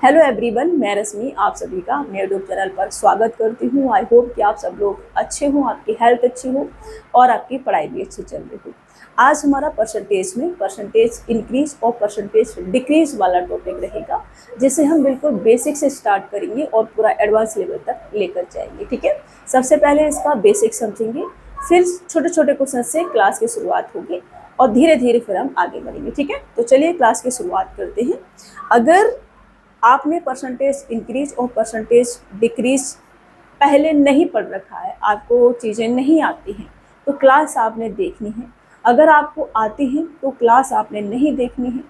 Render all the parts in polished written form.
Hello everyone, मैं रश्मि आप सभी का मेरे यूट्यूब चैनल पर स्वागत करती हूँ। आई होप कि आप सब लोग अच्छे हों, आपकी हेल्थ अच्छी हो और आपकी पढ़ाई भी अच्छी चल रही हो। आज हमारा परसेंटेज इंक्रीज और परसेंटेज डिक्रीज वाला टॉपिक रहेगा, जिसे हम बिल्कुल बेसिक से स्टार्ट करेंगे और पूरा एडवांस लेवल तक लेकर जाएंगे। ठीक है, सबसे पहले इसका बेसिक समझेंगे, फिर छोटे छोटे क्वेश्चन से क्लास की शुरुआत होगी और धीरे धीरे फिर हम आगे बढ़ेंगे। ठीक है, तो चलिए क्लास की शुरुआत करते हैं। अगर आपने परसेंटेज इंक्रीज और परसेंटेज डिक्रीज पहले नहीं पढ़ रखा है, आपको चीज़ें नहीं आती हैं, तो क्लास आपने देखनी है। अगर आपको आती हैं तो क्लास आपने नहीं देखनी है।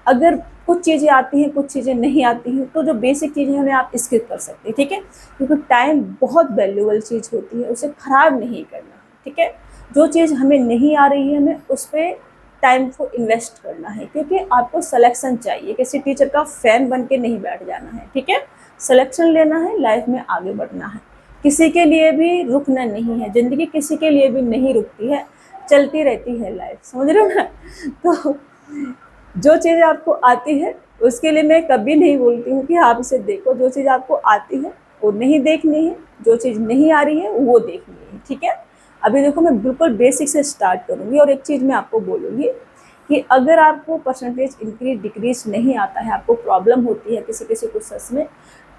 अगर कुछ चीज़ें आती हैं, कुछ चीज़ें नहीं आती हैं, तो जो बेसिक चीज़ें हमें आप स्किप कर सकते हैं। ठीक है, क्योंकि टाइम बहुत वैल्यूबल चीज़ होती है, उसे ख़राब नहीं करना है। ठीक है, जो चीज़ हमें नहीं आ रही है हमें उस पर टाइम को इन्वेस्ट करना है, क्योंकि आपको सिलेक्शन चाहिए। किसी टीचर का फैन बन के नहीं बैठ जाना है। ठीक है, सिलेक्शन लेना है, लाइफ में आगे बढ़ना है। किसी के लिए भी रुकना नहीं है, ज़िंदगी किसी के लिए भी नहीं रुकती है, चलती रहती है लाइफ, समझ रहे हो ना। तो जो चीज़ आपको आती है उसके लिए मैं कभी नहीं बोलती हूँ कि आप इसे देखो। जो चीज़ आपको आती है वो नहीं देखनी है, जो चीज़ नहीं आ रही है वो देखनी है। ठीक है, अभी देखो मैं बिल्कुल बेसिक से स्टार्ट करूँगी और एक चीज़ मैं आपको बोलूँगी कि अगर आपको परसेंटेज इंक्रीज डिक्रीज नहीं आता है, आपको प्रॉब्लम होती है किसी किसी क्वेश्चन में,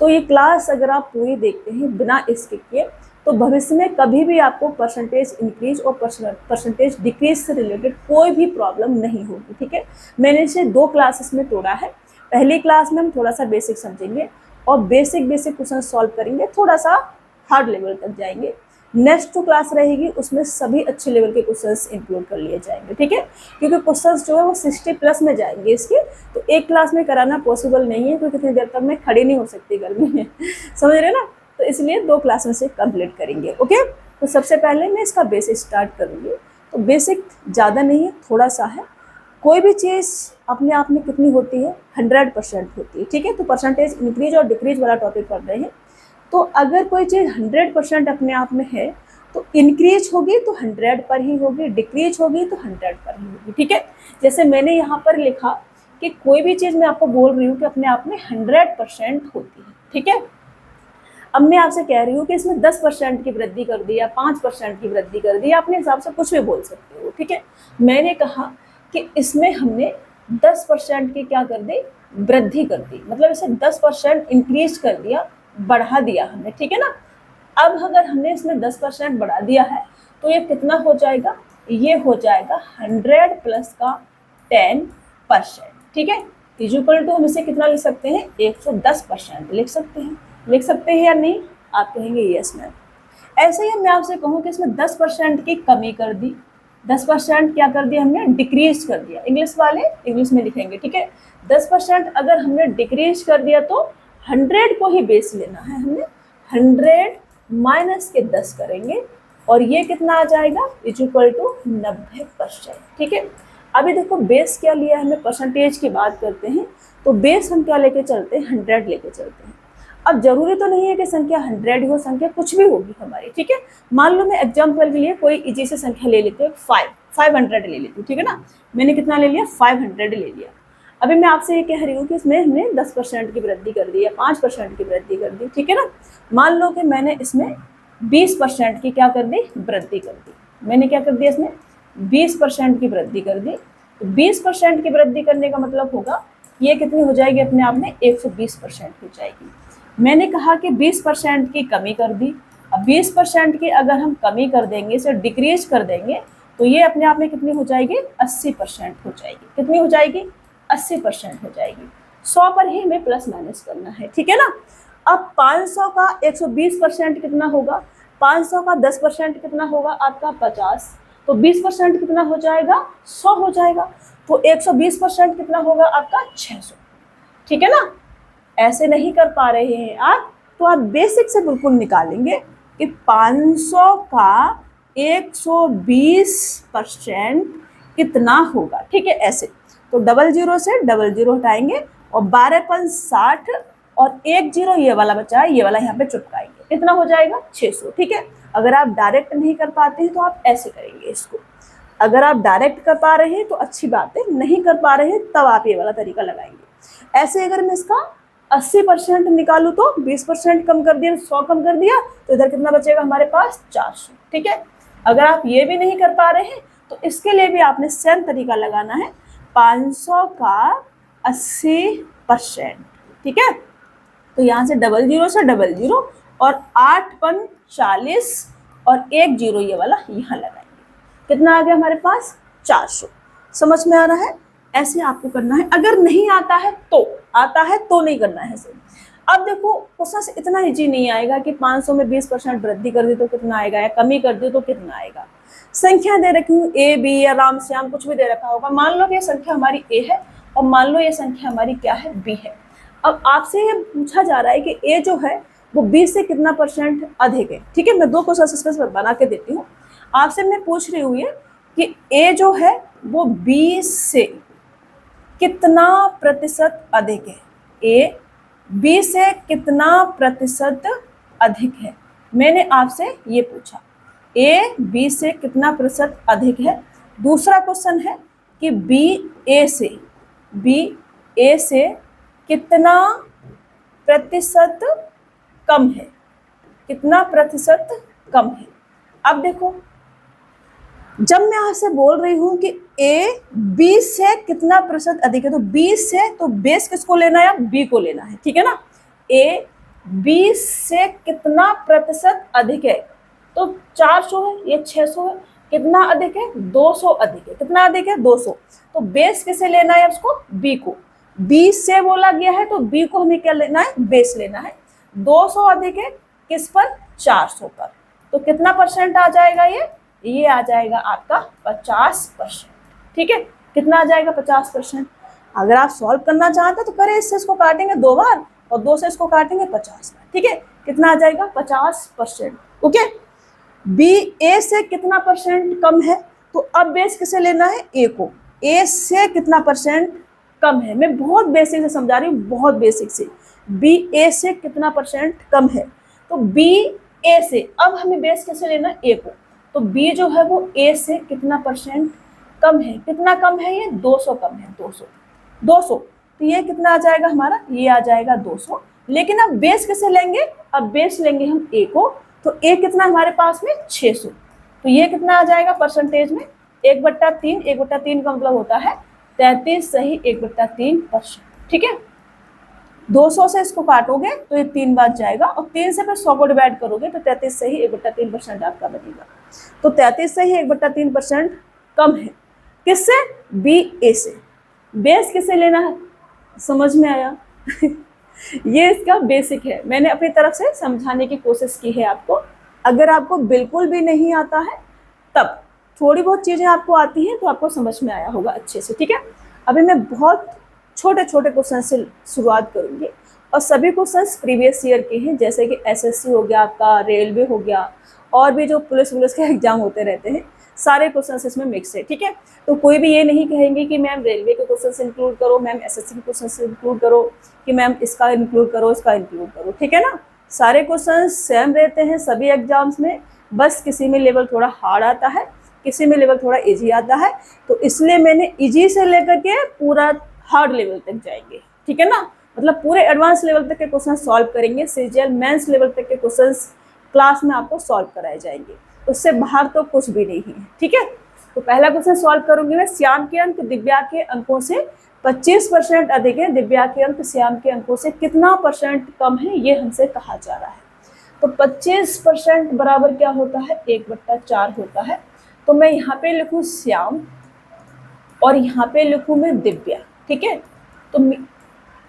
तो ये क्लास अगर आप पूरी देखते हैं बिना स्किप किए, तो भविष्य में कभी भी आपको परसेंटेज इंक्रीज और परसेंटेज डिक्रीज से रिलेटेड कोई भी प्रॉब्लम नहीं होगी। ठीक है, मैंने इसे 2 क्लासेस में तोड़ा है। पहली क्लास में हम थोड़ा सा बेसिक समझेंगे और बेसिक क्वेश्चन सॉल्व करेंगे, थोड़ा सा हार्ड लेवल तक जाएंगे। नेक्स्ट जो क्लास रहेगी उसमें सभी अच्छे लेवल के क्वेश्चंस इंक्लूड कर लिए जाएंगे। ठीक है, क्योंकि क्वेश्चंस जो है वो 60+ में जाएंगे इसके, तो एक क्लास में कराना पॉसिबल नहीं है, क्योंकि कितनी देर तक मैं खड़ी नहीं हो सकती गर्मी में। समझ रहे ना, तो इसलिए 2 क्लास में से कंप्लीट करेंगे। ओके, तो सबसे पहले मैं इसका बेसिक स्टार्ट करूँगी। तो बेसिक ज़्यादा नहीं है, थोड़ा सा है। कोई भी चीज़ अपने आप में कितनी होती है, 100% होती है। ठीक है, तो परसेंटेज इंक्रीज और डिक्रीज वाला टॉपिक पढ़ रहे हैं। तो अगर कोई चीज़ 100% अपने आप में है तो इंक्रीज होगी तो 100 पर ही होगी, डिक्रीज होगी तो 100 पर ही होगी। ठीक है, जैसे मैंने यहाँ पर लिखा कि कोई भी चीज़ मैं आपको बोल रही हूँ कि अपने आप में 100% होती है। ठीक है, अब मैं आपसे कह रही हूँ कि इसमें 10% की वृद्धि कर दी या 5% की वृद्धि कर दी, अपने हिसाब से कुछ भी बोल सकते हो। ठीक है, मैंने कहा कि इसमें हमने 10% की क्या कर दी, वृद्धि कर दी, मतलब इसे 10% इंक्रीज कर दिया, बढ़ा दिया हमने। ठीक है ना, अब अगर हमने इसमें 10% बढ़ा दिया है तो ये कितना हो जाएगा, ये हो जाएगा 100 प्लस का 10%। ठीक है, इक्वल टू हम इसे कितना लिख सकते हैं, 110% लिख सकते हैं। लिख सकते हैं या नहीं, आप कहेंगे यस मैम। ऐसे ही मैं आपसे कहूँ कि इसमें 10% की कमी कर दी, 10% क्या कर दिया हमने, डिक्रीज कर दिया। इंग्लिश वाले इंग्लिश में लिखेंगे। ठीक है, 10% अगर हमने डिक्रीज कर दिया तो 100 को ही बेस लेना है हमने, 100 माइनस के 10 करेंगे और ये कितना आ जाएगा, इक्वल टू 90%। ठीक है, अभी देखो बेस क्या लिया है, हमें परसेंटेज की बात करते हैं तो बेस हम क्या लेके चलते हैं, 100 लेके चलते हैं। अब जरूरी तो नहीं है कि संख्या 100 हो, संख्या कुछ भी होगी हमारी। ठीक है, मान लो मैं एग्जाम्पल के लिए कोई इजी से संख्या ले लेती हूँ, 500 ले लेती हूँ। ठीक है ना, मैंने कितना ले लिया, 500 ले लिया। अभी मैं आपसे ये कह रही हूँ कि इसमें हमने 10% की वृद्धि कर दी या 5% की वृद्धि कर दी। ठीक है ना, मान लो कि मैंने इसमें 20% की क्या कर दी, वृद्धि कर दी। मैंने क्या कर दिया, इसमें 20% की वृद्धि कर दी। तो 20% की वृद्धि करने का मतलब होगा ये कितनी हो जाएगी, अपने आप में 120% हो जाएगी। मैंने कहा कि 20% की कमी कर दी। अब 20% की अगर हम कमी कर देंगे, इसे डिक्रीज कर देंगे, तो ये अपने आप में कितनी हो जाएगी, 80% हो जाएगी। कितनी हो जाएगी, 80% हो जाएगी। 100 पर ही हमें प्लस माइनस करना है। ठीक है ना, अब 500 का 120% कितना होगा, 500 का 10% कितना होगा आपका 50, तो 20% कितना हो जाएगा, 100 हो जाएगा। तो 120% कितना होगा आपका 600। ठीक है ना, ऐसे नहीं कर पा रहे हैं आप, तो आप बेसिक से बिल्कुल निकालेंगे कि 500 का 120% कितना होगा। ठीक है, ऐसे तो 00 से 00 हटाएंगे और 12×5 = 60 और 1 0 ये वाला बचा है, ये वाला यहाँ पे चुपकाएंगे, कितना हो जाएगा 600। ठीक है, अगर आप डायरेक्ट नहीं कर पाते हैं तो आप ऐसे करेंगे इसको। अगर आप डायरेक्ट कर पा रहे हैं तो अच्छी बात है, नहीं कर पा रहे हैं तब आप ये वाला तरीका लगाएंगे। ऐसे अगर मैं इसका 80% निकालू तो 20% कम कर दिया, 100 कम कर दिया, तो इधर कितना बचेगा हमारे पास 400। ठीक है, अगर आप ये भी नहीं कर पा रहे हैं तो इसके लिए भी आपने सेम तरीका लगाना है, 500 का 80%। ठीक है, तो यहाँ से 00 से 00 और 8 पन 40 और 1 0 ये वाला यहाँ लगाएंगे। कितना आ गया हमारे पास 400। समझ में आ रहा है? ऐसे आपको करना है। अगर नहीं आता है तो, आता है तो नहीं करना है सर। अब देखो क्वेश्चन इतना इजी नहीं आएगा कि 500 में 20% वृद्धि कर दी तो कितना आएगा, या कमी कर दी तो कितना आएगा। संख्या दे रखी हूँ ए बी या राम श्याम कुछ भी दे रखा होगा। मान लो कि ये संख्या हमारी ए है और मान लो ये संख्या हमारी क्या है, बी है। अब आपसे ये पूछा जा रहा है कि ए जो है वो 20 से कितना % अधिक है। ठीक है, मैं 2 क्वेश्चन इस पर बना के देती हूँ। आपसे मैं पूछ रही हूँ ये कि ए जो है वो 20 से कितना प्रतिशत अधिक है। ए 20 से कितना प्रतिशत अधिक है, मैंने आपसे ये पूछा। ए 20 से कितना प्रतिशत अधिक है। दूसरा क्वेश्चन है कि बी ए से कितना प्रतिशत कम है, कितना प्रतिशत कम है। अब देखो जब मैं आपसे बोल रही हूं कि ए 20 से कितना प्रतिशत अधिक है, तो 20 से तो बेस किसको लेना है, बी को लेना है। ठीक है ना, ए 20 से कितना प्रतिशत अधिक है, तो 400 है, ये 600 है। कितना अधिक है, 200 अधिक है। कितना अधिक है, 200। तो बेस किसे लेना है, उसको बी को। 20 से बोला गया है तो बी को हमें क्या लेना है, बेस लेना है। 200 अधिक है किस पर, 400 पर। तो कितना % आ जाएगा ये आ जाएगा आपका 50%। ठीक है, कितना आ जाएगा 50%। अगर आप सॉल्व करना चाहते हैं तो करें, इससे इसको काटेंगे 2 बार और 2 से इसको काटेंगे 50 बार। ठीक है, कितना आ जाएगा 50%। ओके, बी ए से कितना % कम है, तो अब बेस किसे लेना है, ए को। ए से कितना % कम है, मैं बहुत बेसिक से समझा रही हूँ, बहुत बेसिक से। बी ए से कितना % कम है, तो बी ए से, अब हमें बेस कैसे लेना है, ए को। तो बी जो है वो ए से कितना % कम है, कितना कम है, ये 200 कम है, 200। तो ये कितना आ जाएगा हमारा, ये आ जाएगा 200। लेकिन अब बेस कैसे लेंगे, अब बेस लेंगे हम ए को। तो ए कितना हमारे पास में 600। तो ये कितना आ जाएगा परसेंटेज में, 1/3। 1/3 का मतलब होता है 33 सही 1/3%। ठीक है, 200 से इसको काटोगे तो ये 3 बार जाएगा और 3 से फिर 100 को डिवाइड करोगे तो 33 सही 1/3% आपका बनेगा। तो 33 सही 1/3% कम है किससे, बी ए से। बेस किसे लेना है, समझ में आया? ये इसका बेसिक है, मैंने अपनी तरफ से समझाने की कोशिश की है आपको। अगर आपको बिल्कुल भी नहीं आता है तब थोड़ी बहुत चीज़ें आपको आती हैं तो आपको समझ में आया होगा अच्छे से। ठीक है, अभी मैं बहुत छोटे छोटे क्वेश्चन से शुरुआत करूंगी और सभी क्वेश्चंस प्रीवियस ईयर के हैं, जैसे कि एसएससी हो गया आपका, रेलवे हो गया, और भी जो पुलिस के एग्जाम होते रहते हैं, सारे क्वेश्चंस इसमें मिक्स है। ठीक है, तो कोई भी ये नहीं कहेंगे कि मैम रेलवे के क्वेश्चंस इंक्लूड करो, मैम एसएससी के क्वेश्चंस इंक्लूड करो, कि मैम इसका इंक्लूड करो, इसका इंक्लूड करो। ठीक है ना, सारे क्वेश्चंस सेम रहते हैं सभी एग्जाम्स में, बस किसी में लेवल थोड़ा हार्ड आता है, किसी में लेवल थोड़ा इजी आता है। तो इसलिए मैंने इजी से लेकर के पूरा हार्ड लेवल तक जाएंगे। ठीक है ना, मतलब पूरे एडवांस लेवल तक के क्वेश्चन सॉल्व करेंगे। सीजीएल मेंस लेवल तक के क्वेश्चंस क्लास में आपको सॉल्व कराए जाएंगे, उससे बाहर तो कुछ भी नहीं है। ठीक है, तो पहला क्वेश्चन सॉल्व करूंगी मैं। श्याम के अंक दिव्या के अंकों से 25% अधिक है, दिव्या के अंक श्याम के अंकों से कितना % कम है, ये हमसे कहा जा रहा है। तो 25% बराबर क्या होता है, 1/4 होता है। तो मैं यहाँ पे लिखूँ श्याम और यहाँ पे लिखूँ मैं दिव्या। ठीक है, तो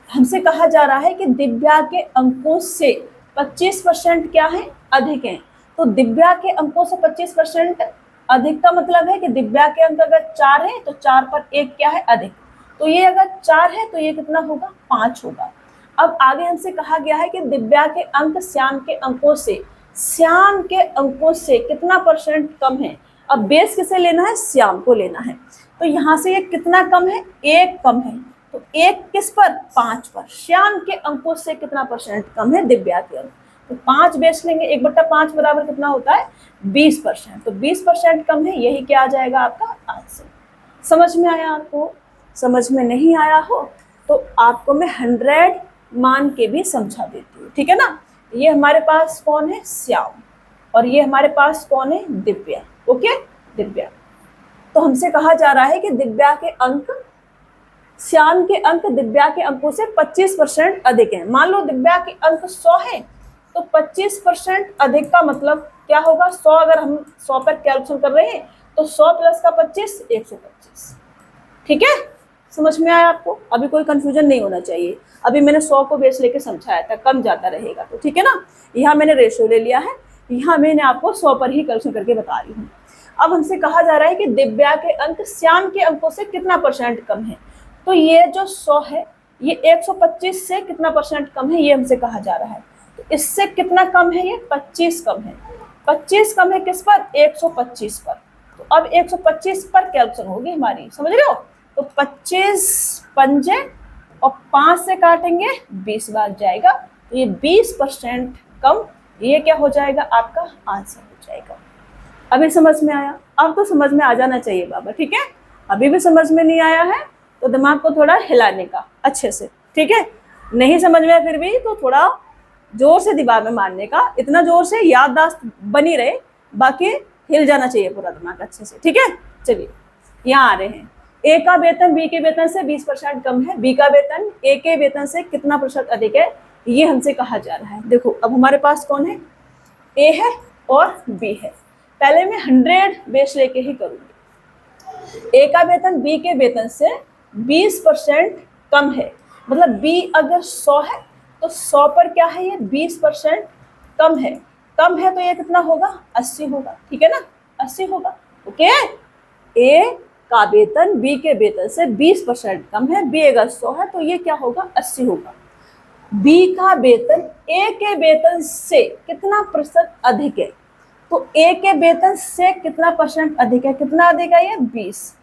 हमसे कहा जा रहा है कि दिव्या के अंकों से 25% क्या है, अधिक हैं। तो दिव्या के अंकों से 25% अधिक का मतलब है कि दिव्या के अंक अगर 4 है तो 4 पर 1 क्या है, अधिक। तो ये अगर 4 है तो ये कितना होगा, 5 होगा। अब आगे हमसे कहा गया है कि दिव्या के अंक श्याम के अंकों से, श्याम के अंकों से कितना % कम है। अब बेस किसे लेना है, श्याम को लेना है। तो यहाँ से ये कितना कम है, 1 कम है। तो 1 किस पर, 5 पर। श्याम के अंकों से कितना % कम है, दिव्या के अंक। तो 5 बेस लेंगे, 1/5 बराबर कितना होता है, 20%। तो 20% कम है, यही क्या आ जाएगा आपका आंसर। समझ में आया आपको? समझ में नहीं आया हो तो आपको मैं 100 मान के भी समझा देती हूँ, ठीक है ना। ये हमारे पास कौन है, श्याम, और ये हमारे पास कौन है, दिव्या। ओके, दिव्या। तो हमसे कहा जा रहा है कि दिव्या के अंक, श्याम के अंक दिव्या के अंकों से 25% अधिक हैं। मान लो दिव्या के अंक 100 हैं, तो 25% अधिक का मतलब क्या होगा, 100 अगर हम 100 पर कैलकुलेशन कर रहे हैं तो 100 प्लस का 25 125। ठीक है, समझ में आया आपको? अभी कोई कंफ्यूजन नहीं होना चाहिए। अभी मैंने 100 को बेस लेके समझाया था, कम ज्यादा रहेगा तो, ठीक है ना। यहाँ मैंने रेशियो ले लिया है, यहाँ मैंने आपको 100 पर ही कैलकुलेशन करके बता रही हूँ। अब हमसे कहा जा रहा है कि दिव्या के अंक श्याम के अंकों से कितना % कम है। तो ये जो 100 है ये 125 से कितना % कम है, ये हमसे कहा जा रहा है। तो इससे कितना कम है, ये 25 कम है। 25 कम है किस पर, 125 पर। तो अब 125 पर कैलकुलेशन होगी हमारी, समझ रहे हो। तो 25 पंजे और 5 से काटेंगे 20 बार जाएगा, तो ये 20% कम, ये क्या हो जाएगा, आपका आंसर हो जाएगा। अभी समझ में आया? अब तो समझ में आ जाना चाहिए बाबा, ठीक है। अभी भी समझ में नहीं आया है तो दिमाग को थोड़ा हिलाने का अच्छे से, ठीक है। नहीं समझ में फिर भी तो थोड़ा जोर से दिमाग में मारने का, इतना जोर से याददाश्त बनी रहे, बाकी हिल जाना चाहिए पूरा दिमाग अच्छे से, ठीक है। चलिए यहाँ आ रहे हैं। ए का वेतन बी के वेतन से 20% कम है, बी का वेतन ए के वेतन से कितना % अधिक है, ये हमसे कहा जा रहा है। देखो अब हमारे पास कौन है, ए है और बी है। पहले मैं 100 बेस लेके ही करूंगी। ए का वेतन बी के वेतन से 20% कम है, मतलब बी अगर 100 है तो 100 पर क्या है, ये 20% कम है। कम है तो ये कितना होगा, 80 होगा, ठीक है ना, 80 होगा। ओके, ए का वेतन बी के वेतन से 20% कम है, बी अगर 100 है तो ये क्या होगा, 80 होगा। बी का वेतन ए के वेतन से कितना % अधिक है, तो ए के वेतन से कितना % अधिक है, कितना अधिक है, ये 20।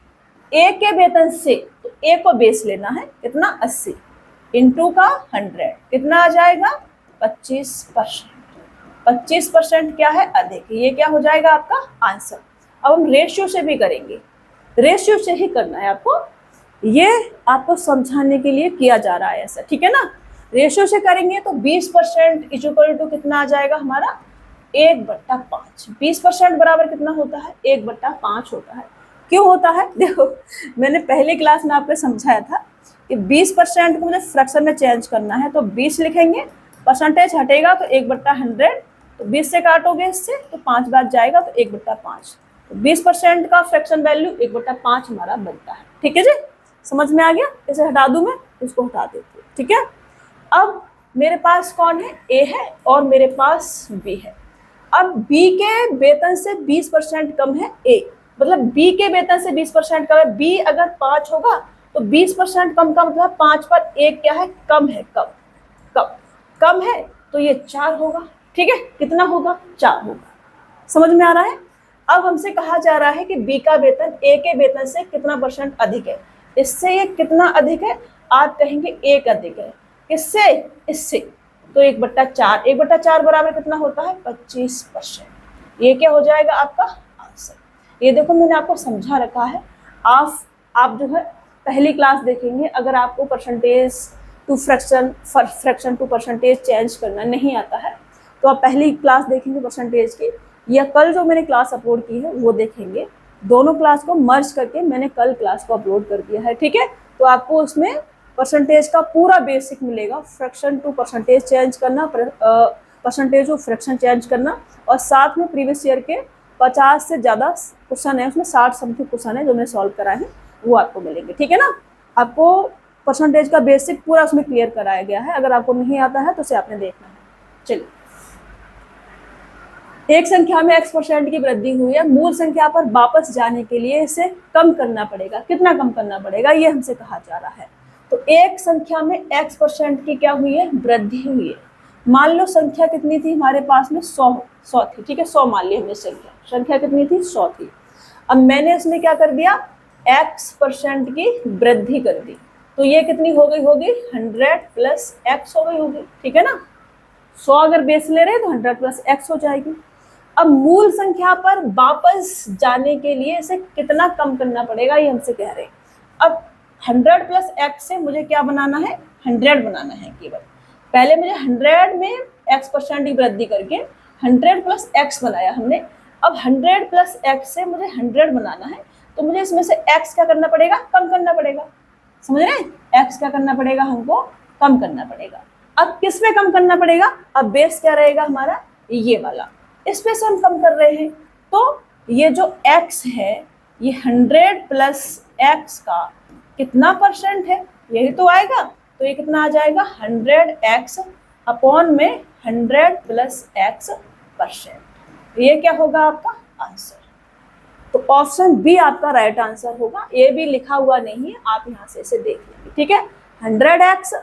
ए के वेतन से, तो ए को बेस लेना है, कितना, 80 इंटू का 100, कितना आ जाएगा, 25%। 25% क्या है, अधिक, ये क्या हो जाएगा आपका आंसर। अब हम रेशियो से भी करेंगे, रेशियो से ही करना है आपको, ये आपको समझाने के लिए किया जा रहा है ऐसा, ठीक है ना। रेशियो से करेंगे तो 20% इज इक्वल टू कितना आ जाएगा हमारा, 1/5। 20% बराबर कितना होता है, 1/5 होता है। क्यों होता है, देखो मैंने पहले क्लास में आपको समझाया था कि 20% को मुझे फ्रैक्शन में चेंज करना है, तो 20 लिखेंगे, परसेंटेज हटेगा तो 1/100, तो 20 से काटोगे इससे तो 5 बार जाएगा तो 1/5। तो 20% का फ्रैक्शन वैल्यू 1/5 हमारा बनता है, ठीक है जी। समझ में आ गया, इसे हटा दूं मैं, इसको हटा देती हूँ, ठीक है। अब मेरे पास कौन है, ए है और मेरे पास बी है। अब बी के वेतन से 20% कम है ए, मतलब बी के वेतन से 20% कम है। बी अगर 5 होगा तो 20% कम का मतलब 5 पर एक क्या है, कम है, कम है, तो ये 4 होगा, ठीक है। कितना होगा, 4 होगा। समझ में आ रहा है। अब हमसे कहा जा रहा है कि बी का वेतन ए के वेतन से कितना % अधिक है। इससे ये कितना अधिक है, आप कहेंगे 1 अधिक है, किससे, इससे, तो 1/4, 1/4 बराबर कितना होता है, 25%। ये क्या हो जाएगा आपका आंसर। ये देखो मैंने आपको समझा रखा है, आप जो है पहली क्लास देखेंगे, अगर आपको percentage to fraction to percentage change करना नहीं आता है तो आप पहली क्लास देखेंगे परसेंटेज की, या कल जो मैंने क्लास अपलोड की है वो देखेंगे। दोनों क्लास को मर्ज करके मैंने कल क्लास को अपलोड कर दिया है, ठीक है। तो आपको उसमें परसेंटेज का पूरा बेसिक मिलेगा, फ्रैक्शन टू परसेंटेज चेंज करना, परसेंटेज टू फ्रैक्शन चेंज करना, और साथ में प्रीवियस ईयर के 50 से ज़्यादा क्वेश्चन है, उसमें 60 समथिंग क्वेश्चन है जो मैंने सॉल्व कराए हैं, वो आपको मिलेंगे, ठीक है ना। आपको परसेंटेज का बेसिक पूरा उसमें क्लियर कराया गया है, अगर आपको नहीं आता है तो उसे आपने देखना है। चलिए, एक संख्या में x% की वृद्धि हुई है, मूल संख्या पर वापस जाने के लिए इसे कम करना पड़ेगा। कितना कम करना पड़ेगा, ये हमसे कहा जा रहा है। तो एक संख्या में x% की क्या हुई है, वृद्धि हुई है। मान लो संख्या कितनी थी हमारे पास में, 100 थी, ठीक है, 100 मान ली हमने संख्या कितनी थी, 100 थी। अब मैंने इसमें क्या कर दिया, x% की वृद्धि कर दी, तो ये कितनी हो गई होगी, 100 प्लस x हो गई होगी, ठीक है ना। 100 अगर बेस ले रहे हैं तो 100 प्लस x हो जाएगी। अब मूल संख्या पर वापस जाने के लिए इसे कितना कम करना पड़ेगा, ये हमसे कह रहे हैं। अब 100 प्लस x से मुझे क्या बनाना है, 100 बनाना है केवल। पहले मुझे 100 में x% की वृद्धि करके 100 प्लस x बनाया हमने। अब 100 प्लस x से मुझे 100 बनाना है, तो मुझे इसमें से x क्या करना पड़ेगा, कम करना पड़ेगा। समझ रहे हैं, x क्या करना पड़ेगा, हमको कम करना पड़ेगा। अब किस में कम करना पड़ेगा, अब बेस क्या रहेगा हमारा, ये वाला, इस पे से हम कम कर रहे हैं। तो ये जो x है ये 100 प्लस x का कितना परसेंट है, यही तो आएगा। तो ये कितना आ जाएगा, 100x अपॉन में 100 प्लस x परसेंट। ये क्या होगा आपका आंसर। तो ऑप्शन बी आपका राइट आंसर होगा। ये भी लिखा हुआ नहीं है, आप यहाँ से इसे देख लेंगे। ठीक है, 100x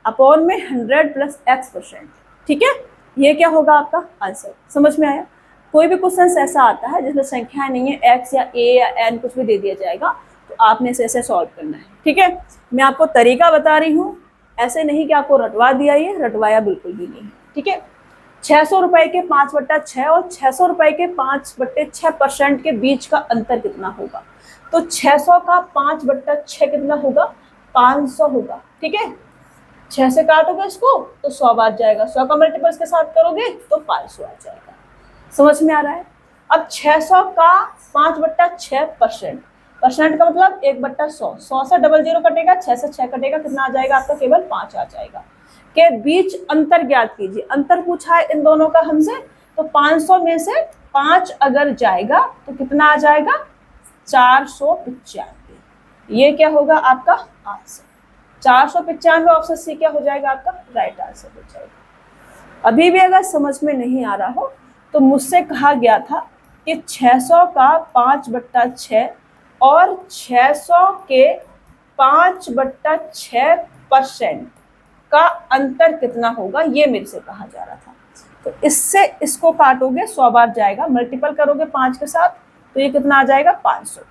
अपॉन में 100 प्लस x परसेंट। ठीक है, ये क्या होगा आपका आंसर। समझ में आया। कोई भी क्वेश्चन ऐसा आता है जिसमें संख्या नहीं है, x या a या n कुछ भी दे दिया जाएगा, तो आपने इसे ऐसे सॉल्व करना है। ठीक है, मैं आपको तरीका बता रही हूँ, ऐसे नहीं कि आपको रटवा दिया, ये रटवाया बिल्कुल भी नहीं है। ठीक है, 600 रुपए के 5/6 और 600 रुपए के 5/6% के बीच का अंतर कितना होगा। तो 600 का 5/6 कितना होगा, 500 होगा। ठीक है, 6 से काटोगे इसको तो 100 बार जाएगा, 100 का मल्टीपल्स के साथ करोगे तो 500 आ जाएगा। समझ में आ रहा है। अब 600 का 5/6% परसेंट का मतलब 1/100, 100 से 00 कटेगा, 6 से 6 कटेगा, कितना आ जाएगा आपका, केवल 5 आ जाएगा। के बीच अंतर ज्ञात कीजिए। अंतर पूछा है इन दोनों का हमसे, तो 500 में से 5 अगर जाएगा तो कितना आ जाएगा, 495। ये क्या होगा आपका आंसर, 495। ऑप्शन सी क्या हो जाएगा आपका राइट आंसर हो जाएगा। अभी भी अगर समझ में नहीं आ रहा हो तो मुझसे कहा गया था कि 600 का 5/6 और 600 के 5/6% का अंतर कितना होगा, ये मेरे से कहा जा रहा था। तो इससे इसको काटोगे 100 बार जाएगा, मल्टीपल करोगे 5 के साथ तो ये कितना आ जाएगा 500।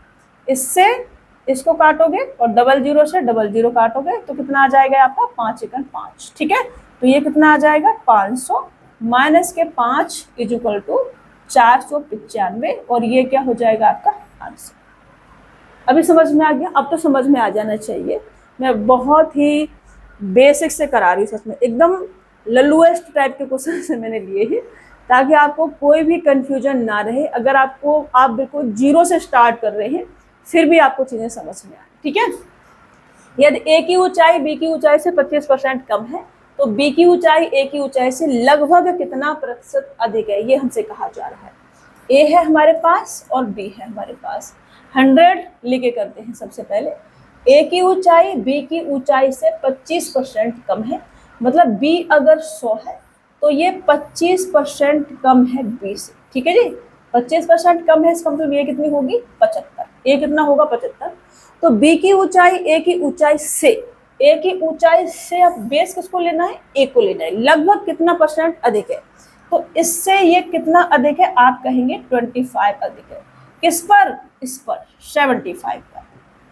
इससे इसको काटोगे और 00 से 00 काटोगे तो कितना आ जाएगा आपका 5 × 5। ठीक है, तो ये कितना आ जाएगा 500 माइनस के 5 इक्वल टू 495, और ये क्या हो जाएगा आपका आंसर। अभी समझ में आ गया, अब तो समझ में आ जाना चाहिए। मैं बहुत ही बेसिक से करा रही हूँ, सच में एकदम लल्लुएस्ट टाइप के क्वेश्चन से मैंने लिए हैं, ताकि आपको कोई भी कंफ्यूजन ना रहे। अगर आप बिल्कुल जीरो से स्टार्ट कर रहे हैं फिर भी आपको चीज़ें समझ में आए। ठीक है, यदि ए की ऊंचाई बी की ऊंचाई से 25% कम है तो बी की ऊंचाई ए की ऊंचाई से लगभग कितना प्रतिशत अधिक है, ये हमसे कहा जा रहा है। ए है हमारे पास और बी है हमारे पास। 100 लेके करते हैं सबसे पहले। ए की ऊंचाई बी की ऊंचाई से 25% कम है, मतलब बी अगर 100 है तो ये 25% कम है बी से। ठीक है जी, 25% कम है, इसका मतलब ये कितनी होगी 75। ए कितना होगा 75। तो बी की ऊंचाई ए की ऊंचाई से, ए की ऊंचाई से अब बेस किसको लेना है, ए को लेना है। लगभग कितना परसेंट अधिक है, तो इससे ये कितना अधिक है, आप कहेंगे 25 अधिक है। किस पर, इस पर 75 पर।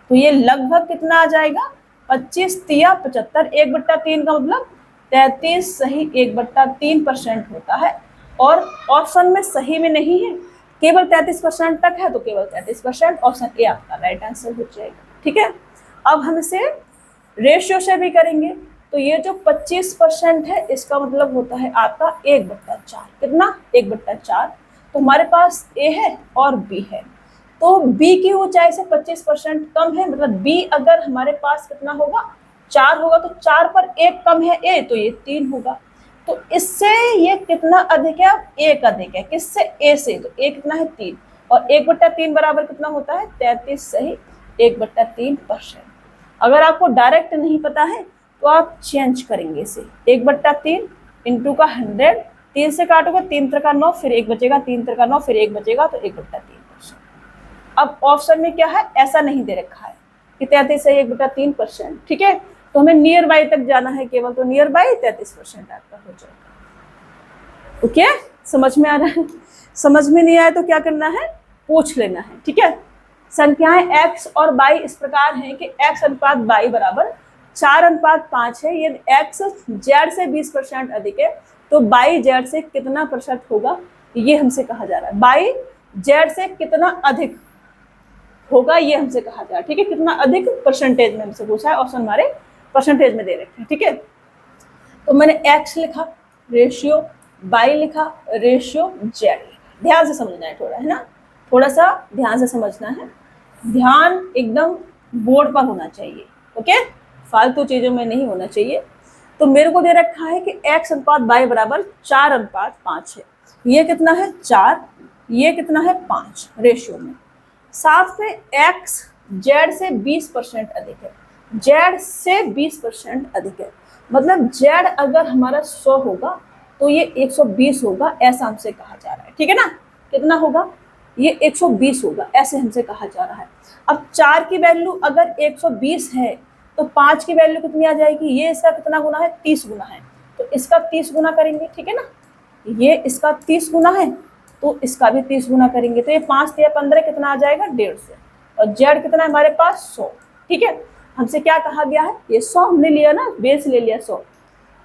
तो ये लगभग कितना आ जाएगा 25 तिया 75, 1/3 का मतलब 33 सही 1/3% होता है। और ऑप्शन में सही में नहीं है, केवल 33% तक है तो केवल 33%, ऑप्शन ए आपका राइट आंसर हो जाएगा। ठीक है, अब हम इसे रेशियो से भी करेंगे। तो ये जो 25% है इसका मतलब होता है आपका 1/4। कितना 1/4। तो हमारे पास ए है और बी है, तो बी की ऊंचाई से 25% कम है, मतलब बी अगर हमारे पास कितना होगा 4 होगा, तो 4 पर 1 कम है ए, तो ये 3 होगा। तो इससे ये कितना अधिक है, अब 1 अधिक है। किससे, ए से। तो ए कितना है 3, और 1/3 बराबर कितना होता है 33 सही 1/3%। अगर आपको डायरेक्ट नहीं पता है तो आप चेंज करेंगे इसे, 1/3 इंटू का 100, 3 से काटोगे 3 × 9, फिर 1 बचेगा, 3 × 9 फिर 1 बचेगा, तो 1/3%। अब ऑप्शन में क्या है, ऐसा नहीं दे रखा है कि 33 से 1/3%। ठीक है, तो हमें नियर बाई तक जाना है केवल, तो नियर बाई 33% आपका हो जाएगा। ओके, समझ में आ रहा है। समझ में नहीं आया तो क्या करना है, पूछ लेना है। ठीक है, संख्याएं x और y इस प्रकार हैं कि x अनुपात y बराबर 4:5 है। यदि x z से 20% अधिक है तो y z से कितना प्रतिशत होगा, ये हमसे कहा जा रहा है। y z से कितना अधिक होगा ये हमसे कहा जा रहा है। ठीक है, कितना अधिक परसेंटेज में हमसे पूछा है, ऑप्शन हमारे परसेंटेज में दे रखे हैं। ठीक है, तो मैंने x लिखा रेशियो, y लिखा रेशियो, z लिखा। ध्यान से समझना है थोड़ा, है ना, थोड़ा सा ध्यान से समझना है, ध्यान एकदम बोर्ड पर होना चाहिए, ओके, फालतू चीजों में नहीं होना चाहिए। तो मेरे को दे रखा है कि x अनुपात y बराबर 4:5 है। ये कितना है 4, ये कितना है 5 रेशियो में। साथ में x z से 20% अधिक है, z से 20% अधिक है, मतलब z अगर हमारा 100 होगा तो ये 120 होगा, ऐसा हमसे कहा जा रहा है, ठीक है ना। कितना होगा, ये 120 होगा, ऐसे हमसे कहा जा रहा है। अब 4 की वैल्यू अगर 120 है तो 5 की वैल्यू कितनी आ जाएगी, ये इसका कितना गुना है 30 गुना है, तो इसका 30 गुना करेंगे, ठीक है ना। ये इसका 30 गुना है तो इसका भी 30 गुना करेंगे, तो ये 5 या 15 कितना आ जाएगा 150, और जेड कितना है हमारे पास 100, ठीक है। हमसे क्या कहा गया है, ये 100 हमने लिया ना, बेस ले लिया 100,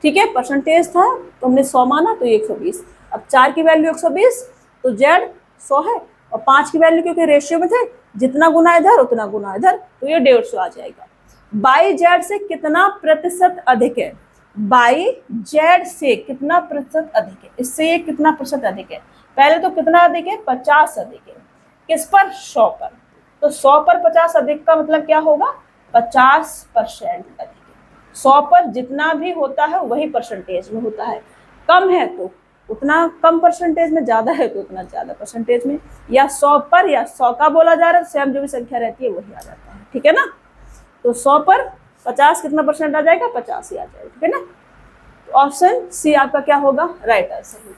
ठीक है, परसेंटेज था तो हमने 100 माना तो 120। अब 4 की वैल्यू 120 तो जेड 100 है, और 5 की वैल्यू क्योंकि रेशियो में थे, जितना गुना इधर उतना गुना इधर, तो ये 150 आ जाएगा। बाई जेड से कितना प्रतिशत अधिक है, बाई जेड से कितना प्रतिशत अधिक है, इससे ये कितना प्रतिशत अधिक है, पहले तो कितना अधिक है 50 अधिक है, किस पर 100 पर, तो 100 पर 50 अधिक का मतलब क्या होगा 50% अधिक है। 100 पर जितना भी होता है वही परसेंटेज में होता है, कम है तो उतना कम परसेंटेज में, ज्यादा है तो उतना ज्यादा परसेंटेज में, या 100 पर या 100 का बोला जा रहा है, सेम जो भी संख्या रहती है वही आ जाता है, ठीक है ना। तो 100 पर 50 कितना परसेंट आ जाएगा 50 ही आ जाएगा, ठीक है ना। तो ऑप्शन सी आपका क्या होगा राइट आंसर।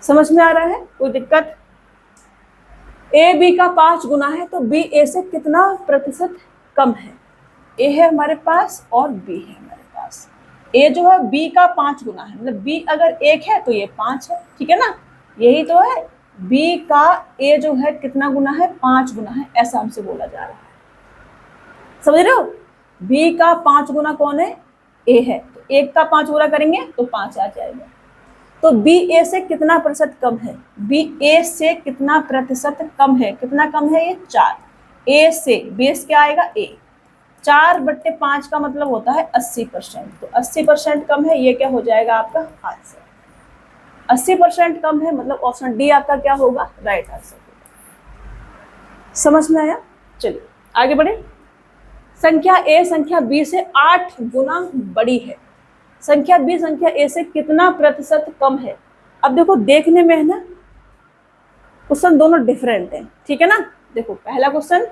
समझ में आ रहा है, कोई दिक्कत। ए बी का 5 गुना है तो बी ए से कितना प्रतिशत कम है, ए है हमारे पास और बी है हमारे पास। ए जो है बी का 5 गुना है, मतलब बी अगर 1 है तो ये 5 है, ठीक है ना, यही तो है। बी का ए जो है कितना गुना है 5 गुना है, ऐसा हमसे बोला जा रहा है, समझ रहे हो। बी का 5 गुना कौन है, ए है, तो 1 का 5 गुना करेंगे तो 5 आ जाएगा। तो बी ए से कितना प्रतिशत कम है, बी ए से कितना प्रतिशत कम है, कितना कम है ये 4, ए से बेस क्या आएगा ए, 4/5 का मतलब होता है 80%, तो 80% कम है, ये क्या हो जाएगा आपका आंसर, 80% कम है, मतलब ऑप्शन डी आपका क्या होगा राइट आंसर होगा। समझ में आया, चलिए आगे बढ़े। संख्या ए संख्या बी से 8 गुना बड़ी है, संख्या बी संख्या ए से कितना प्रतिशत कम है। अब देखो देखने में है ना क्वेश्चन दोनों डिफरेंट है, ठीक है ना। देखो पहला क्वेश्चन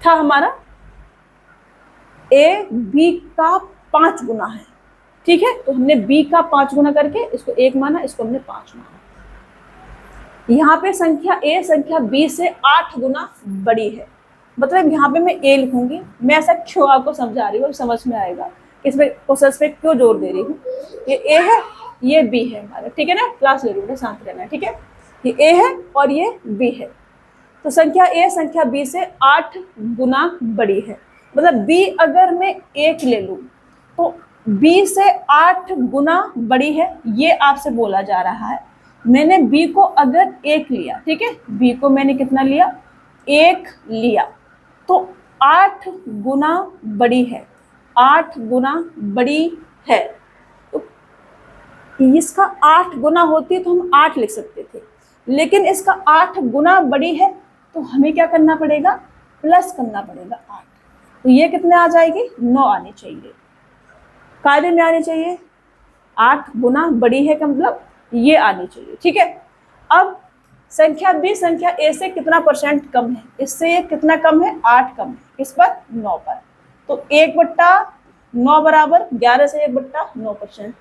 था हमारा ए बी का 5 गुना है, ठीक है, तो हमने बी का 5 गुना करके इसको 1 माना, इसको हमने 5 माना। यहाँ पे संख्या ए संख्या बी से 8 गुना बड़ी है, मतलब यहाँ पे मैं ए लिखूंगी, मैं ऐसा क्यों आपको समझा रही हूँ, समझ में आएगा इसमें क्वेश्चन पे क्यों जोर दे रही हूँ। ये ए है ये बी है हमारा, ठीक है ना, क्लास ले लो शांत रहना, ठीक है। ये ए है और ये बी है, तो संख्या ए संख्या बी से 8 गुना बड़ी है, मतलब बी अगर मैं 1 ले लूँ तो बी से 8 गुना बड़ी है, ये आपसे बोला जा रहा है। मैंने बी को अगर 1 लिया, ठीक है, बी को मैंने कितना लिया 1 लिया, तो 8 गुना बड़ी है, 8 गुना बड़ी है, तो इसका 8 गुना होती है तो हम 8 लिख सकते थे, लेकिन इसका 8 गुना बड़ी है तो हमें क्या करना पड़ेगा प्लस करना पड़ेगा 8, तो ये कितने आ जाएगी 9 आनी चाहिए, कायदे में आनी चाहिए, 8 गुना बड़ी है का मतलब ये आनी चाहिए, ठीक है। अब संख्या बी संख्या ए से कितना परसेंट कम है, इससे ये कितना कम है 8 कम है, किस पर 9 पर, तो 1/9 बराबर 11 से 1/9%,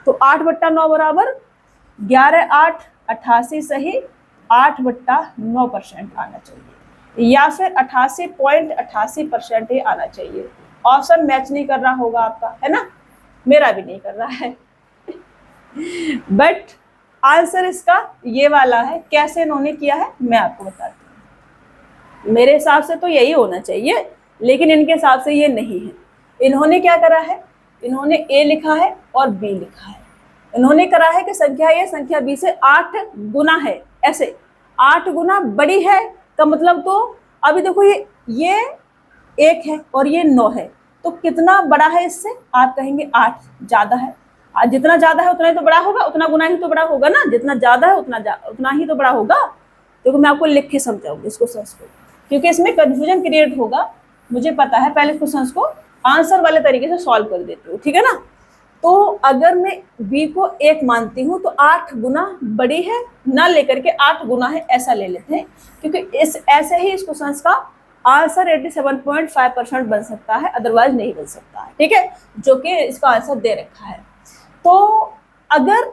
तो 8/9 बराबर 11 8 88 सही 8/9% आना चाहिए, या फिर 88.88% ही आना चाहिए। ऑप्शन मैच नहीं कर रहा होगा आपका, है ना, मेरा भी नहीं कर रहा है बट आंसर इसका ये वाला है। कैसे इन्होंने किया है मैं आपको बताती हूँ, मेरे हिसाब से तो यही होना चाहिए, लेकिन इनके हिसाब से ये नहीं है। इन्होंने क्या करा है, इन्होंने ए लिखा है और बी लिखा है, इन्होंने करा है कि संख्या ए संख्या बी से 8 गुना है, ऐसे 8 गुना बड़ी है का मतलब, तो अभी देखो ये 1 है और ये 9 है, तो कितना बड़ा है इससे, आप कहेंगे 8 ज्यादा है, आज जितना ज्यादा है उतना ही तो बड़ा होगा, उतना गुना ही तो बड़ा होगा ना, जितना ज्यादा है उतना ही तो बड़ा होगा। देखो मैं आपको लिख के समझाऊंगी इस क्वेश्चन को, क्योंकि इसमें कंफ्यूजन क्रिएट होगा, मुझे पता है। पहले क्वेश्चन को आंसर वाले तरीके से सॉल्व कर देती हूँ, ठीक है ना। तो अगर मैं b को 1 मानती हूँ तो 8 गुना बड़ी है, ना लेकर के 8 गुना है ऐसा ले लेते हैं, क्योंकि इस ऐसे ही इस क्वेश्चन का आंसर 87.5% बन सकता है, अदरवाइज नहीं बन सकता है, ठीक है, जो कि इसका आंसर दे रखा है। तो अगर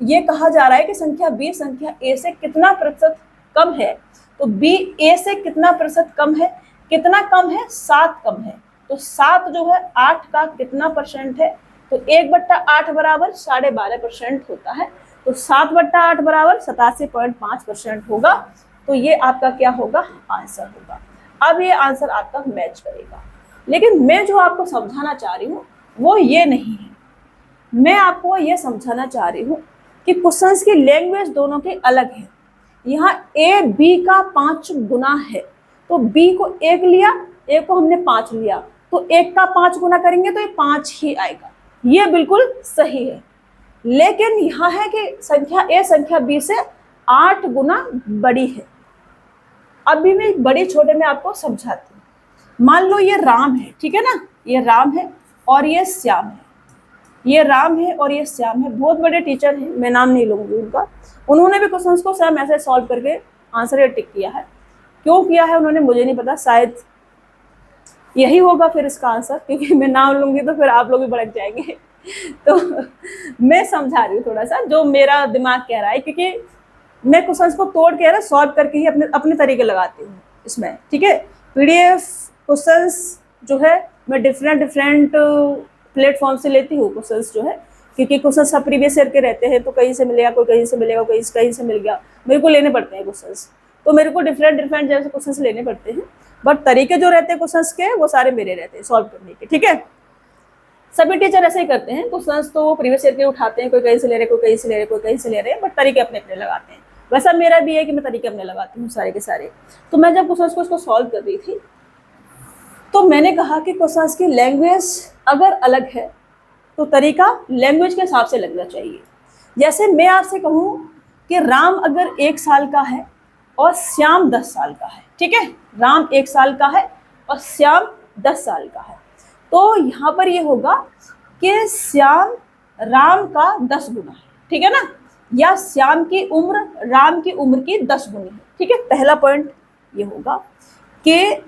ये कहा जा रहा है कि संख्या b संख्या a से कितना प्रतिशत कम है, तो b a से कितना प्रतिशत कम है, कितना कम है, 7 कम है। तो 7 जो है 8 का कितना परसेंट है, तो 1/8 बराबर 12.5% होता है। तो 7/8 बराबर 87.5% होगा। तो ये आपका क्या होगा, आंसर होगा। अब ये आंसर आपका मैच करेगा, लेकिन मैं जो आपको समझाना चाह रही हूँ वो ये नहीं है। मैं आपको ये समझाना चाह रही हूँ कि क्वेश्चंस की लैंग्वेज दोनों की अलग है। यहाँ a b का 5 गुना है, तो b को 1 लिया, a को हमने 5 लिया, तो 1 का 5 गुना करेंगे तो ये 5 ही आएगा, ये बिल्कुल सही है। लेकिन यहाँ है कि संख्या a संख्या b से 8 गुना बड़ी है। अभी मैं बड़ी छोटे में आपको समझाती हूँ। मान लो ये राम है, ठीक है ना, ये राम है और ये श्याम है, ये राम है और ये श्याम है, बहुत बड़े टीचर हैं, मैं नाम नहीं लूंगी उनका। उन्होंने भी क्वेश्चंस को सेम ऐसे सॉल्व करके आंसर ये टिक किया है। क्यों किया है उन्होंने मुझे नहीं पता, शायद यही होगा फिर इसका आंसर, क्योंकि मैं नाम लूंगी तो फिर आप लोग भी भड़क जाएंगे। तो मैं समझा रही हूँ थोड़ा सा जो मेरा दिमाग कह रहा है, क्योंकि मैं क्वेश्चंस को तोड़ के सॉल्व करके ही अपने तरीके लगाती हूँ इसमें, ठीक है। पीडीएफ क्वेश्चंस जो है मैं डिफरेंट प्लेटफॉर्म से लेती हूँ क्वेश्चंस जो है, क्योंकि क्वेश्चन सब प्रीवियस ईयर के रहते हैं, तो कहीं से मिलेगा, कोई कहीं से मिलेगा, कोई कहीं से मिल गया, मेरे को लेने पड़ते हैं क्वेश्चंस। तो मेरे को डिफरेंट जैसे क्वेश्चंस लेने पड़ते हैं, बट तरीके जो रहते हैं क्वेश्चंस के वो सारे मेरे रहते हैं सॉल्व करने के, ठीक है। सभी टीचर ऐसे ही करते हैं, क्वेश्चंस तो प्रीवियस ईयर के उठाते हैं, कोई कहीं से ले रहे, कोई कहीं से ले रहे, कोई कहीं से ले रहे हैं, बट तरीके अपने अपने लगाते हैं। वैसा मेरा भी है कि मैं तरीके अपने लगाती हूँ सारे के सारे। तो मैं जब क्वेश्चंस को इसको सॉल्व कर रही थी तो मैंने कहा कि क्वेश्चंस की लैंग्वेज अगर अलग है तो तरीका लैंग्वेज के हिसाब से लगना चाहिए। जैसे मैं आपसे कहूँ कि राम अगर 1 साल का है और श्याम 10 साल का है, ठीक है, राम 1 साल का है और श्याम 10 साल का है, तो यहाँ पर ये होगा कि श्याम राम का 10 गुना है, ठीक है ना, या श्याम की उम्र राम की उम्र की 10 गुनी है, ठीक है। पहला पॉइंट ये होगा कि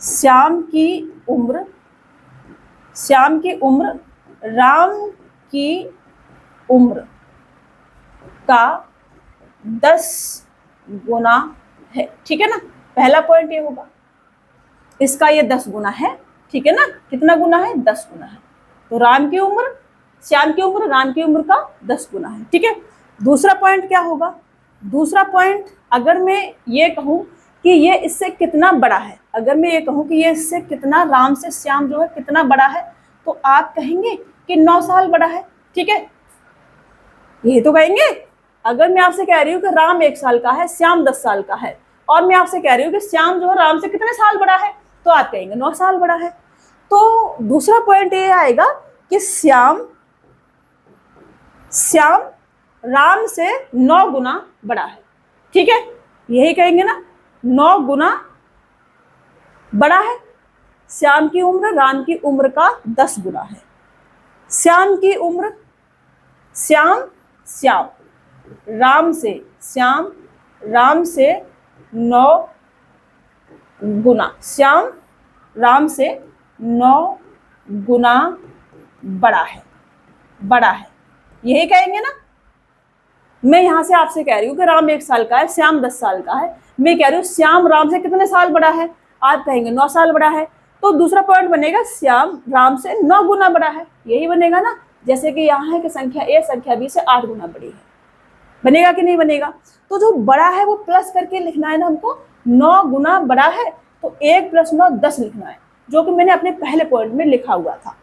श्याम की उम्र राम की उम्र का 10 गुना है, ठीक है ना। पहला पॉइंट ये होगा, इसका ये 10 गुना है, ठीक है ना। कितना गुना है, 10 गुना है। तो राम की उम्र श्याम की उम्र राम की उम्र का 10 गुना है, ठीक है। दूसरा पॉइंट क्या होगा, दूसरा पॉइंट अगर मैं ये कहूँ कि ये इससे कितना बड़ा है, अगर मैं ये कहूँ कि ये इससे कितना, राम से श्याम जो है कितना बड़ा है, तो आप कहेंगे कि 9 साल बड़ा है, ठीक है, यही तो कहेंगे। अगर मैं आपसे कह रही हूँ कि राम 1 साल का है, श्याम 10 साल का है, और मैं आपसे कह रही हूँ कि श्याम जो है राम से कितने साल बड़ा है, तो आप कहेंगे 9 साल बड़ा है। तो दूसरा पॉइंट ये आएगा कि श्याम राम से 9 गुना बड़ा है, ठीक है, यही कहेंगे ना, 9 गुना बड़ा है। श्याम की उम्र राम की उम्र का 10 गुना है। श्याम की उम्र श्याम राम से 9 गुना, श्याम राम से 9 गुना बड़ा है, यही कहेंगे ना। मैं यहां से आपसे कह रही हूँ कि राम 1 साल का है, श्याम 10 साल का है, मैं कह रही हूँ श्याम राम से कितने साल बड़ा है, आप कहेंगे 9 साल बड़ा है। तो दूसरा पॉइंट बनेगा श्याम राम से 9 गुना बड़ा है, यही बनेगा ना। जैसे कि यहाँ है कि संख्या a संख्या b से 8 गुना बड़ी है, बनेगा कि नहीं बनेगा। तो जो बड़ा है वो प्लस करके लिखना है ना हमको, 9 गुना बड़ा है तो 1 + 9 10 लिखना है, जो कि मैंने अपने पहले पॉइंट में लिखा हुआ था।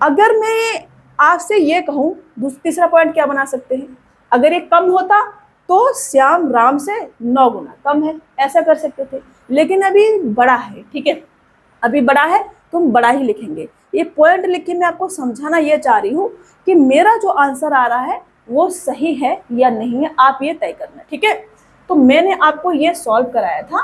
अगर मैं आपसे ये कहूँ, तीसरा पॉइंट क्या बना सकते हैं, अगर ये कम होता तो श्याम राम से 9 गुना कम है, ऐसा कर सकते थे, लेकिन अभी बड़ा है, ठीक है, अभी बड़ा है तो हम बड़ा ही लिखेंगे। ये पॉइंट लिख के मैं आपको समझाना ये चाह रही हूँ कि मेरा जो आंसर आ रहा है वो सही है या नहीं है, आप ये तय करना, ठीक है। तो मैंने आपको ये सॉल्व कराया था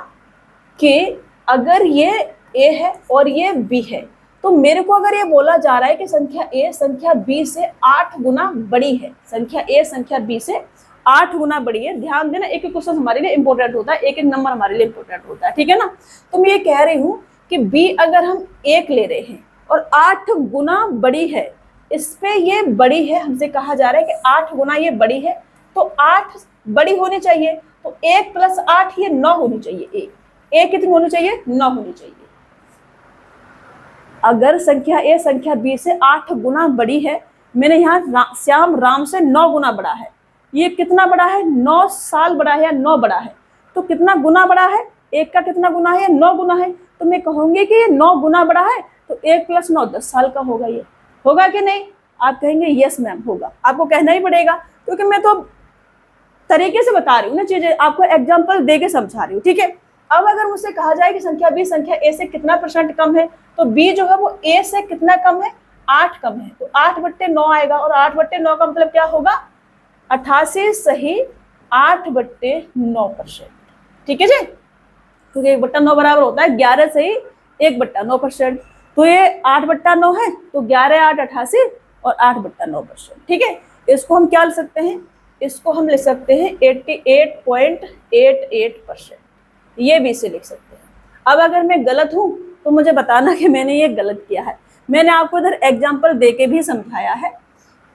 कि अगर ये ए है और ये बी है, तो मेरे को अगर ये बोला जा रहा है कि संख्या ए संख्या बी से 8 गुना बड़ी है, संख्या ए संख्या बी से 8 गुना बड़ी है। ध्यान देना, एक एक क्वेश्चन हमारे लिए इंपॉर्टेंट होता है, एक एक नंबर हमारे लिए इंपॉर्टेंट होता है, ठीक है ना। तो मैं ये कह रही हूँ कि बी अगर हम 1 ले रहे हैं और 8 गुना बड़ी है, इस पे ये बड़ी है, हमसे कहा जा रहा है कि 8 गुना ये बड़ी है, तो 8 बड़ी होनी चाहिए, तो 1 + 8 ये 9 होनी चाहिए। ए कितनी होनी चाहिए? 9 होनी चाहिए। अगर संख्या ए संख्या बी से 8 गुना बड़ी है, मैंने यहाँ श्याम राम से 9 गुना बड़ा है, ये कितना बड़ा है? 9 साल बड़ा है या 9 बड़ा है, तो कितना गुना बड़ा है? 1 का कितना गुना है? 9 गुना है। तो मैं कहूंगी कि ये 9 गुना बड़ा है, तो 1 + 9 10 साल का होगा। ये होगा कि नहीं? आप कहेंगे यस मैम होगा, आपको कहना ही पड़ेगा, क्योंकि मैं तो तरीके से बता रही हूँ ना चीजें, आपको एग्जाम्पल दे के समझा रही हूँ, ठीक है। अब अगर मुझसे कहा जाए कि संख्या बी संख्या ए से कितना % कम है, तो बी जो है वो ए से कितना कम है? 8 कम है, तो 8/9 आएगा, और 8/9 का मतलब क्या होगा? 88 सही 8/9%, ठीक है जी, क्योंकि 1/9 बराबर होता है 11 सही 1/9%। तो ये 8/9 है, तो 11 8 88 और 8/9%, ठीक है। इसको हम क्या लिख सकते हैं? इसको हम लिख सकते हैं 88.88%, ये भी इसे लिख सकते हैं। अब अगर मैं गलत हूं तो मुझे बताना कि मैंने ये गलत किया है। मैंने आपको इधर एग्जाम्पल देके भी समझाया है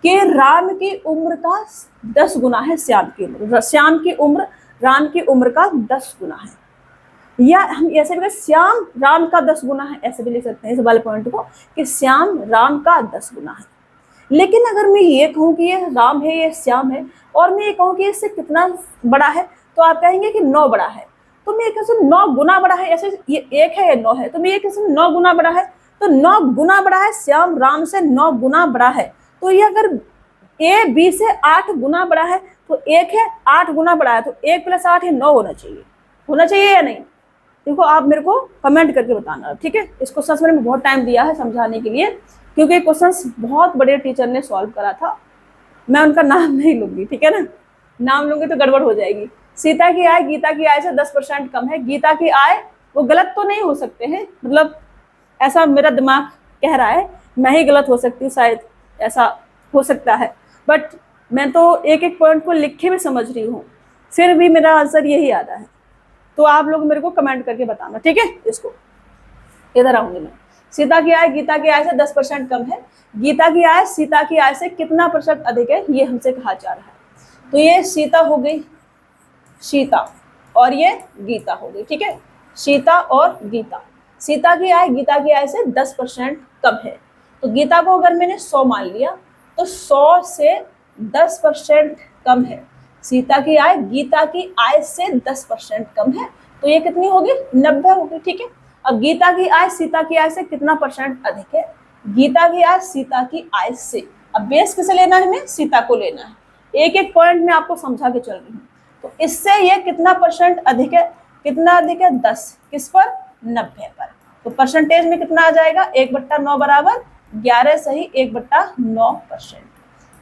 कि राम की उम्र का 10 गुना है श्याम की उम्र, श्याम की उम्र राम की उम्र का 10 गुना है, या हम ऐसे भी श्याम राम का 10 गुना है, ऐसे भी लिख सकते हैं इस वाले पॉइंट को कि श्याम राम का 10 गुना है। लेकिन अगर मैं ये कहूँ कि ये राम है ये श्याम है, और मैं ये कहूँ कि इससे कितना बड़ा है, तो आप कहेंगे कि 9 बड़ा है। तो मैं कैसे 9 गुना बड़ा है, ऐसे ये 1 है ये 9 है, तो मैं ये कैसे 9 गुना बड़ा है, तो 9 गुना बड़ा है, श्याम राम से 9 गुना बड़ा है। तो ये अगर ए बी से 8 गुना बड़ा है, तो 1 है 8 गुना बड़ा है, तो 1 + 8 ये 9 होना चाहिए या नहीं? देखो आप मेरे को कमेंट करके बताना, ठीक है। इसको सच में बहुत टाइम दिया है समझाने के लिए, क्योंकि क्वेश्चंस बहुत बड़े टीचर ने सॉल्व करा था। मैं उनका नाम नहीं लूंगी, ठीक है ना, नाम लूंगी तो गड़बड़ हो जाएगी। सीता की आय गीता की आय से 10% कम है। गीता की आय, वो गलत तो नहीं हो सकते हैं, मतलब ऐसा मेरा दिमाग कह रहा है, मैं ही गलत हो सकती हूँ शायद, ऐसा हो सकता है, बट मैं तो एक एक पॉइंट को लिख के भी समझ रही हूँ, फिर भी मेरा आंसर यही आ रहा है। तो आप लोग मेरे को कमेंट करके बताना, ठीक है। इसको इधर आऊंगी मैं। सीता की आय गीता की आय से 10% कम है। गीता की आय सीता की आय से कितना % अधिक है, ये हमसे कहा जा रहा है। तो ये सीता हो गई, सीता, और ये गीता हो गई, ठीक है, सीता और गीता। सीता की आय गीता की आय से 10% कम है। तो गीता को अगर मैंने 100 मान लिया, तो 100 से 10% कम है। सीता की आय गीता की आय से 10% कम है, तो ये कितनी होगी? 90 होगी, ठीक है। अब गीता की आय सीता की आय से कितना % अधिक है? गीता की आय सीता की आय से, अब बेस किसे लेना है? हमें सीता को लेना है। एक एक पॉइंट में आपको समझा के चल रही हूँ। तो इससे ये कितना % अधिक है? कितना अधिक है? 10, किस पर? 90 पर। तो परसेंटेज में कितना आ जाएगा? 1/9 बराबर 11 सही 1/9%।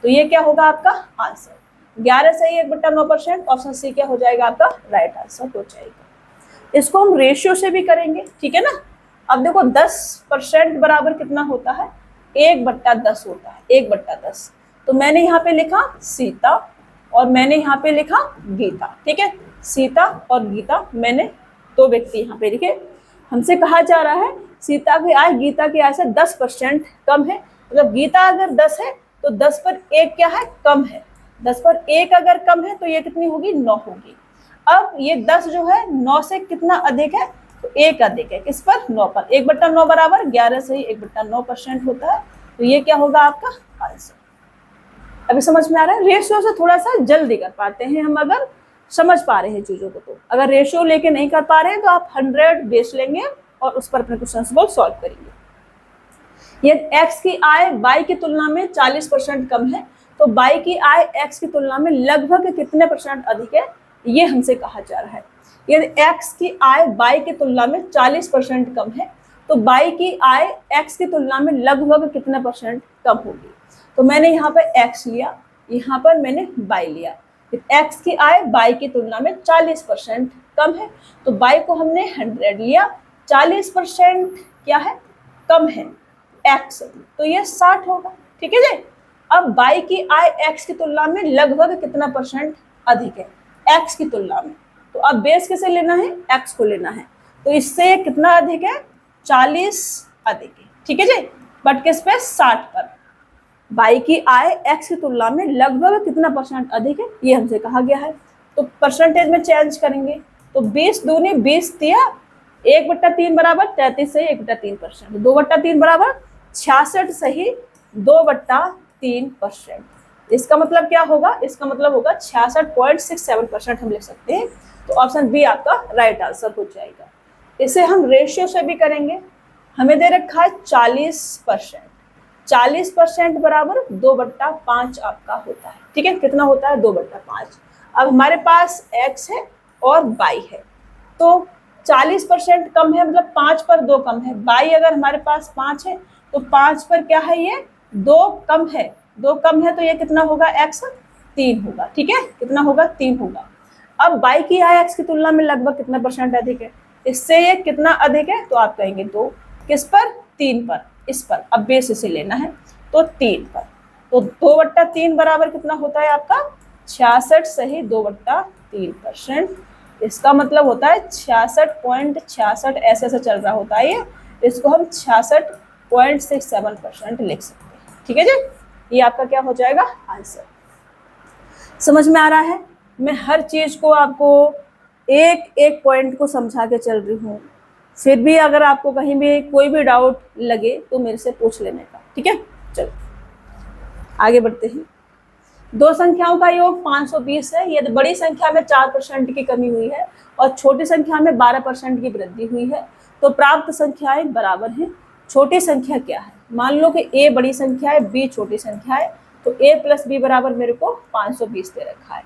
तो ये क्या होगा आपका आंसर? 11 सही 1/9%। ऑप्शन सी क्या हो जाएगा आपका राइट आंसर हो जाएगा। इसको हम रेशियो से भी करेंगे, ठीक है ना। अब देखो 10% बराबर कितना होता है? 1/10 होता है, 1/10। तो मैंने यहाँ पे लिखा सीता और मैंने यहाँ पे लिखा गीता, ठीक है। सीता और गीता, मैंने 2 व्यक्ति यहाँ पे लिखे। हमसे कहा जा रहा है सीता की आय गीता की आय से 10% कम है, मतलब गीता अगर 10 है तो 10 पर 1 क्या है? कम है। 10 पर 1 अगर कम है तो ये कितनी होगी? 9 होगी। अब ये 10 जो है 9 से कितना अधिक है? तो 1 अधिक है, किस पर? 9 पर। 1/9 बराबर 11 सही 1/9% होता है। तो ये क्या होगा आपका आंसर? अभी समझ में आ रहा है? रेशियो से थोड़ा सा जल्दी कर पाते हैं हम, अगर समझ पा रहे हैं चीजों को। तो अगर रेशियो लेके नहीं कर पा रहे हैं तो आप 100 बेस लेंगे और उस पर अपने क्वेश्चन को सॉल्व करेंगे। ये x की आय y की तुलना में 40% कम है, तो y की आय x की तुलना में लगभग कितने % अधिक है, ये हमसे कहा जा रहा है। यदि x की आय y की तुलना में 40% कम है, तो बाई की आय एक्स की तुलना में लगभग कितने परसेंट कम होगी। तो मैंने यहाँ पर एक्स लिया, यहाँ पर मैंने बाई लिया। एक्स की आय बाई की तुलना में 40% कम है, तो बाई को हमने 100 लिया, 40% क्या है, कम है एक्स, तो ये 60 होगा। ठीक है जी। अब बाई की आय एक्स की तुलना में लगभग कितना परसेंट अधिक है एक्स की तुलना में, तो अब बेस किसे लेना है, एक्स को लेना है। तो इससे कितना अधिक है, 40 अधिक है। ठीक है जी, बट किस पे, 60 पर। बाई की आय एक्स की तुलना में लगभग कितना परसेंट अधिक है, ये हमसे कहा गया है। तो परसेंटेज में चेंज करेंगे, तो 20 दूनी 20 दिया, 1/3 बराबर 33 सही 1/3%, 2/3 बराबर 66 सही 2/3%। इसका मतलब क्या होगा, इसका मतलब होगा 66.67% हम लिख सकते हैं। तो ऑप्शन बी आपका राइट आंसर हो जाएगा। इसे हम रेशियो से भी करेंगे, हमें दे रखा है 40%, 40% बराबर 2/5 आपका होता है। ठीक है, कितना होता है, 2/5। अब हमारे पास x है और y है, तो 40% कम है, मतलब 5 पर 2 कम है। y अगर हमारे पास 5 है तो 5 पर क्या है, ये 2 कम है, 2 कम है, तो ये कितना होगा, x 3 होगा। ठीक है, कितना होगा, 3 होगा। अब y की आय x की तुलना में लगभग कितना परसेंट अधिक है, इससे ये कितना अधिक है, तो आप कहेंगे 2, किस पर, 3 पर, इस पर। अब बेस इसे लेना है, तो 3 पर, तो 2/3 बराबर कितना होता है आपका, 66 सही 2/3%। इसका मतलब होता है 66.66, ऐसे ऐसे चल रहा होता है ये, इसको हम 66.67% लिख सकते हैं। ठीक है जी, ये आपका क्या हो जाएगा, आंसर। समझ में आ रहा है, मैं हर चीज को आपको एक एक पॉइंट को समझा के चल रही हूँ, फिर भी अगर आपको कहीं भी कोई भी डाउट लगे तो मेरे से पूछ लेने का। ठीक है, चलो आगे बढ़ते हैं। दो संख्याओं का योग 520 है। यदि बड़ी संख्या में 4% की कमी हुई है और छोटी संख्या में 12% की वृद्धि हुई है तो प्राप्त संख्याएं बराबर हैं। छोटी संख्या क्या है, मान लो कि a बड़ी संख्या है, b छोटी संख्या है, तो a + b बराबर मेरे को 520 दे रखा है।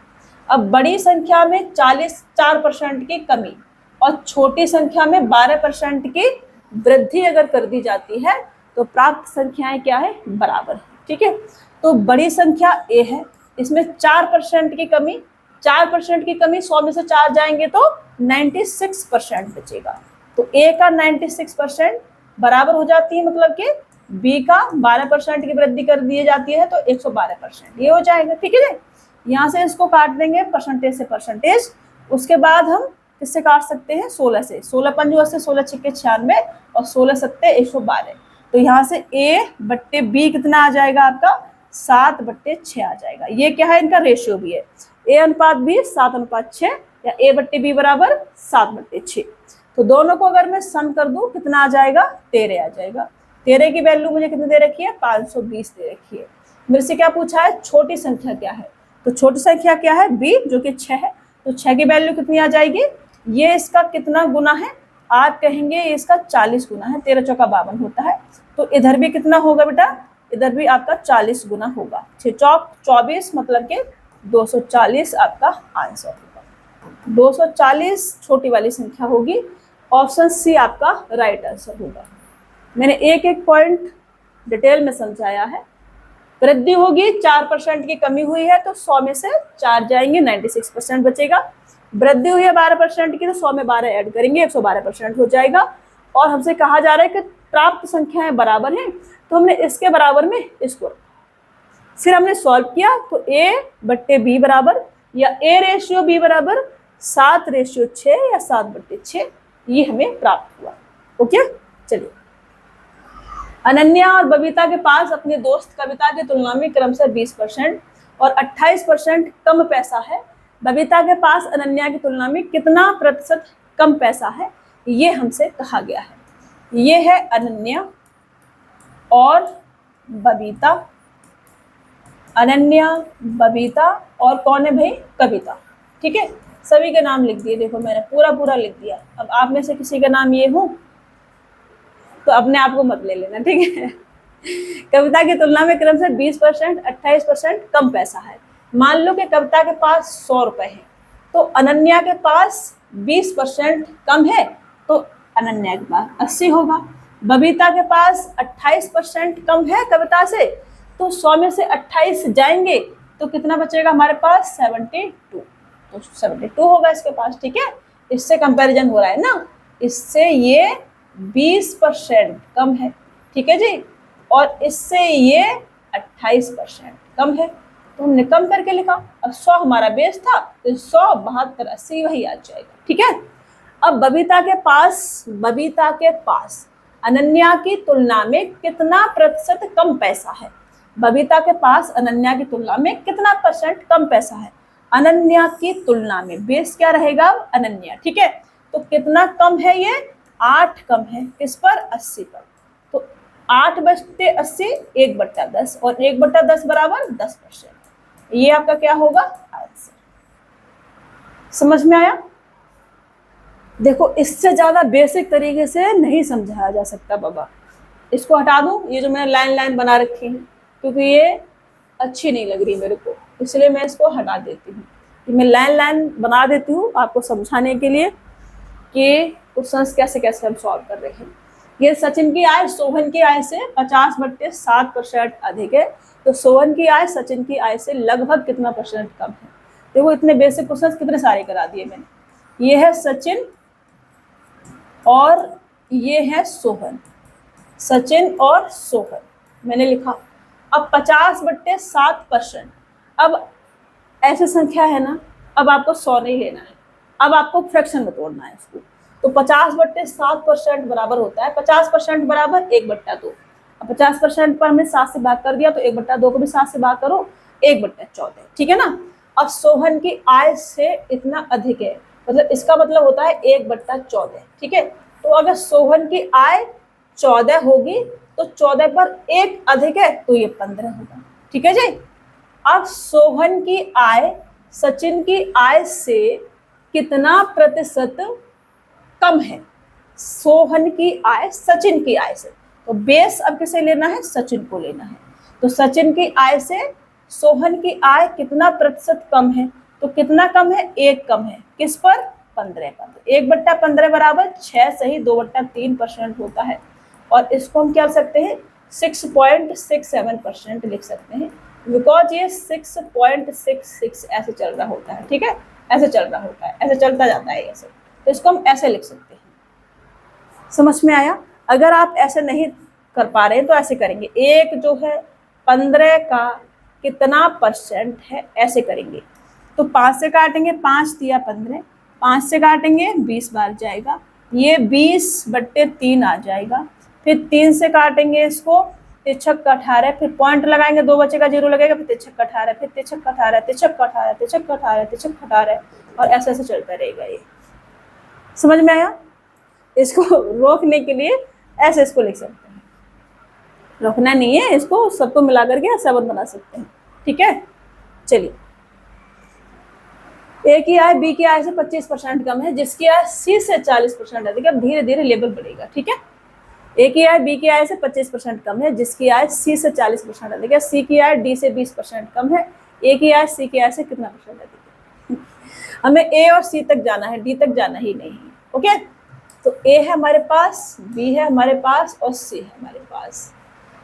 अब बड़ी संख्या में 4% की कमी और छोटी संख्या में 12% की वृद्धि अगर कर दी जाती है तो प्राप्त संख्याएं क्या है, बराबर है। ठीक है, तो बड़ी संख्या a है, इसमें 4% की कमी, 4% की कमी, 100 में से 4 जाएंगे तो 96% बचेगा। तो a का 96% बराबर हो जाती है, मतलब कि b का 12% की वृद्धि कर दी जाती है तो 112%, ये हो जाएगा। ठीक है, यहाँ से इसको काट देंगे परसेंटेज से परसेंटेज, उसके बाद हम किससे काट सकते हैं, 16 से। 16 पंजे 80, 16 छिक्के 96 और 16 सत्ते 112। तो यहाँ से a/b कितना आ जाएगा आपका, 7/6 आ जाएगा। ये क्या है, इनका रेशियो भी है, a/b 7/6 या a/b बराबर 7/6। तो दोनों को अगर मैं सम कर दूं कितना आ जाएगा, 13 आ जाएगा। 13 की वैल्यू मुझे कितनी दे रखी है, 520 दे रखी है। मेरे से क्या पूछा है, छोटी संख्या क्या है, तो छोटी संख्या क्या है, b जो कि 6 है, तो 6 की वैल्यू कितनी आ जाएगी, ये इसका कितना गुना है, आप कहेंगे इसका 40 गुना है, 13 चौका 52 होता है। तो इधर भी कितना होगा बेटा, इधर भी आपका 40 गुना होगा, 6 चौक 24, मतलब कि 240 आपका आंसर होगा। 240 छोटी वाली संख्या होगी, ऑप्शन सी आपका राइट आंसर होगा। मैंने एक एक पॉइंट डिटेल में समझाया है। वृद्धि होगी, 4% की कमी हुई है तो 100 में से 4 जाएंगे, 96% बचेगा। वृद्धि हुई है 12% की तो 100 में 12 ऐड करेंगे, 112% हो जाएगा। और हमसे कहा जा रहा है कि प्राप्त संख्याएं बराबर हैं, तो हमने इसके बराबर में इसको रखा। फिर हमने सॉल्व किया तो a/b बराबर या a/b बराबर 7/6 या 7/6, ये हमें प्राप्त हुआ। ओके, चलिए। अनन्या और बबीता के पास अपने दोस्त कविता की तुलना में क्रमशः 20% और 28% कम पैसा है। बबीता के पास अनन्या की तुलना में कितना प्रतिशत कम पैसा है, ये हमसे कहा गया है। ये है अनन्या और बबीता, अनन्या, बबीता और कौन है भाई, कविता। ठीक है, सभी के नाम लिख दिए, देखो मैंने पूरा लिख दिया। अब आप में से किसी का नाम ये हो तो अपने आप को मत ले लेना, ठीक है। कविता की तुलना में क्रम से 20%, 28% कम पैसा है। मान लो कि कविता के पास 100 रुपए है तो अनन्या के पास 20% कम है तो अनन्या के पास 80 होगा। बबीता के पास 28% कम है कविता से, तो 100 में से 28 जाएंगे तो कितना बचेगा हमारे पास 72, तो 72 होगा इसके पास। ठीक है, इससे कंपैरिजन हो रहा है ना, इससे ये 20% कम है। ठीक है जी, और इससे ये 28% कम है, तो हमने कम करके लिखा। अब 100 हमारा बेस था, तो 100 72 80 वही आ जाएगा। ठीक है, अब बबीता के पास अनन्या की तुलना में कितना प्रतिशत कम पैसा है। बबीता के पास अनन्या की तुलना में कितना % कम पैसा है। अनन्या की तुलना में बेस क्या रहेगा, अनन्या। ठीक है, तो कितना कम है ये, 8 कम है, किस पर, 80 पर। तो 8/80 1/10, और 1/10 बराबर 10%। ये आपका क्या होगा, आंसर। समझ में आया? देखो, इससे ज्यादा बेसिक तरीके से नहीं समझाया जा सकता बाबा। इसको हटा दूं, ये जो मैंने लाइन बना रखी है, क्योंकि ये अच्छी नहीं लग रही मेरे को, इसलिए मैं इसको हटा देती हूँ। मैं लाइन बना देती हूँ आपको समझाने के लिए कि क्वेश्चंस कैसे कैसे हम सॉल्व कर रहे हैं। ये सचिन की आय सोहन की आय से 50/7% अधिक है, तो सोहन की आय सचिन की आय से लगभग कितना % कम है। देखो, इतने बेसिक क्वेश्चंस कितने सारे करा दिए मैंने। ये है सचिन और ये है सोहन, सचिन और सोहन मैंने लिखा। अब 50/7%, अब ऐसी संख्या है ना, अब आपको 100 नहीं लेना है, अब आपको फ्रैक्शन में तोड़ना है इसको। तो 50/7% बराबर होता है, 50% बराबर 1/2। अब 50% पर हमने 7 से भाग कर दिया, तो 1/2 को भी 7 से भाग करो, 1/14। ठीक है ना। अब सोहन की आय से इतना अधिक है, मतलब इसका मतलब होता है 1/14। ठीक है, तो अगर सोहन की आय 14 होगी, तो 14 पर 1 अधिक है, तो ये 15 होगा। ठीक है जी। अब सोहन की आय सचिन की आय से कितना प्रतिशत कम है। सोहन की आय सचिन की आय से, तो बेस अब किसे लेना है, सचिन को लेना है। तो सचिन की आय से सोहन की आय कितना प्रतिशत कम है, तो कितना कम है, 1 कम है, किस पर, 15 पर। 1/15 बराबर 6 सही 2/3% होता है, और इसको हम क्या कर सकते हैं, 6.67% लिख सकते हैं, बिकॉज ये 6.66 ऐसे चल रहा होता है। ठीक है, ऐसे चल रहा होता है, ऐसे चलता जाता है ऐसे, तो इसको हम ऐसे लिख सकते हैं। समझ में आया? अगर आप ऐसे नहीं कर पा रहे हैं तो ऐसे करेंगे, एक जो है 15 का कितना % है, ऐसे करेंगे। तो 5 से काटेंगे, 5 दिया 15, 5 से काटेंगे 20 बार जाएगा, ये 20/3 आ जाएगा। फिर 3 से काटेंगे इसको, 3×18, फिर पॉइंट लगाएंगे, 2 बचेगा, 0 लगेगा, फिर 3×18, फिर 3×18, 3×18, 3×18, 3×18, और ऐसे ऐसे चलता रहेगा ये। समझ में आया? इसको रोकने के लिए ऐसे इसको लिख सकते हैं, रोकना नहीं है इसको, सबको मिला करके 7 बना सकते हैं। ठीक है, चलिए। ए की आय बी की आय से 25% कम है, जिसकी आय सी से 40% अधिक है। धीरे धीरे लेवल बढ़ेगा। ठीक है, ए की आय बी की आय से 25% कम है, जिसकी आय सी से 40% अधिक है। सी की आय डी से 20% कम है। ए की आय सी की आय से कितना % अधिक है। हमें ए और सी तक जाना है, डी तक जाना ही नहीं है। ओके, तो ए है हमारे पास, बी है हमारे पास, और सी है हमारे पास,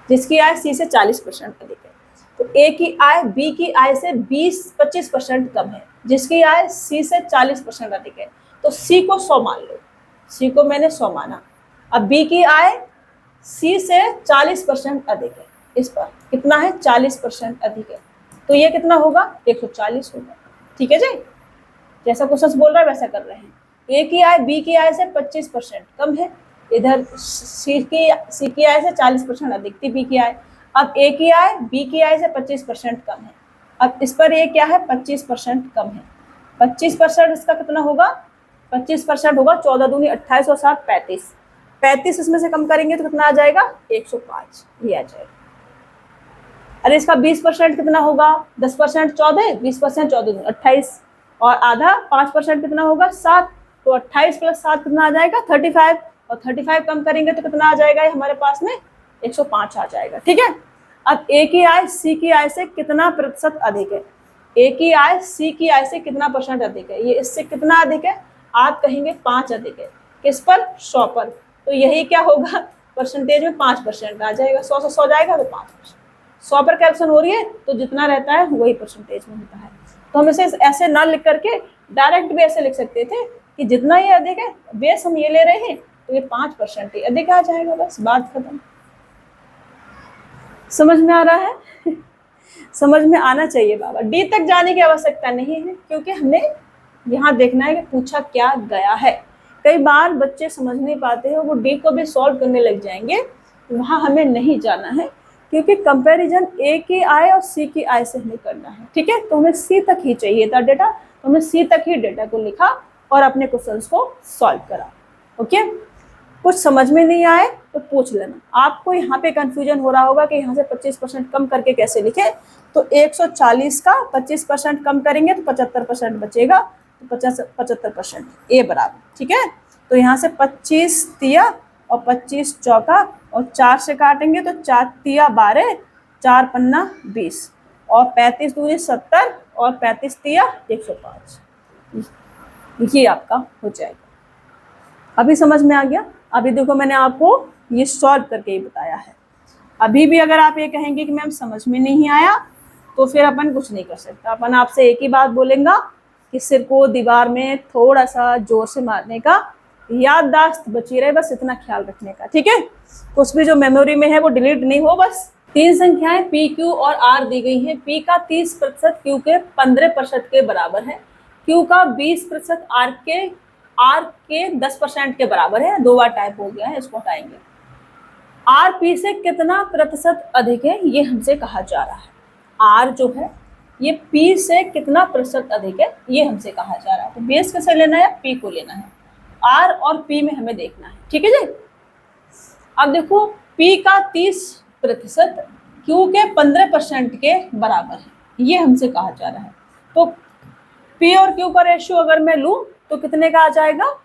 जिसकी आय सी से 40% अधिक है। तो ए की आय बी की आय से 25% कम है, जिसकी आय सी से 40% अधिक है। तो सी को 100 मान लो, सी को मैंने 100 माना। अब बी की आय सी से 40% अधिक है, इस पर कितना है, 40% अधिक है, तो ये कितना होगा, 140 होगा। ठीक है जी, जैसा क्वेश्चन बोल रहा है वैसा कर रहे हैं। ए की आय बी की आय से 25% कम है, इधर सी की आय से 40% अधिक थी बी की आय। अब ए की आय बी की आय से 25% कम है, अब इस पर ए क्या है, 25% कम है। 25% इसका कितना होगा, 25% होगा 14 दूनी 28 और 7 35, 35 इसमें से कम करेंगे तो कितना आ जाएगा, 105 ये आ जाएगा। अरे इसका 20% कितना होगा, 10% 14, 20% 14 दूनी 28, और आधा 5% कितना होगा, 7, तो 28 + 7 कितना आ जाएगा, 35, और 35 कम करेंगे तो कितना आ जाएगा, ये हमारे पास में 105 आ जाएगा। ठीक है, अब ए की आय सी की आय से कितना प्रतिशत अधिक है, ए की आय सी की आय से कितना % अधिक है, ये इससे कितना अधिक है, आप कहेंगे 5 अधिक है, किस पर, 100 पर। तो यही क्या होगा, परसेंटेज में 5% आ जाएगा। 100 से 100 जाएगा तो 5%। 100 पर कैलकुलेशन हो रही है तो जितना रहता है वही परसेंटेज में होता है। तो हम इसे ऐसे ना लिख करके डायरेक्ट भी ऐसे लिख सकते थे कि जितना ये अधिक है, बेस हम ये ले रहे हैं तो ये 5% ही अधिक आ जाएगा, बस बात खत्म। समझ में आ रहा है? समझ में आना चाहिए बाबा। डी तक जाने की आवश्यकता नहीं है, क्योंकि हमें यहाँ देखना है कि पूछा क्या गया है। कई बार बच्चे समझ नहीं पाते हैं, वो डी को भी सॉल्व करने लग जाएंगे, वहाँ हमें नहीं जाना है, क्योंकि कंपैरिजन ए की आय और सी की आय से हमें करना है। ठीक है, तो हमें सी तक ही चाहिए था डेटा, तो हमने सी तक ही डेटा को लिखा और अपने क्वेश्चंस को सॉल्व करा। ओके, कुछ समझ में नहीं आए तो पूछ लेना। आपको यहाँ पे कंफ्यूजन हो रहा होगा कि यहाँ से 25% कम करके कैसे लिखे, तो 140 का 25% कम करेंगे तो 75% बचेगा, तो 75% ए बराबर। ठीक है, तो यहाँ से 25 तिया और 25 चौका और 4 से काटेंगे तो 4 तिया 12, 4 पन्ना 20 और 35 दूनी 70 और 35 तिया 105। ये आपका हो जाएगा। अभी समझ में आ गया? अभी देखो मैंने आपको ये सॉल्व करके ही बताया है। अभी भी अगर आप ये कहेंगे कि मैम समझ में नहीं आया, तो फिर अपन कुछ नहीं कर सकता। अपन आपसे एक ही बात बोलेंगे कि सिर को दीवार में थोड़ा सा जोर से मारने का, याददाश्त बची रहे, बस इतना ख्याल रखने का। ठीक है, कुछ भी जो मेमोरी में है वो डिलीट नहीं हो बस। 3 संख्याएं पी, क्यू और आर दी गई हैं। पी का 30%, क्यू के 15% के बराबर है। क्यू का 20%, आर के 10% के बराबर है। 2 बार टाइप हो गया है, इसको हटाएंगे। आर पी से कितना प्रतिशत अधिक है, ये हमसे कहा जा रहा है। आर जो है ये पी से कितना प्रतिशत अधिक है, ये हमसे कहा जा रहा है। तो बेस कैसे लेना है, पी को लेना है। आर और पी में हमें देखना है। ठीक है जी। अब देखो, पी का 30% क्यू के 15% के बराबर है, ये हमसे कहा जा रहा है। तो पी और क्यू का रेशियो अगर मैं लूं तो कितने का आ जाएगा,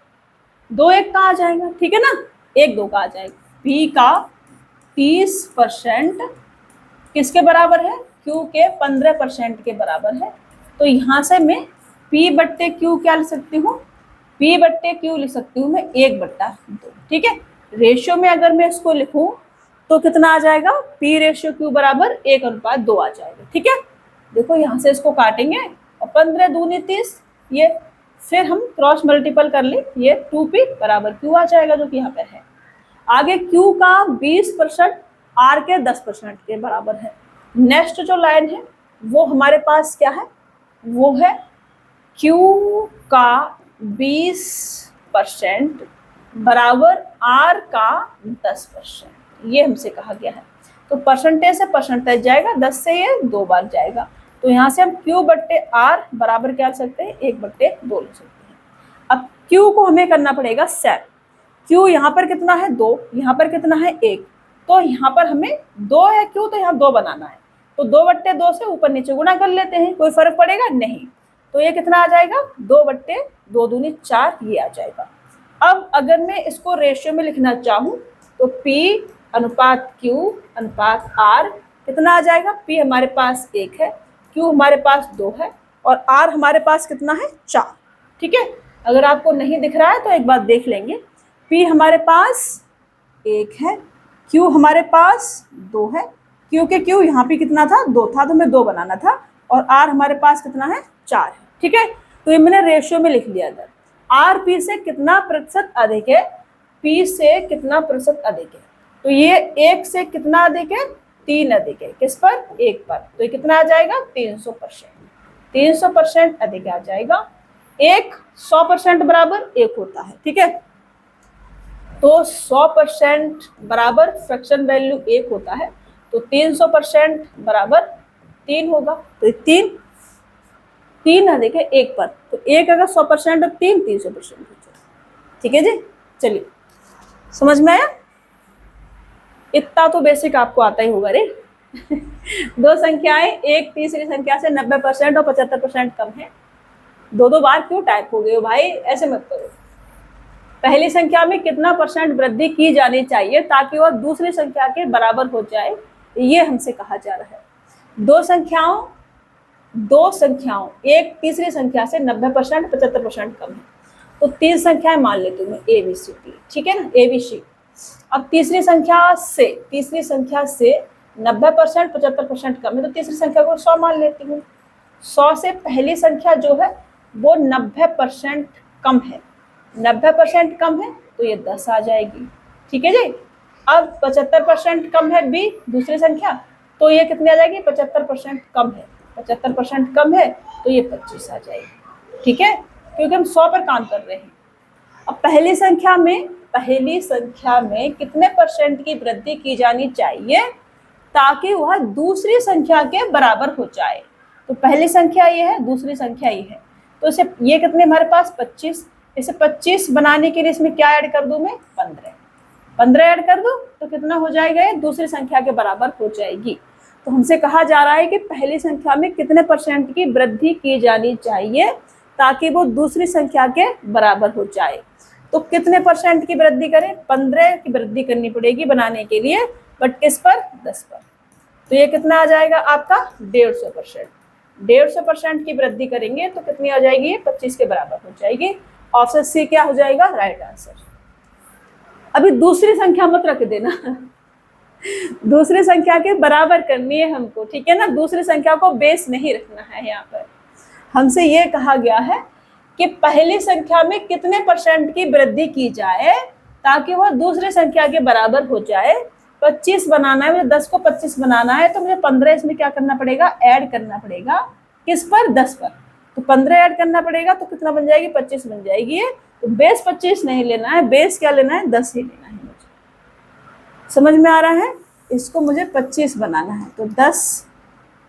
2:1 का आ जाएगा। ठीक है ना, 1:2 का आ जाएगा। पी का 30% किसके बराबर है, क्यू के 15% के बराबर है। तो यहाँ से मैं पी बट्टे क्यू क्या लिख सकती हूँ, पी बट्टे क्यू लिख सकती हूँ मैं 1/2। ठीक है, रेशियो में अगर मैं इसको लिखूं तो कितना आ जाएगा, पी रेशियो क्यू बराबर 1:2 आ जाएगा। ठीक है, देखो यहाँ से इसको काटेंगे और 15 दूनी 30, ये फिर हम क्रॉस मल्टीपल कर ले, ये 2p बराबर क्यू आ जाएगा, जो कि यहाँ पर है। आगे क्यू का 20% आर के 10% के बराबर है। नेक्स्ट जो लाइन है वो हमारे पास क्या है, वो है क्यू का 20% बराबर आर का 10%, ये हमसे कहा गया है। तो परसेंटेज से परसेंटेज जाएगा, 10 से ये 2 बार जाएगा। तो यहाँ से हम क्यू बट्टे आर बराबर क्या लिख सकते हैं, 1/2 लिख सकते हैं। अब क्यू को हमें करना पड़ेगा सेट। क्यू यहाँ पर कितना है, 2, यहाँ पर कितना है, 1, तो यहाँ पर हमें 2 है क्यू, तो यहाँ 2 बनाना है। तो 2/2 से ऊपर नीचे गुणा कर लेते हैं, कोई फर्क पड़ेगा नहीं। तो ये कितना आ जाएगा, 2/2 दूनी 4, ये आ जाएगा। अब अगर मैं इसको रेशियो में लिखना चाहूँ तो P अनुपात Q अनुपात R कितना आ जाएगा, P हमारे पास 1 है, Q हमारे पास 2 है और R हमारे पास कितना है, 4। ठीक है, अगर आपको नहीं दिख रहा है तो एक बार देख लेंगे। P हमारे पास 1 है, Q हमारे पास 2 है, Q के Q यहाँ पे कितना था, 2 था, तो मैं 2 बनाना था, और R हमारे पास कितना है, 4 है। ठीक है, तो ये मैंने रेशियो में लिख लिया था। आर पी से कितना प्रतिशत अधिक है, पी से कितना प्रतिशत अधिक है, तो ये 1 से कितना अधिक है, 3 अधिक है, किस पर, 1 पर। तो ये कितना आ जाएगा, 300%, 300% अधिक आ जाएगा। 100% बराबर 1 होता है। ठीक है, तो 100% बराबर फ्रैक्शन वैल्यू 1 होता है, तो 300% बराबर 3 होगा। तो 3 अधिक है 1 पर, तो 1 अगर 100% और 3 300% हो जाए। ठीक है जी, चलिए समझ में आया? इतना तो बेसिक आपको आता ही होगा रे। 2 संख्याएं एक तीसरी संख्या से 90% और 75% कम है। 2 बार क्यों टाइप हो गए हो भाई, ऐसे मत करो। पहली संख्या में कितना % वृद्धि की जानी चाहिए ताकि वह दूसरी संख्या के बराबर हो जाए, ये हमसे कहा जा रहा है। 2 संख्याओं एक तीसरी संख्या से 90% 75% कम है, तो 3 संख्याएं मान लेती हूँ मैं, ए बी सी डी। ठीक है ना, ए बी सी। अब तीसरी संख्या से 90% 75% कम है, तो तीसरी संख्या को 100 मान लेती हूँ। 100 से पहली संख्या जो है वो 90% कम है, 90% कम है तो ये 10 आ जाएगी। ठीक है जी। अब 75% कम है बी दूसरी संख्या, तो ये कितनी आ जाएगी? 75% कम है, 75% कम है तो ये 25 आ जाएगी। ठीक है, क्योंकि हम 100 पर काम कर रहे हैं। अब पहली संख्या में कितने परसेंट की वृद्धि की जानी चाहिए ताकि वह दूसरी संख्या के बराबर हो जाए? तो पहली संख्या ये है, दूसरी संख्या ये है, तो इसे ये कितने हमारे पास 25, इसे 25 बनाने के लिए इसमें क्या ऐड कर दूं मैं? 15 ऐड कर दूं तो कितना हो जाएगा? ये दूसरी संख्या के बराबर हो जाएगी। तो हमसे कहा जा रहा है कि पहली संख्या में कितने परसेंट की वृद्धि की जानी चाहिए ताकि वो दूसरी संख्या के बराबर हो जाए। तो कितने परसेंट की वृद्धि करें? 15 की वृद्धि करनी पड़ेगी बनाने के लिए, बट किस पर? 10 पर। तो ये कितना आ जाएगा आपका? 150%। 150% की वृद्धि करेंगे तो कितनी आ जाएगी? ये 25 के बराबर हो जाएगी। ऑप्शन सी क्या हो जाएगा? Right answer. अभी दूसरी संख्या मत रख देना दूसरी संख्या के बराबर करनी है हमको, ठीक है ना। दूसरी संख्या को बेस नहीं रखना है। यहाँ पर हमसे ये कहा गया है कि पहली संख्या में कितने परसेंट की वृद्धि की जाए ताकि वह दूसरी संख्या के बराबर हो जाए। 25 बनाना है मुझे, 10 को 25 बनाना है, तो मुझे 15 इसमें क्या करना पड़ेगा? ऐड करना पड़ेगा। किस पर? 10 पर। तो 15 ऐड करना पड़ेगा तो कितना बन जाएगी? 25 बन जाएगी। तो बेस 25 नहीं लेना है, बेस क्या लेना है? 10 ही लेना है मुझे। समझ में आ रहा है? इसको मुझे 25 बनाना है, तो 10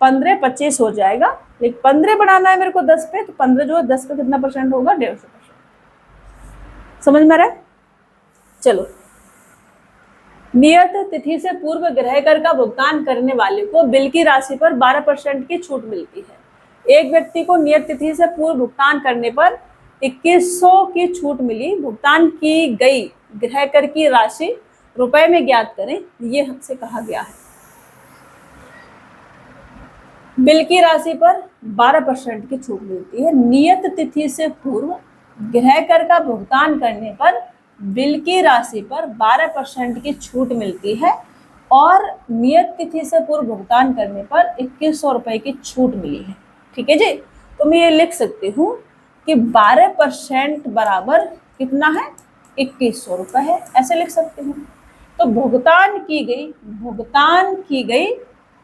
15 25 हो जाएगा, लेकिन 15 बनाना है मेरे को 10 पे, तो 15 जो है 10 का कितना परसेंट होगा? 150%। समझ में आ रहा है? चलो, नियत तिथि से पूर्व गृह कर का भुगतान करने वाले को बिल की राशि पर 12% की छूट मिलती है। एक व्यक्ति को नियत तिथि से पूर्व भुगतान करने पर 2100 की छूट मिली। भुगतान की गई गृह कर की राशि रुपए में ज्ञात करें, ये हमसे कहा गया है। बिल की राशि पर 12% की छूट मिलती है। नियत तिथि से पूर्व गृह कर का भुगतान करने पर बिल की राशि पर 12% की छूट मिलती है और नियत तिथि से पूर्व भुगतान करने पर 2100 रुपए की छूट मिली है। ठीक है जी। तो मैं ये लिख सकती हूँ कि 12% बराबर कितना है? 2100 रुपए है, ऐसे लिख सकती हूँ। तो भुगतान की गई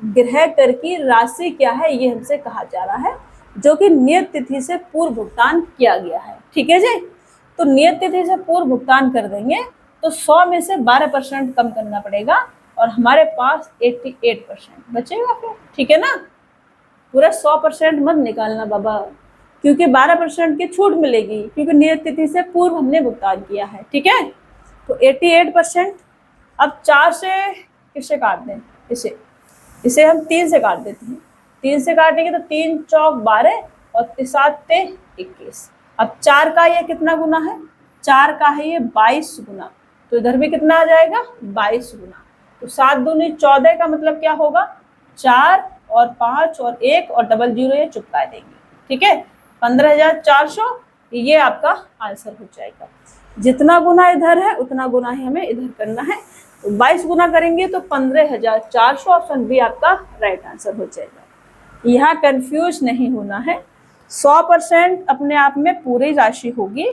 गृह कर की राशि क्या है, ये हमसे कहा जा रहा है, जो कि नियत तिथि से पूर्व भुगतान किया गया है। ठीक है जी। तो नियत तिथि से पूर्व भुगतान कर देंगे तो 100 में से 12% कम करना पड़ेगा और हमारे पास 88% बचेगा फिर। ठीक है ना। पूरा 100% मत निकालना बाबा, क्योंकि 12% की छूट मिलेगी, क्योंकि नियत तिथि से पूर्व हमने भुगतान किया है। ठीक है। तो 88%। अब 4 से किससे काट दें? इसे हम 3 से काट देते हैं। 3 से काटेंगे तो 3 चौक 12 और 7 ते 21। अब 4 का ये कितना गुना है? 4 का है ये 22 गुना, तो इधर भी कितना आ जाएगा? 22 गुना। तो 7 दूनी 14 का मतलब क्या होगा? 4 और 5 और 1 और डबल 0 ये चुपका देंगे। ठीक है। 15,400 ये आपका आंसर हो जाएगा। जितना गुना इधर है उतना गुना ही हमें इधर करना है। तो 22 गुना करेंगे तो 15,400, ऑप्शन बी आपका राइट आंसर हो जाएगा। यहाँ कंफ्यूज नहीं होना है। 100% अपने आप में पूरी राशि होगी।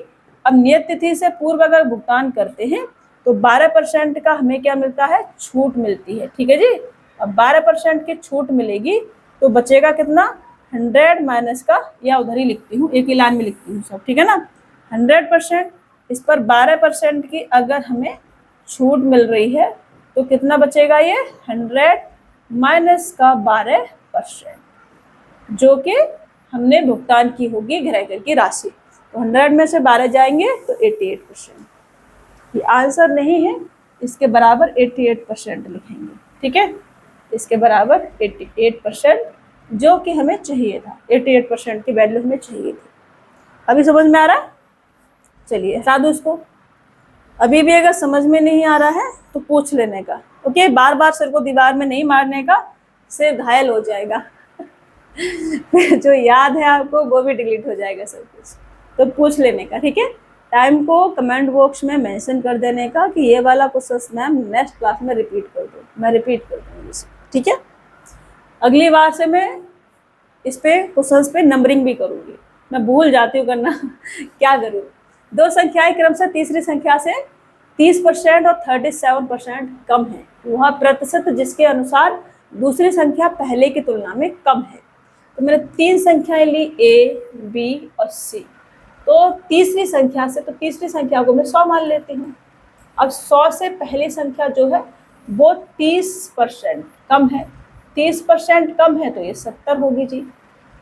अब नियत तिथि से पूर्व अगर भुगतान करते हैं तो 12% का हमें क्या मिलता है? छूट मिलती है। ठीक है जी। अब 12% की छूट मिलेगी तो बचेगा कितना? 100 माइनस का, या उधर ही लिखती हूँ, एक ही लाइन में लिखती हूँ सब। ठीक है ना। 100%, इस पर 12% की अगर हमें छूट मिल रही है तो कितना बचेगा? ये 100 माइनस का 12%, जो कि हमने भुगतान की होगी गृह कर की राशि। तो 100 में से 12 जाएंगे तो 88%। ये आंसर नहीं है, इसके बराबर 88% लिखेंगे। ठीक है। इसके बराबर 88%, जो कि हमें चाहिए था। 88% की वैल्यू हमें चाहिए थी। अभी समझ में आ रहा है? चलिए हटा दो इसको। अभी भी अगर समझ में नहीं आ रहा है तो पूछ लेने का। ओके। बार बार सिर को दीवार में नहीं मारने का, सिर घायल हो जाएगा जो याद है आपको वो भी डिलीट हो जाएगा सब कुछ। तो पूछ लेने का। ठीक है। टाइम को कमेंट बॉक्स में मेंशन कर देने का कि ये वाला क्वेश्चन मैम नेक्स्ट क्लास में रिपीट कर दो, मैं रिपीट कर दूँगी इसे, ठीक है। अगली बार से मैं इस पे क्वेश्चंस पे नंबरिंग भी करूँगी, मैं भूल जाती हूँ करना क्या करूँ। दो संख्याएं क्रमशः तीसरी संख्या से 30% और 37% कम है, वह प्रतिशत जिसके अनुसार दूसरी संख्या पहले की तुलना में कम है। तो मैंने 3 संख्याएं ली, ए, बी और सी। तो तीसरी संख्या से, तो तीसरी संख्या को मैं 100 मान लेती हूँ। अब 100 से पहली संख्या जो है वो 30% कम है, 30% कम है तो ये 70 होगी जी।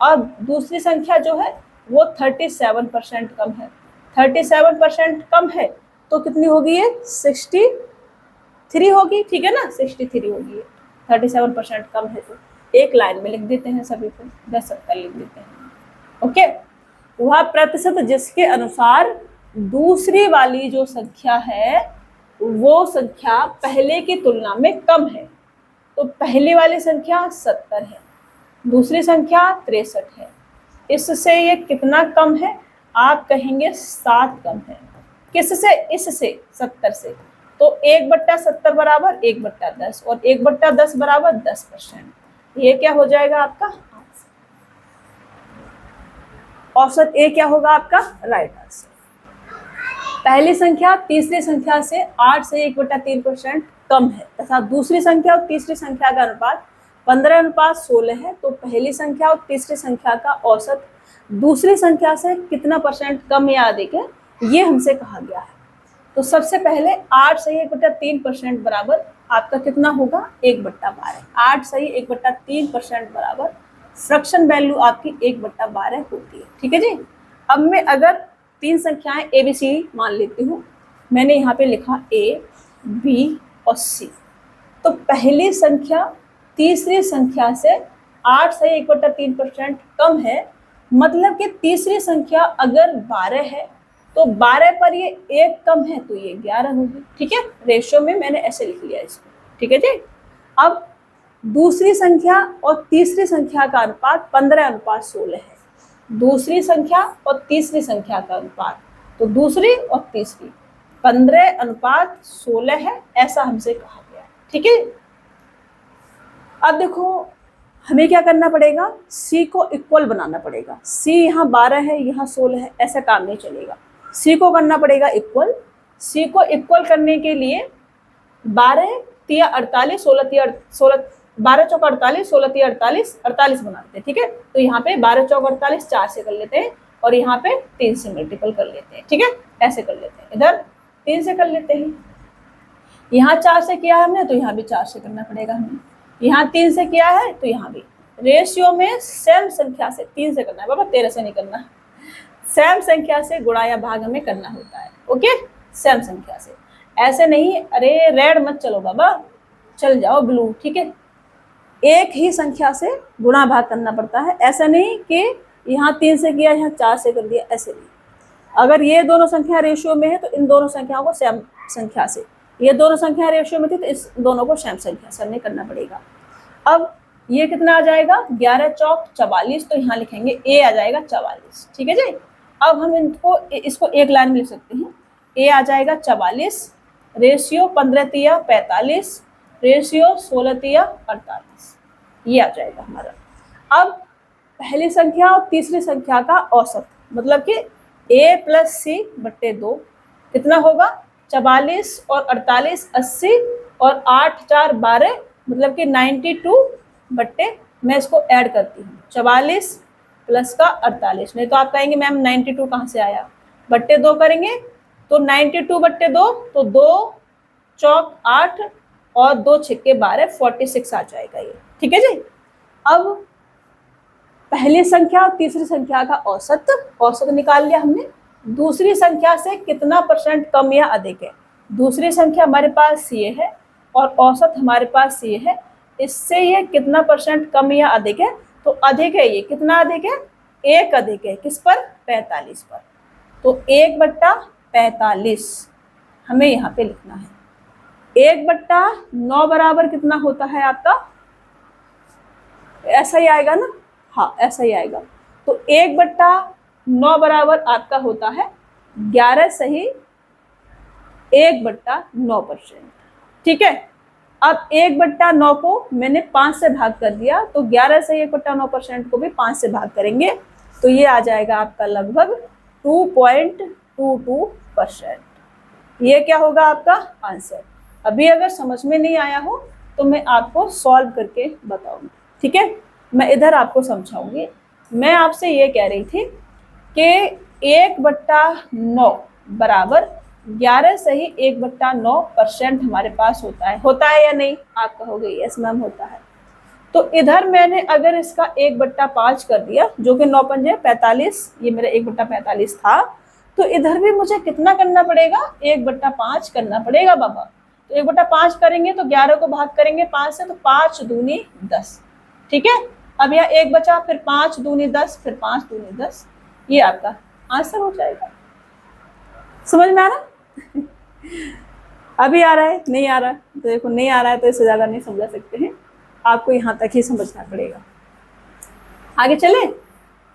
अब दूसरी संख्या जो है वो 37% कम है, 37% कम है तो कितनी होगी ये 63 होगी, ठीक है ना, 63 होगी। 37% कम है तो एक लाइन में लिख देते हैं सभी को, 10-70 लिख देते हैं, ओके। वह प्रतिशत जिसके अनुसार दूसरी वाली जो संख्या है वो संख्या पहले की तुलना में कम है। तो पहले वाली संख्या 70 है, दूसरी संख्या 63 है, इससे ये कितना कम है, आप कहेंगे 7 कम है। किससे? इससे, 70 से। तो 1/70 बराबर 1/10 और 1/10 बराबर 10%। ये क्या हो जाएगा आपका औसत। ए क्या होगा आपका राइट आंसर। पहली संख्या तीसरी संख्या से 8 से 1/3% कम है तथा दूसरी संख्या और तीसरी संख्या का अनुपात 15:16 है। तो पहली संख्या और तीसरी संख्या का औसत दूसरी संख्या से कितना परसेंट कम या अधिक है, ये हमसे कहा गया है। तो सबसे पहले 8 सही 1/3% बराबर आपका कितना होगा 1/12। 8 सही 1/3% बराबर फ्रैक्शन वैल्यू आपकी 1/12 होती है, ठीक है जी। अब मैं अगर 3 संख्याएं ए बी सी मान लेती हूँ, मैंने यहाँ पे लिखा ए, बी और सी। तो पहली संख्या तीसरी संख्या से 8 सही 1/3% कम है, मतलब कि तीसरी संख्या अगर 12 है तो 12 पर ये 1 कम है तो ये 11 होगी, ठीक है। रेशियो में मैंने ऐसे लिख लिया इसको, ठीक है जी। अब दूसरी संख्या और तीसरी संख्या का अनुपात 15:16 है। दूसरी संख्या और तीसरी संख्या का अनुपात, तो दूसरी और तीसरी 15:16 है, ऐसा हमसे कहा गया, ठीक है। अब देखो हमें क्या करना पड़ेगा, सी को इक्वल बनाना पड़ेगा। सी यहाँ 12 है, यहाँ 16 है, ऐसा काम नहीं चलेगा। सी को करना पड़ेगा इक्वल। सी को इक्वल करने के लिए 12 तिया 48, 12 चौक 48, 16 तिया 48, 48 बनाते हैं, ठीक है। तो यहाँ पे 12 चौक 48 4 से कर लेते हैं और यहाँ पे 3 से मल्टीपल कर लेते हैं, ठीक है। ऐसे कर लेते हैं, इधर 3 से कर लेते हैं। यहाँ 4 से किया है हमने तो यहाँ भी 4 से करना पड़ेगा हमें। यहाँ 3 से किया है तो यहाँ भी। रेशियो में सेम संख्या से 3 से करना है बाबा, 13 से नहीं करना। सेम संख्या से गुणा या भाग हमें करना होता है, ओके। सेम संख्या से, ऐसे नहीं अरे रेड मत चलो बाबा, चल जाओ ब्लू, ठीक है। एक ही संख्या से गुणा भाग करना पड़ता है, ऐसा नहीं कि यहाँ 3 से किया यहाँ 4 से कर दिया, ऐसे नहीं। अगर ये दोनों संख्या रेशियो में है तो इन दोनों संख्याओं को सेम संख्या से, ये दोनों संख्या रेशियो में थी तो इस दोनों को सेम संख्या से हमें करना पड़ेगा। अब ये कितना आ जाएगा 11 चौक 44, तो यहाँ लिखेंगे ए आ जाएगा 44, ठीक है जी। अब हम इसको एक लाइन में लिख सकते हैं। ए आ जाएगा 44, रेशियो 15 तिया 45, रेशियो 16 तिया 48, ये आ जाएगा हमारा। अब पहली संख्या और तीसरी संख्या का औसत, मतलब कि a + c बट्टे 2 कितना होगा 44 और 48 80 और 8 4 12, मतलब कि 92 बट्टे, मैं इसको ऐड करती हूँ 44 प्लस का 48, नहीं तो आप कहेंगे मैम 92 कहाँ से आया, बट्टे 2 करेंगे तो 92 बट्टे 2, तो 2 चौक 8 और 2 छिक्के 12, 46 आ जाएगा ये, ठीक है जी। अब पहली संख्या और तीसरी संख्या का औसत निकाल लिया हमने। दूसरी संख्या से कितना % कम या अधिक है, दूसरी संख्या हमारे पास ये है और औसत हमारे पास ये है, इससे ये कितना % कम या अधिक है, तो अधिक है। ये कितना अधिक है 1 अधिक है, किस पर 45 पर, तो 1/45 हमें यहाँ पे लिखना है। 1/9 बराबर कितना होता है आपका, ऐसा ही आएगा ना, हाँ ऐसा ही आएगा। तो 1/9 बराबर आपका होता है 11 सही 1/9%। ठीक है, अब 1/9 को मैंने 5 से भाग कर दिया, तो 11 से 1/9% को भी 5 से भाग करेंगे, तो ये आ जाएगा आपका लगभग 2.22%। ये क्या होगा आपका आंसर। अभी अगर समझ में नहीं आया हो तो मैं आपको सॉल्व करके बताऊंगी। ठीक है, मैं इधर आपको समझाऊंगी। मैं आपसे ये कह रही थी कि 1/9 बराबर 11 सही 1/9% हमारे पास होता है या नहीं। आप कहोगे यस मैम होता है। तो इधर मैंने अगर इसका 1/5 कर दिया, जो कि 9 पंजे 45, ये मेरा 1/45 था, तो इधर भी मुझे कितना करना पड़ेगा, 1/5 करना पड़ेगा बाबा। तो 1/5 करेंगे तो 11 को भाग करेंगे 5 से, तो 5 दूनी 10। ठीक है, अब यहाँ 1 बचा, फिर 5 दूनी 10, फिर 5 दूनी 10, ये आपका आंसर हो जाएगा। समझ में आ रहा अभी आ रहा है, नहीं आ रहा तो देखो, नहीं आ रहा है तो इससे ज्यादा नहीं समझा सकते हैं, आपको यहाँ तक ही समझना पड़ेगा। आगे चले,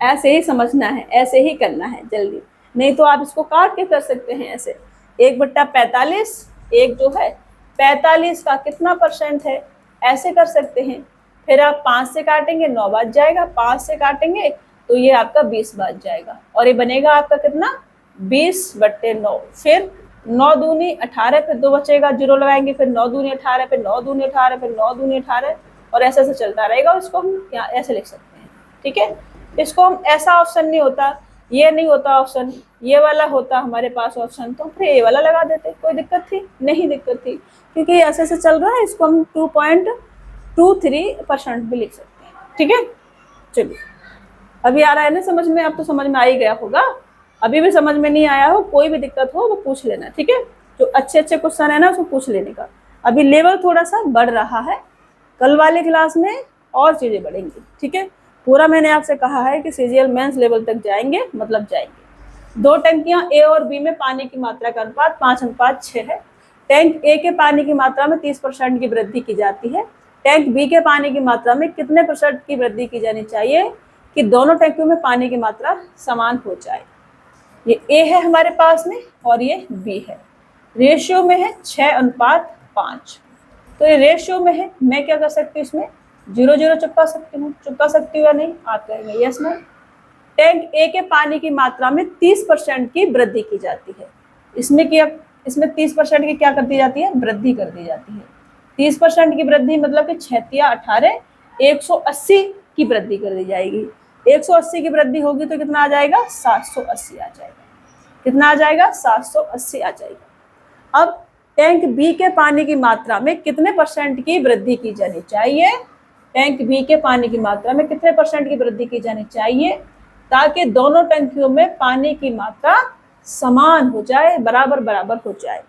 ऐसे ही समझना है, ऐसे ही करना है जल्दी, नहीं तो आप इसको काट के कर सकते हैं ऐसे। 1/45, एक जो है 45 का कितना % है, ऐसे कर सकते हैं। फिर आप 5 से काटेंगे 9 बच जाएगा, 5 से काटेंगे तो ये आपका 20 बच जाएगा, और ये बनेगा आपका कितना 20/9। फिर 9 दूनी 18, फिर 2 बचेगा, 0 लगाएंगे, फिर 9 दूनी 18, फिर 9 दूनी 18, फिर 9 दूनी 18, और ऐसे ऐसे चलता रहेगा। इसको हम यहाँ ऐसे लिख सकते हैं। ठीक है, इसको हम ऐसा ऑप्शन नहीं होता, ये नहीं होता ऑप्शन, ये वाला होता हमारे पास ऑप्शन, तो फिर ये वाला लगा देते, कोई दिक्कत थी नहीं, दिक्कत थी, क्योंकि ऐसे ऐसे चल रहा है। इसको हम 2.23% भी लिख सकते हैं। ठीक है, चलिए अभी आ रहा है ना समझ में, अब तो समझ में आ ही गया होगा। अभी भी समझ में नहीं आया हो, कोई भी दिक्कत हो तो पूछ लेना। ठीक है, जो अच्छे अच्छे क्वेश्चन है ना उसको पूछ लेने का। अभी लेवल थोड़ा सा बढ़ रहा है, कल वाले क्लास में और चीजें बढ़ेंगी। ठीक है, पूरा मैंने आपसे कहा है कि सीजीएल मेंस लेवल तक जाएंगे, मतलब जाएंगे। 2 टंकियां ए और बी में पानी की मात्रा का अनुपात 5:6 है। टैंक ए के पानी की मात्रा में 30% की वृद्धि की जाती है। टैंक बी के पानी की मात्रा में कितने % की वृद्धि की जानी चाहिए कि दोनों टैंकियों में पानी की मात्रा समान हो जाए। ये ए है हमारे पास में और ये बी है, रेशियो में है 6:5। तो ये रेशियो में है, मैं क्या कर सकती हूँ इसमें 0 चिपका सकती हूँ, चिपका सकती हूँ या नहीं, आप कहेंगे यस मैम। टैंक ए के पानी की मात्रा में 30% की वृद्धि की जाती है। इसमें 30% की क्या कर दी जाती है, वृद्धि कर दी जाती है। 30% की वृद्धि मतलब कि 6×18 180 की वृद्धि कर दी जाएगी। 180 की वृद्धि होगी तो कितना आ जाएगा, 780 आ जाएगा। कितना आ जाएगा, 780 आ जाएगा। अब टैंक बी के पानी की मात्रा में कितने % की वृद्धि की जानी चाहिए, टैंक बी के पानी की मात्रा में कितने % की वृद्धि की जानी चाहिए ताकि दोनों टंकियों में पानी की मात्रा समान हो जाए, बराबर बराबर हो जाए।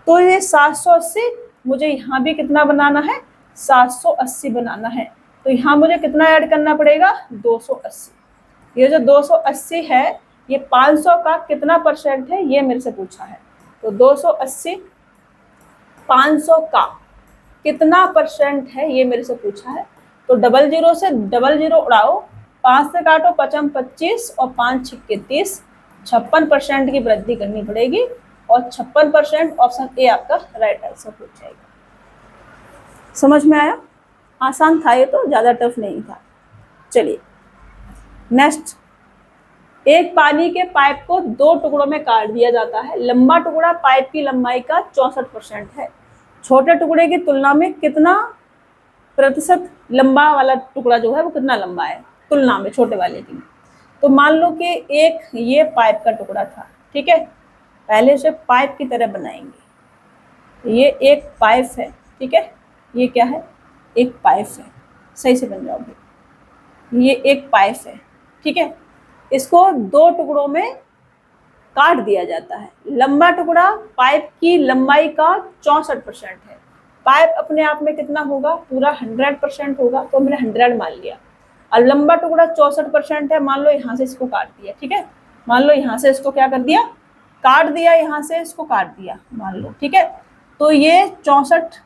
तो ये 780, मुझे यहाँ भी कितना बनाना है, 780 बनाना है। तो यहाँ मुझे कितना ऐड करना पड़ेगा, 280। ये जो 280 है ये 500 का कितना % है, ये मेरे से पूछा है। तो 280 500 का कितना % है, ये मेरे से पूछा है। तो 00 से 00 उड़ाओ, 5 से काटो 5 25 और 5 6 30, 56% की वृद्धि करनी पड़ेगी, और 56% ऑप्शन ए आपका राइट आंसर हो जाएगा। समझ में आया, आसान था ये, तो ज्यादा टफ नहीं था। चलिए नेक्स्ट, एक पानी के पाइप को 2 टुकड़ों में काट दिया जाता है। लंबा टुकड़ा पाइप की लंबाई का 64% है। छोटे टुकड़े की तुलना में कितना % लंबा वाला टुकड़ा जो है वो कितना लंबा है तुलना में छोटे वाले की। तो मान लो कि एक ये पाइप का टुकड़ा था, ठीक है, पहले से पाइप की तरह बनाएंगे। ये एक पाइप है, ठीक है, ये क्या है, एक पाइप है, सही से बन जाओगे। ये एक पाइप है, ठीक है, इसको 2 टुकड़ों में काट दिया जाता है। लंबा टुकड़ा पाइप की लंबाई का 64% है। पाइप अपने आप में कितना होगा, पूरा 100% होगा, तो मैंने 100 मान लिया। और लंबा टुकड़ा 64% है, मान लो यहाँ से इसको काट दिया, ठीक है, मान लो यहाँ से इसको क्या कर दिया, काट दिया, यहाँ से इसको काट दिया मान लो, ठीक है। तो ये 64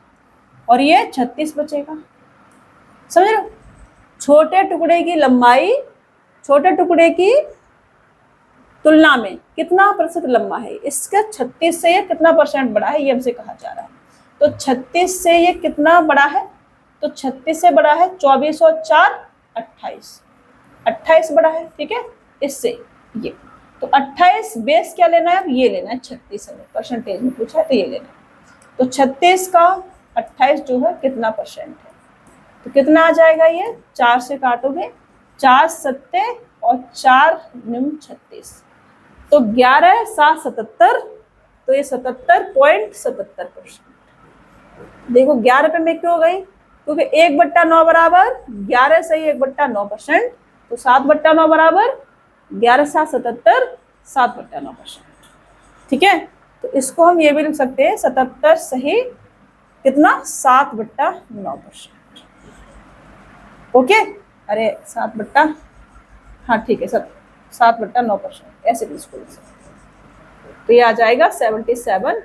और ये 36 बचेगा। समझ रहे हो, छोटे टुकड़े की लंबाई, छोटे टुकड़े की तुलना में कितना प्रतिशत लंबा है, इसका 36 से ये कितना परसेंट बड़ा है, ये हमसे कहा जा रहा है। तो 36 से ये कितना बड़ा है, तो 36 से बड़ा है 24 और 4 28, 28 बड़ा है, ठीक है, इससे ये। तो 28 बेस क्या लेना है, अब ये लेना है 36 हमें परसेंटेज में पूछा है, तो ये लेना है। तो 36 का 28 जो है कितना परसेंट है, तो कितना आ जाएगा, ये 4 से काटोगे, 4 सत्ते और 4 निम 36, तो 11 7 77, तो ये 77.77%। देखो 11 पे मैं क्यों गई, क्योंकि 1/9 बराबर 11 से ही 1/9%, तो 7/9 बराबर 11 7 77, 7/9%, ठीक है। तो इसको हम ये भी लिख सकते हैं 77 सही कितना 7/9%। ओके, अरे 7 हाँ ठीक है, 7/9%, ऐसे भी इसको लिख सकते हैं। तो ये आ जाएगा 77,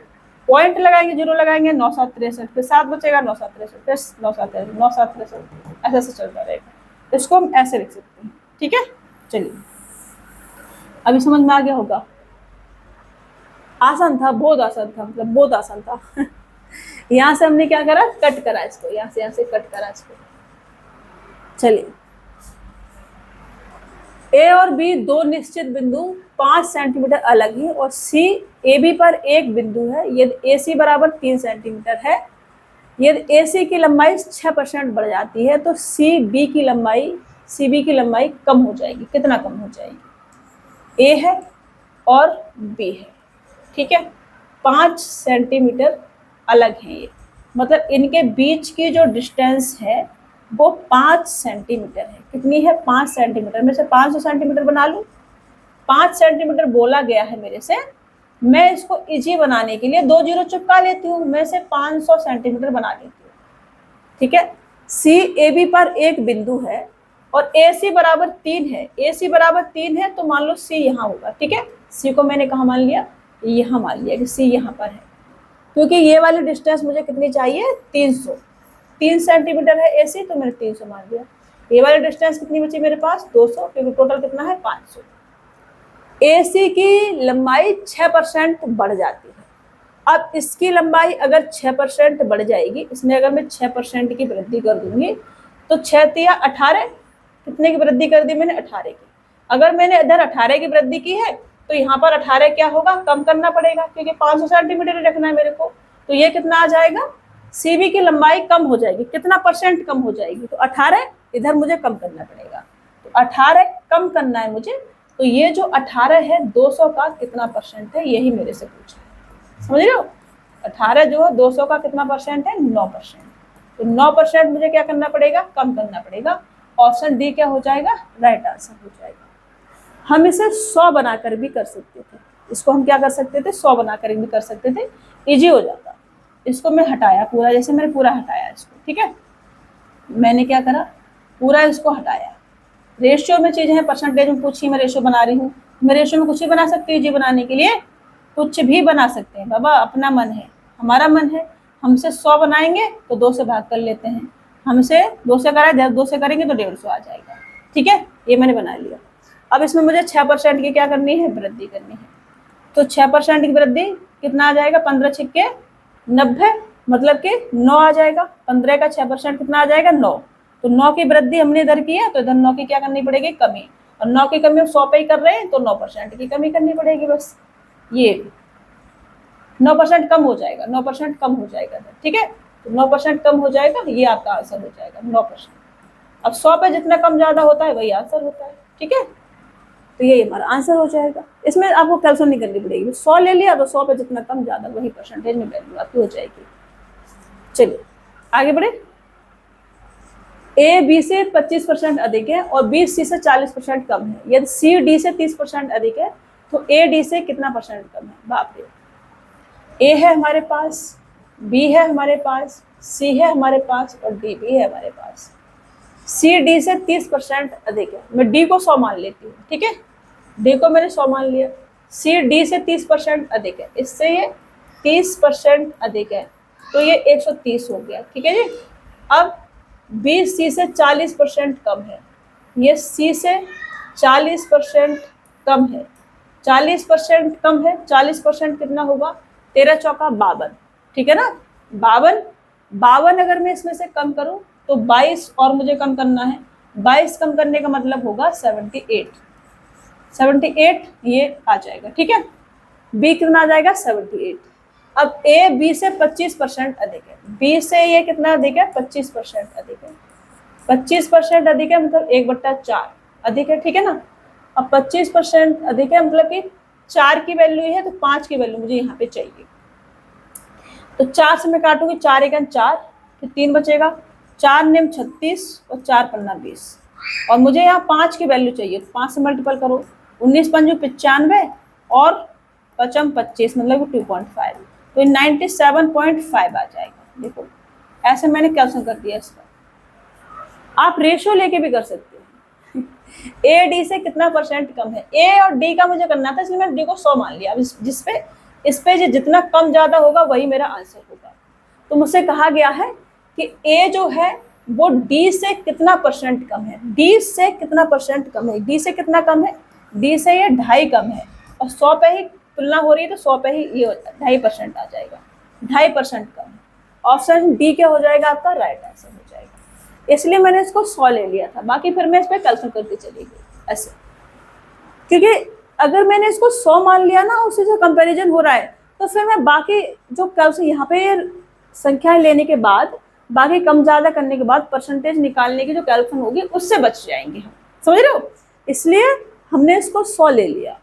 पॉइंट लगाएंगे, 0 लगाएंगे, 9 7 63, फिर 7 बचेगा, 9 7 63, फिर 9 7 63, 9 7 63, ऐसे ऐसे चलता रहेगा। इसको हम ऐसे लिख सकते हैं, ठीक है। चलिए अभी समझ में आ गया होगा, आसान था, बहुत आसान था, मतलब बहुत आसान था। यहाँ से हमने क्या करा, कट करा इसको, यहाँ से कट करा इसको। चलिए, ए और बी दो निश्चित बिंदु 5 सेंटीमीटर अलग है और सी ए बी पर एक बिंदु है। यदि ए सी बराबर 3 सेंटीमीटर है, यदि ए सी की लंबाई 6% बढ़ जाती है तो सी बी की लंबाई कम हो जाएगी। कितना कम हो जाएगी, ए है और बी है, ठीक है, 5 सेंटीमीटर अलग है ये, मतलब इनके बीच की जो डिस्टेंस है वो 5 सेंटीमीटर है। कितनी है, 5 सेंटीमीटर। में से 500 सेंटीमीटर बना लूँ, 5 सेंटीमीटर बोला गया है मेरे से, मैं इसको इजी बनाने के लिए 2 जीरो चिपका लेती हूँ, मैं से 500 सेंटीमीटर बना लेती हूँ, ठीक है। सी ए बी पर एक बिंदु है और ए सी बराबर 3 है, ए सी बराबर 3 है तो मान लो सी यहाँ होगा, ठीक है। सी को मैंने कहाँ मान लिया, यहाँ मान लिया कि सी यहाँ पर है, क्योंकि ये वाली डिस्टेंस मुझे कितनी चाहिए, 3 सेंटीमीटर है ए सी, तो मैंने 300 मान लिया। ये वाली डिस्टेंस कितनी बची मेरे पास, 200, क्योंकि टोटल कितना है 500। ए सी की लंबाई 6% बढ़ जाती है। अब इसकी लंबाई अगर 6% बढ़ जाएगी, इसमें अगर मैं 6% की वृद्धि कर दूंगी तो 6 तिया 18, कितने की वृद्धि कर दी मैंने, 18 की। अगर मैंने इधर 18 की वृद्धि की है तो यहाँ पर 18 क्या होगा, कम करना पड़ेगा, क्योंकि 500 सेंटीमीटर ही रखना है मेरे को। तो ये कितना आ जाएगा, सीबी की लंबाई कम हो जाएगी, कितना परसेंट कम हो जाएगी, तो 18 इधर मुझे कम करना पड़ेगा, तो 18 कम करना है मुझे। तो ये जो 18 है 200 का कितना परसेंट है, यही मेरे से पूछा है, समझ रहे हो। 18 जो है 200 का कितना परसेंट है, 9%। तो 9% मुझे क्या करना पड़ेगा, कम करना पड़ेगा। ऑप्शन डी क्या हो जाएगा, राइट आंसर हो जाएगा। हम इसे 100 बनाकर भी कर सकते थे, इसको हम क्या कर सकते थे, 100 बनाकर भी कर सकते थे, इजी हो जाता। इसको मैं हटाया पूरा, जैसे मैंने पूरा हटाया इसको, ठीक है, मैंने क्या करा, पूरा इसको हटाया। रेशियो में चीज़ें हैं, परसेंटेज में पूछी, मैं रेशियो बना रही हूँ, मैं रेशियो में कुछ भी बना सकती हूँ, जी बनाने के लिए कुछ भी बना सकते हैं बाबा, अपना मन है, हमारा मन है। हमसे 100 बनाएंगे तो 2 से भाग कर लेते हैं, हमसे 2 से कराए 2 से करेंगे तो 150 आ जाएगा, ठीक है, ये मैंने बना लिया। अब इसमें मुझे 6% की क्या करनी है, वृद्धि करनी है। तो 6% की वृद्धि कितना आ जाएगा, 15 छिक्के 90, मतलब कि 9 आ जाएगा। 15 का 6% कितना आ जाएगा, 9। तो 9 की वृद्धि हमने इधर की है, तो इधर 9 की क्या करनी पड़ेगी, कमी। और 9 की कमी हम 100 पे ही कर रहे हैं, तो 9% की कमी करनी पड़ेगी बस। ये 9% कम हो जाएगा, 9% कम हो जाएगा, ठीक है। तो 9% कम हो जाएगा, ये आपका आंसर हो जाएगा 9%। अब 100 पे जितना कम ज़्यादा होता है वही आंसर होता है, ठीक है। तो ये हमारा आंसर हो जाएगा, इसमें आपको कैलकुलेशन नहीं करनी पड़ेगी। 100 ले लिया तो 100 पे जितना कम ज़्यादा वही परसेंटेज में वैल्यू आपकी हो जाएगी। चलिए आगे बढ़े। ए बी से 25% अधिक है और बी सी से 40% कम है। यदि सी डी से 30% अधिक है तो ए डी से कितना परसेंट कम है। बाप रे, ए है हमारे पास, बी है हमारे पास, सी है हमारे पास और डी भी है हमारे पास। सी डी से 30% अधिक है, मैं डी को 100 मान लेती हूँ, ठीक है, डी को मैंने 100 मान लिया। सी डी से 30% अधिक है, इससे ये 30% अधिक है, तो ये 130 हो गया, ठीक है जी। अब बी सी से 40% कम है, ये सी से 40% कम है, 40% कम है, 40% कितना होगा, 13 चौका 52, ठीक है ना, 52 अगर मैं इसमें से कम करूं तो 22 और मुझे कम करना है, 22 कम करने का मतलब होगा 78 ये आ जाएगा, ठीक है। बी कितना आ जाएगा 78। अब ए बी से 25% अधिक है, बी से ये कितना अधिक है 25% अधिक है, 25% अधिक है मतलब 1/4 अधिक है, ठीक है ना। अब 25% अधिक है मतलब कि 4 की वैल्यू है तो 5 की वैल्यू मुझे यहाँ पे चाहिए। तो 4 से मैं काटूंगी, 4 एकन 4, फिर 3 बचेगा, 4 निम 36 और 4 पन्ना 20, और मुझे यहाँ 5 की वैल्यू चाहिए, तो 5 से मल्टीपल करो, 19 पंजू 95 और 5 25 मतलब 2.5, तो 97.5 आ जाएगा। देखो ऐसे मैंने कैल्कुलेशन कर दिया इसका। आप रेशियो लेके भी कर सकते हैं। ए डी से कितना परसेंट कम है, ए और डी का मुझे करना था, इसलिए मैंने डी को 100 मान लिया। अब इस पे जितना कम ज्यादा होगा वही मेरा आंसर होगा। तो मुझसे कहा गया है कि ए जो है वो डी से कितना परसेंट कम है, डी से कितना परसेंट कम है, डी से कितना कम है, डी से ये 2.5 कम है, और 100 पे ही तुलना हो रही है तो 100 पे ही ये 2.5% आ जाएगा, 2.5% कम है। ऑप्शन डी क्या हो जाएगा आपका, राइट आंसर हो जाएगा। इसलिए मैंने इसको 100 ले लिया था, बाकी फिर मैं इस पर कैल्कुलेशन करके चली गई ऐसे, क्योंकि अगर मैंने इसको 100 मान लिया ना, उसी से कंपैरिजन हो रहा है, तो फिर मैं बाकी जो कैल्कुलेशन यहाँ पे संख्याएं लेने के बाद, बाकी कम ज़्यादा करने के बाद परसेंटेज निकालने की जो कैल्कुलेशन होगी उससे बच जाएंगे हम, समझ रहे हो। इसलिए हमने इसको 100 ले लिया।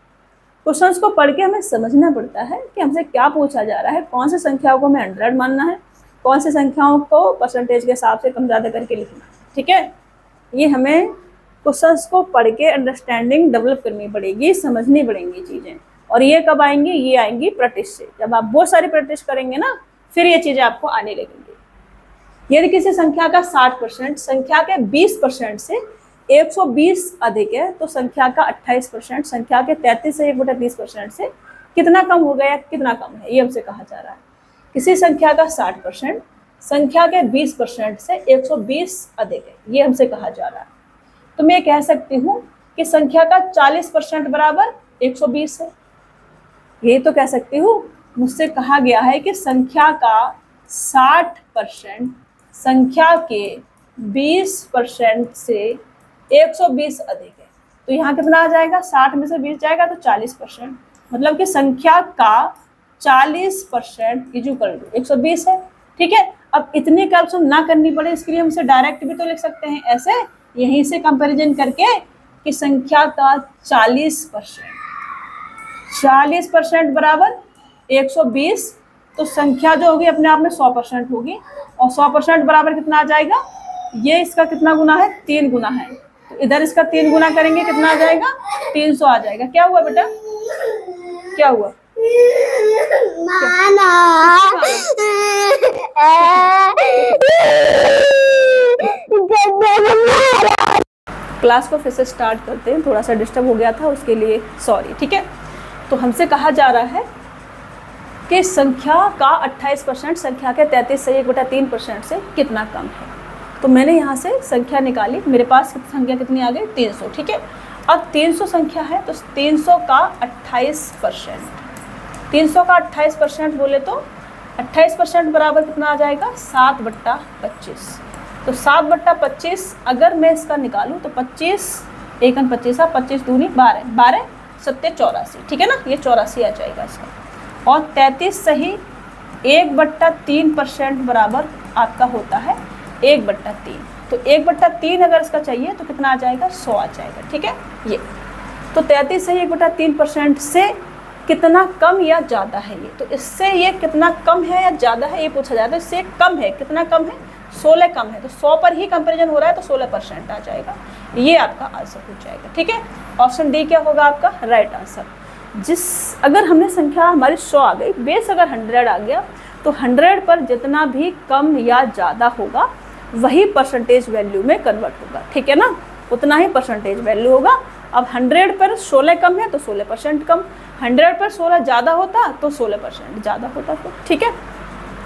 क्वेश्चंस को पढ़ के हमें समझना पड़ता है कि हमसे क्या पूछा जा रहा है, कौन सी संख्याओं को हमें 100 मानना है, कौन सी संख्याओं को परसेंटेज के हिसाब से कम ज़्यादा करके लिखना है, ठीक है। ये हमें क्वेश्चंस को पढ़ के अंडरस्टैंडिंग डेवलप करनी पड़ेगी, समझनी पड़ेंगी चीज़ें। और ये कब आएंगी, ये आएंगी प्रैक्टिस से। जब आप बहुत सारी प्रैक्टिस करेंगे ना, फिर ये चीज़ें आपको आने लगेंगी। यदि किसी संख्या का 60% संख्या के 20% से 120 अधिक है, तो संख्या का 28% संख्या के 33 से 1/30% से कितना कम हो गया, कितना कम है, ये हमसे कहा जा रहा है। किसी संख्या का 60% संख्या के 20% से 120 अधिक है, ये हमसे कहा जा रहा है। तो मैं कह सकती हूँ कि संख्या का 40% बराबर 120 है, ये तो कह सकती हूँ। मुझसे कहा गया है कि संख्या का 60% संख्या के 20% से 120 अधिक है, तो यहाँ कितना आ जाएगा, 60 में से 20 जाएगा तो 40%, मतलब कि संख्या का 40% इक्वल टू 120 है, ठीक है। अब इतनी कैल्कुलेशन ना करनी पड़े इसके लिए हमसे डायरेक्ट भी तो लिख सकते हैं ऐसे, यहीं से कंपैरिजन करके कि संख्या का 40% बराबर 120, तो संख्या जो होगी अपने आप में 100% होगी, और 100% बराबर कितना आ जाएगा, ये इसका कितना गुना है, 3 गुना है, तो इधर इसका 3 गुना करेंगे कितना आ जाएगा, 300 आ जाएगा। क्या हुआ बेटा, क्या हुआ, क्लास को फिर से स्टार्ट करते हैं, थोड़ा सा डिस्टर्ब हो गया था उसके लिए सॉरी, ठीक है। तो हमसे कहा जा रहा है कि संख्या का 28% संख्या के 33 से 1/3% से कितना कम है। तो मैंने यहाँ से संख्या निकाली, मेरे पास संख्या कितनी आ गई, 300, ठीक है। अब 300 संख्या है तो 300 का 28%, 300 का 28% बोले तो 28% बराबर कितना आ जाएगा, 7/25। तो 7/25 अगर मैं इसका निकालूं तो 25 एकन 25, 25 दूनी 12, 12 7 84, ठीक है ना, ये 84 आ जाएगा इसका। और 33 सही 1/3% बराबर आपका होता है 1/3, तो 1/3 अगर इसका चाहिए तो कितना आ जाएगा, 100 आ जाएगा, ठीक है। ये तो 33 सही 1/3% से कितना कम या ज़्यादा है ये, तो इससे ये कितना कम है या ज़्यादा है ये पूछा जाता है। इससे कम है, कितना कम है, 16 कम है, तो 100 पर ही कंपैरिजन हो रहा है तो 16% आ जाएगा, ये आपका आंसर हो जाएगा, ठीक है। ऑप्शन डी क्या होगा आपका राइट आंसर। अगर हमने संख्या हमारी 100 आ गई, बेस अगर 100 आ गया, तो 100 पर जितना भी कम या ज़्यादा होगा वही परसेंटेज वैल्यू में कन्वर्ट होगा, ठीक है ना, उतना ही परसेंटेज वैल्यू होगा। अब 100 पर 16 कम है तो 16% कम, 100 पर 16 ज़्यादा होता तो 16% ज़्यादा होता, तो ठीक है।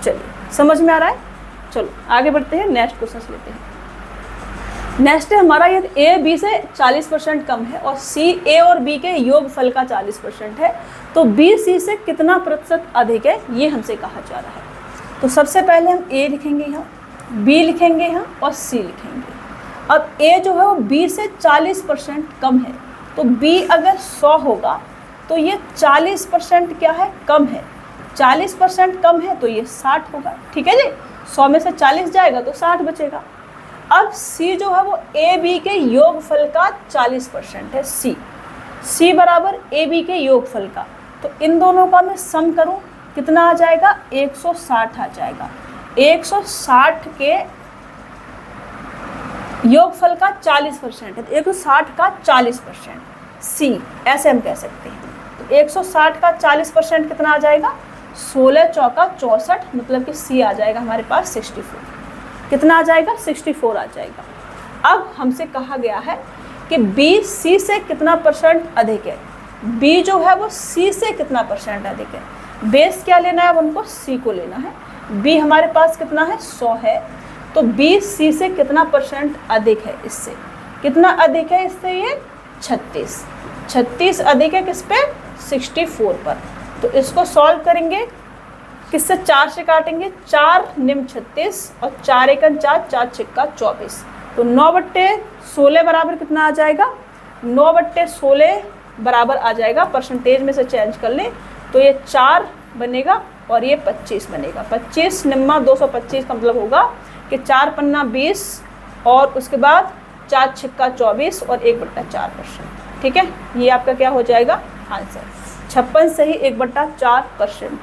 चलिए समझ में आ रहा है, चलो आगे बढ़ते हैं, नेक्स्ट क्वेश्चन लेते हैं। नेक्स्ट है हमारा ये ए बी से 40% कम है और सी ए और बी के योगफल का 40% है, तो बी सी से कितना प्रतिशत अधिक है ये हमसे कहा जा रहा है। तो सबसे पहले हम ए लिखेंगे यहाँ, बी लिखेंगे यहाँ और सी लिखेंगे। अब ए जो है वो बी से 40% कम है, तो बी अगर 100 होगा तो ये 40% क्या है, कम है। 40% कम है तो ये 60 होगा, ठीक है जी। 100 में से 40 जाएगा तो 60 बचेगा। अब सी जो है वो ए बी के योगफल का 40% है, सी बराबर ए बी के योगफल का। तो इन दोनों का मैं सम करूं कितना आ जाएगा, 160 आ जाएगा। 160 के योगफल का 40% है, तो 160 का 40% सी, ऐसे हम कह सकते हैं। तो 160 का 40% कितना आ जाएगा, 16 चौका 64, मतलब कि सी आ जाएगा हमारे पास 64। कितना आ जाएगा, 64 आ जाएगा। अब हमसे कहा गया है कि बी सी से कितना परसेंट अधिक है, बी जो है वो सी से कितना परसेंट अधिक है। बेस क्या लेना है, अब हमको सी को लेना है। बी हमारे पास कितना है, 100 है, तो बी सी से कितना परसेंट अधिक है, इससे कितना अधिक है, इससे ये 36 अधिक है किस पे, 64 पर। तो इसको सॉल्व करेंगे किससे, 4 से काटेंगे, 4 निम 36 और 4 एकन 4, 4 छिक्का 24। तो 9/16 बराबर कितना आ जाएगा, 9/16 बराबर आ जाएगा। परसेंटेज में से चेंज कर लें तो ये 4 बनेगा और ये 25 बनेगा। 25 निम्मा 225 का मतलब होगा कि 4 पन्ना 20 और उसके बाद 4 छिक्का 24 और 1/4%। ठीक है, ये आपका क्या हो जाएगा आंसर, 56 सही 1/4%।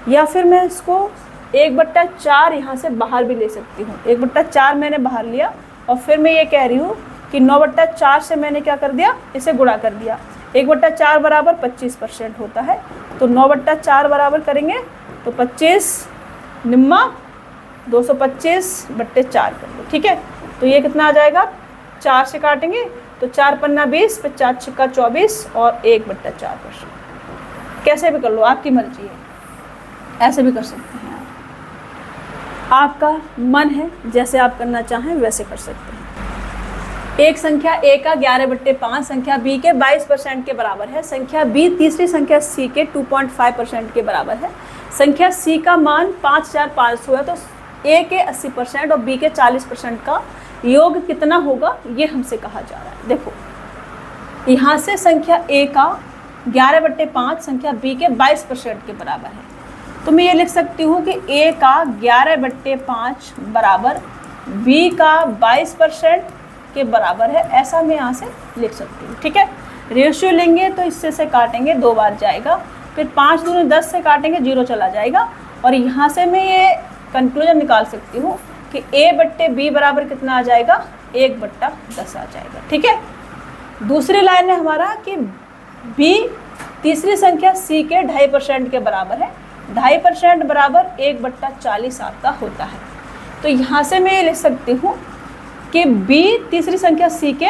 या फिर मैं इसको 1/4 यहाँ से बाहर भी ले सकती हूँ। 1/4 मैंने बाहर लिया और फिर मैं ये कह रही हूँ कि 9/4 से मैंने क्या कर दिया, इसे गुणा कर दिया। 1/4 बराबर 25% होता है, तो 9/4 बराबर करेंगे तो 25 निम्मा 225/4 कर लो। ठीक है, तो ये कितना आ जाएगा, 4 से काटेंगे तो 4 पन्ना 20 पे 4 छिक्का 24 और 1/4%। कैसे भी कर लो, आपकी मर्जी है, ऐसे भी कर सकते हैं, आपका मन है, जैसे आप करना चाहें वैसे कर सकते हैं। एक संख्या ए का 11/5 संख्या बी के 22% के बराबर है। संख्या बी तीसरी संख्या सी के 2.5% के बराबर है। संख्या सी का मान 5500 है, तो ए के 80% और बी के 40% का योग कितना होगा, ये हमसे कहा जा रहा है। देखो यहाँ से संख्या ए का 11/5 संख्या बी के 22% के बराबर है, तो मैं ये लिख सकती हूँ कि ए का 11/5 बराबर बी का 22% के बराबर है, ऐसा मैं यहाँ से लिख सकती हूँ। ठीक है, रेशियो लेंगे तो इससे से काटेंगे 2 बार जाएगा, फिर 5 दूनी 10 से काटेंगे 0 चला जाएगा, और यहाँ से मैं ये कंक्लूजन निकाल सकती हूँ कि a/b बराबर कितना आ जाएगा, 1/10 आ जाएगा। ठीक है, दूसरी लाइन है हमारा कि b तीसरी संख्या c के 2.5% के बराबर है। 2.5% बराबर 1/40 आपका होता है, तो यहाँ से मैं ये लिख सकती हूँ कि b तीसरी संख्या c के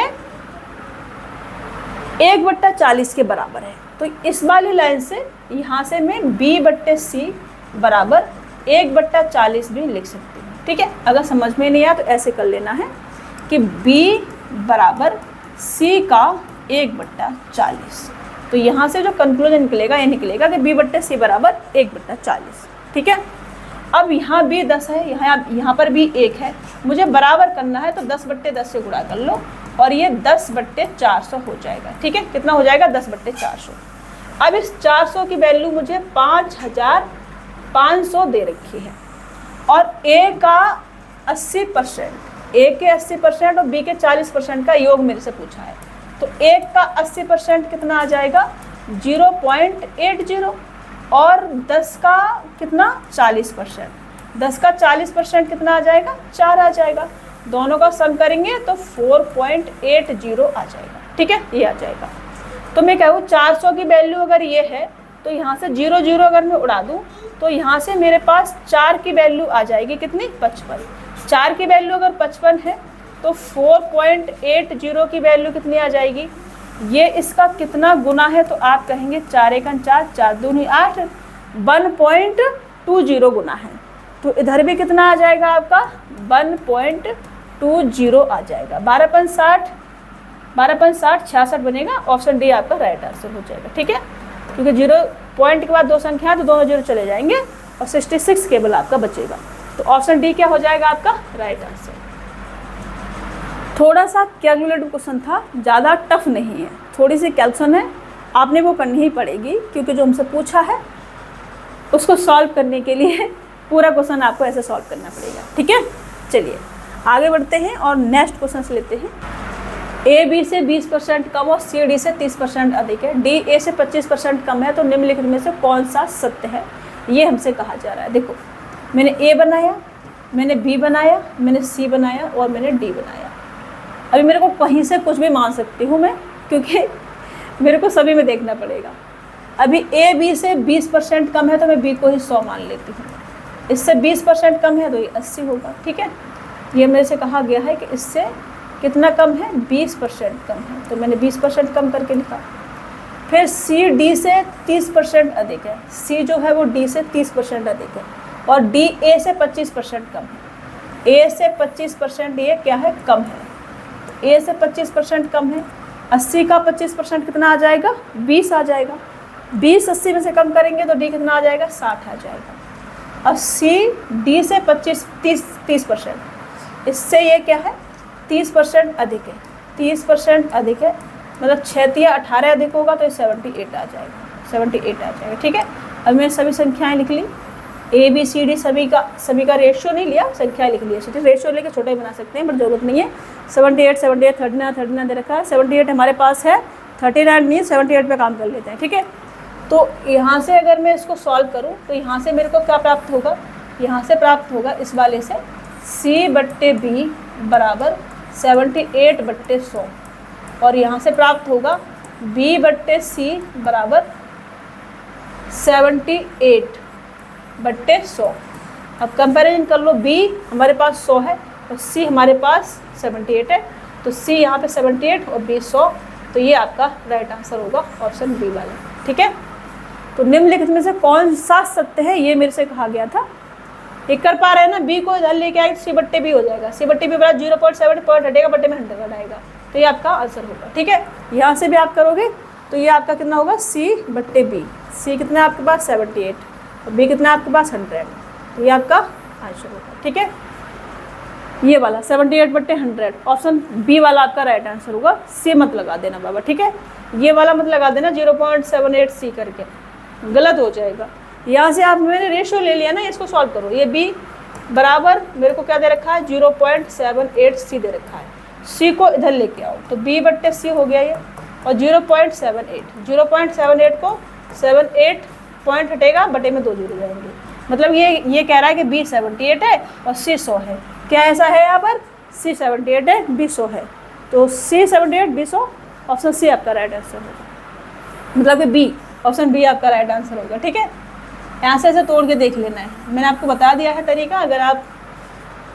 1/40 के बराबर है। तो इस वाली लाइन से यहाँ से मैं b/c बराबर 1/40 भी लिख सकती हूँ। ठीक है, अगर समझ में नहीं आया तो ऐसे कर लेना है कि b बराबर c का 1/40। तो यहाँ से जो कंक्लूजन निकलेगा ये निकलेगा कि b/c बराबर 1/40। ठीक है, अब यहाँ b 10 है, यहाँ पर भी 1 है, मुझे बराबर करना है तो 10/10 से गुणा कर लो और ये 10/400 हो जाएगा। ठीक है, कितना हो जाएगा, 10/400। अब इस 400 की वैल्यू मुझे 5500 दे रखी है और a का 80%, a के 80% और b के 40% का योग मेरे से पूछा है, तो 1 का 80% कितना आ जाएगा, 0.80 और 10 का कितना 40%, 10 का 40% कितना आ जाएगा, 4 आ जाएगा। दोनों का सम करेंगे तो 4.80 आ जाएगा। ठीक है, ये आ जाएगा। तो मैं कहूँ 400 की वैल्यू अगर ये है तो यहाँ से 0 अगर मैं उड़ा दूँ तो यहाँ से मेरे पास 4 की वैल्यू आ जाएगी कितनी, 55। 4 की वैल्यू अगर 55 है तो 4.80 की वैल्यू कितनी आ जाएगी, ये इसका कितना गुना है, तो आप कहेंगे 4 एकन 4, 4 दूनी 8, 1.20 गुना है। तो इधर भी कितना आ जाएगा आपका 1.20 12.20 आ जाएगा। 12.60 66 बनेगा। ऑप्शन डी आपका राइट आंसर हो जाएगा। ठीक है, क्योंकि 0 पॉइंट के बाद 2 संख्या तो दोनों 0 चले जाएंगे और 66 केवल आपका बचेगा। तो ऑप्शन डी क्या हो जाएगा आपका राइट आंसर। थोड़ा सा कैलकुलेटिव क्वेश्चन था, ज़्यादा टफ नहीं है, थोड़ी सी कैलकुलेशन है, आपने वो करनी ही पड़ेगी क्योंकि जो हमसे पूछा है उसको सॉल्व करने के लिए पूरा क्वेश्चन आपको ऐसे सॉल्व करना पड़ेगा। ठीक है, चलिए आगे बढ़ते हैं और नेक्स्ट क्वेश्चन से लेते हैं। ए बी से 20% कम और सी डी से 30% अधिक है, डी ए से 25% कम है, तो निम्नलिखित में से कौन सा सत्य है, ये हमसे कहा जा रहा है। देखो, मैंने ए बनाया, मैंने बी बनाया, मैंने सी बनाया और मैंने डी बनाया। अभी मेरे को कहीं से कुछ भी मान सकती हूँ मैं, क्योंकि मेरे को सभी में देखना पड़ेगा। अभी ए बी से 20% कम है तो मैं बी को ही 100 मान लेती हूँ। इससे 20% कम है तो ये 80 होगा। ठीक है, ये मेरे से कहा गया है कि इससे कितना कम है, 20% कम है, तो मैंने 20% कम करके लिखा। फिर सी डी से 30% अधिक है, सी जो है वो डी से 30% अधिक है, और डी ए से 25% कम है। ए से 25% ये क्या है, कम है, तो ए से 25% कम है। 80 का 25% कितना आ जाएगा, 20 आ जाएगा। 20 80 में से कम करेंगे तो डी कितना आ जाएगा, 60 आ जाएगा। अब सी डी से 30%, इससे ये क्या है, 30% अधिक है। 30% अधिक है मतलब 6 या 18 अधिक होगा तो 78 आ जाएगा, 78 आ जाएगा। ठीक है, अब मैंने सभी संख्याएं लिख ली, ए बी सी डी सभी का रेशियो नहीं लिया, संख्याएं लिख लिया। ठीक, रेशियो लेके छोटे बना सकते हैं बट जरूरत नहीं है। 78 39 दे रखा है, 78 हमारे पास है, 39 नहीं, 78 पे काम कर लेते हैं। ठीक है, तो यहाँ से अगर मैं इसको सॉल्व करूँ तो यहाँ से मेरे को क्या प्राप्त होगा, यहाँ से प्राप्त होगा इस वाले से C/B बराबर 78/100, और यहाँ से प्राप्त होगा B/C बराबर 78/100। अब कंपैरिजन कर लो, B हमारे पास 100 है और C हमारे पास 78 है, तो C यहाँ पे 78 और B 100, तो ये आपका राइट आंसर होगा ऑप्शन बी वाला। ठीक है, तो निम्नलिखित में से कौन सा सत्य है, ये मेरे से कहा गया था। ये कर पा रहे हैं ना, बी को इधर लेके आए C/B हो जाएगा, C/B बराबर 0.7 पॉइंट हटेगा, बटे में 100 आएगा, तो ये आपका आंसर होगा। ठीक है, यहाँ से भी आप करोगे तो ये आपका कितना होगा, C/B। C कितना है आपके पास 78 और B कितना है आपके पास 100, तो ये आपका आंसर होगा। ठीक है, ये वाला 78/100 ऑप्शन बी वाला आपका राइट आंसर होगा। C मत लगा देना बाबा। ठीक है, ये वाला मत लगा देना 0.78 C करके, गलत हो जाएगा। यहाँ से आप, मैंने रेशियो ले लिया ना, इसको सॉल्व करो। ये B बराबर मेरे को क्या दे रखा है, 0.78 C दे रखा है, C को इधर लेके आओ तो B/C हो गया ये, और 0.78 को 78 पॉइंट हटेगा, बटे में 2 जीरो जाएंगे, मतलब ये कह रहा है कि B 78 है और C 100 है। क्या ऐसा है, यहाँ पर C 78 है, B 100 है, तो C 78 B 100, ऑप्शन C आपका राइट आंसर होगा, मतलब कि B ऑप्शन बी आपका राइट आंसर होगा। ठीक है, यहाँ से ऐसे तोड़ के देख लेना है, मैंने आपको बता दिया है तरीका। अगर आप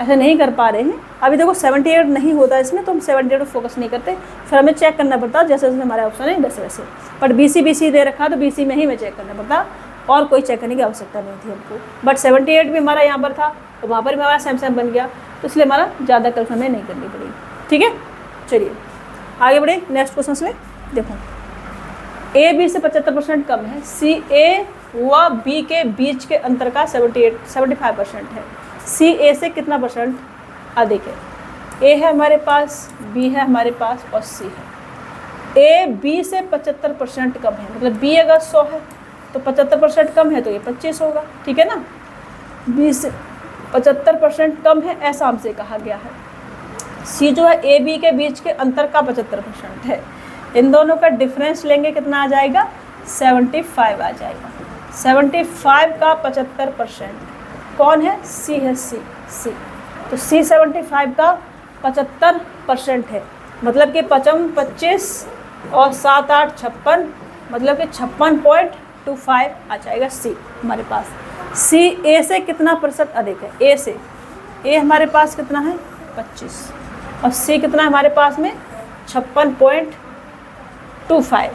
ऐसे नहीं कर पा रहे हैं, अभी देखो 78 नहीं होता इसमें, तो हम 78 पर फोकस नहीं करते, फिर हमें चेक करना पड़ता जैसे जैसे हमारा ऑप्शन है वैसे वैसे। बट BC दे रखा तो BC में ही मैं चेक करना पड़ता, और कोई चेक करने की आवश्यकता नहीं थी हमको। बट 78 भी हमारा यहाँ पर था तो वहाँ पर भी हमारा सेम बन गया, तो इसलिए हमारा ज़्यादा कल हमें नहीं करनी पड़ेगी। ठीक है, चलिए आगे बढ़े नेक्स्ट क्वेश्चन में। देखो, ए बी से 75% कम है, सी ए व बी के बीच के अंतर का 75% है, सी ए से कितना परसेंट अधिक है। ए है हमारे पास, बी है हमारे पास और सी है। ए बी से 75% कम है, मतलब बी अगर 100 है तो 75% कम है तो ये 25 होगा। ठीक है ना, बी से 75% कम है ऐसा हमसे कहा गया है। सी जो है ए बी के बीच के अंतर का 75% है, इन दोनों का डिफरेंस लेंगे कितना आ जाएगा, 75 आ जाएगा। 75 का 75% कौन है, सी है, सी। तो सी 75 का 75% है, मतलब कि 25 और 7 8 56, मतलब कि 56.25 आ जाएगा सी हमारे पास। सी ए से कितना प्रतिशत अधिक है, ए से, ए हमारे पास कितना है 25 और सी कितना हमारे पास में 56.25,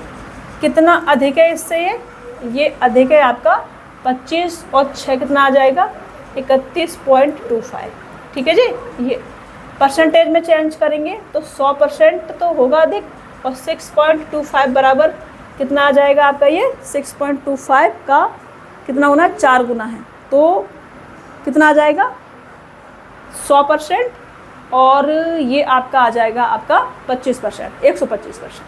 कितना अधिक है इससे, ये अधिक है आपका 25 और 6 कितना आ जाएगा 31.25। ठीक है जी, ये परसेंटेज में चेंज करेंगे तो 100% तो होगा अधिक, और 6.25 बराबर कितना आ जाएगा आपका, ये 6.25 का कितना गुना, 4 गुना है, तो कितना आ जाएगा 100%, और ये आपका आ जाएगा आपका 25%, 125%।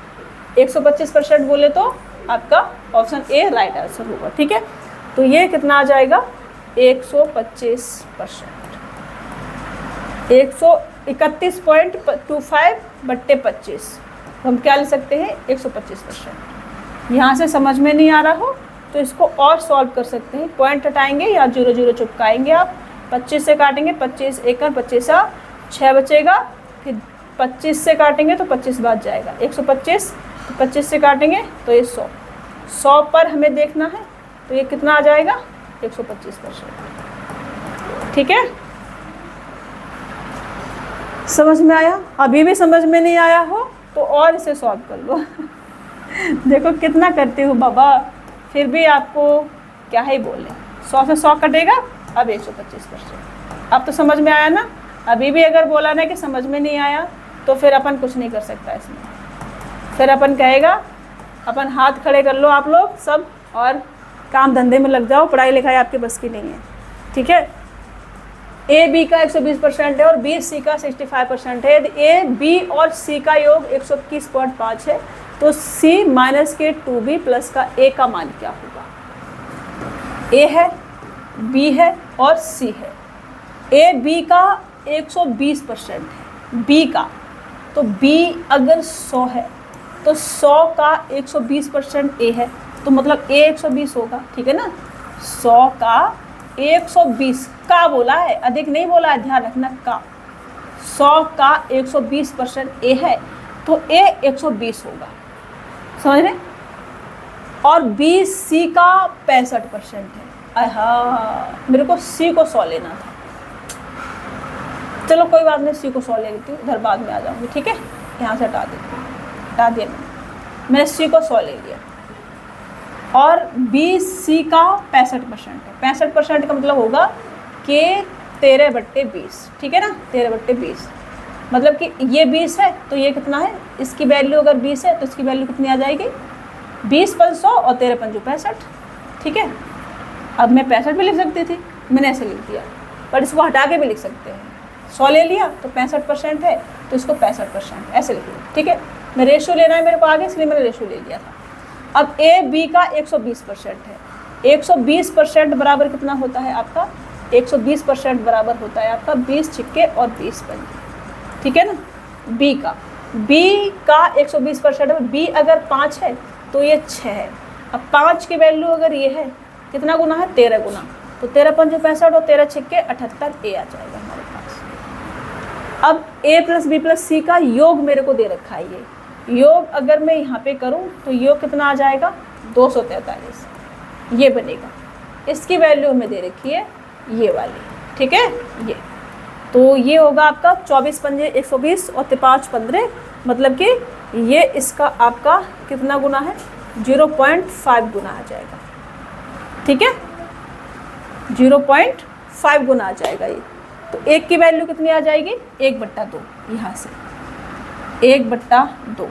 125% बोले तो आपका ऑप्शन ए राइट आंसर होगा। ठीक है, तो ये कितना आ जाएगा 125%, 131.25 बट्टे 25, हम क्या लिख सकते हैं 125%। यहाँ से समझ में नहीं आ रहा हो तो इसको और सॉल्व कर सकते हैं, पॉइंट हटाएंगे या 0 0 चिपकाएंगे आप, 25 से काटेंगे, 25 1 25 6 बचेगा, फिर 25 से काटेंगे तो 25 बच जाएगा, 125, तो 25 से काटेंगे तो ये 100, 100 पर हमें देखना है, तो ये कितना आ जाएगा 125%। ठीक है, समझ में आया? अभी भी समझ में नहीं आया हो तो और इसे सॉल्व कर लो। देखो कितना करती हूँ बाबा, फिर भी आपको क्या ही बोले, 100 से 100 कटेगा, अब 125%। अब तो समझ में आया ना? अभी भी अगर बोला ना कि समझ में नहीं आया तो फिर अपन कुछ नहीं कर सकता इसमें, फिर अपन कहेगा अपन हाथ खड़े कर लो आप लोग सब और काम धंधे में लग जाओ, पढ़ाई लिखाई आपके बस की नहीं है। ठीक है, ए बी का 120% है और बी सी का 65% है। यदि ए बी और सी का योग 121.5 है तो सी माइनस के 2b प्लस का ए का मान क्या होगा? ए है, बी है और सी है। ए बी का 120% है, बी का, तो बी अगर 100 है तो 100 का 120% ए है, तो मतलब ए 120 होगा। ठीक है ना, 100 का 120 का बोला है, अधिक नहीं बोला है, ध्यान रखना का। 100 का 120% ए है तो ए 120 होगा, समझ रहे? और बी सी का 65% है। हाँ, मेरे को सी को 100 लेना था, चलो कोई बात नहीं, सी को 100 ले लेती हूँ, इधर बाद में आ जाऊँगी। ठीक है, यहाँ से हटा देती हूँ, हटा दिया मैंने सी को 100 ले लिया। और बी सी का 65% है, 65% का मतलब होगा कि 13/20। ठीक है ना, 13/20 मतलब कि ये 20 है तो ये कितना है, इसकी वैल्यू अगर 20 है तो इसकी वैल्यू कितनी आ जाएगी, 20 × 100 और 13 × 5 65। ठीक है, अब मैं 65 भी लिख सकती थी, मैंने ऐसे लिख दिया, पर इसको हटा के भी लिख सकते हैं। 100 ले लिया तो 65% है तो इसको 65% ऐसे लिख लिया। ठीक है, मैं रेशो लेना है मेरे को आगे, इसलिए मैंने रेशो ले लिया था। अब ए बी का 120% है, 120% बराबर कितना होता है आपका, 120% बराबर होता है आपका 20 छिक्के और 20 पंजे। ठीक है ना, बी का 120% है, बी अगर 5 है तो ये 6 है। अब 5 की वैल्यू अगर ये है, कितना गुना है, 13 गुना, तो 13 × 5 65 और 13 छिक्के 78 ए आ जाएगा हमारे पास। अब ए प्लस बी प्लस सी का योग मेरे को दे रखा है, ये योग अगर मैं यहाँ पे करूँ तो योग कितना आ जाएगा 243, ये बनेगा। इसकी वैल्यू हमें दे रखी है ये वाली। ठीक है, ये तो ये होगा आपका 24 पंजे 120 और 5 15, मतलब कि ये इसका आपका कितना गुना है, 0.5 गुना आ जाएगा। ठीक है, 0.5 गुना आ जाएगा ये। तो एक की वैल्यू कितनी आ जाएगी, 1/2, यहाँ से 1/2।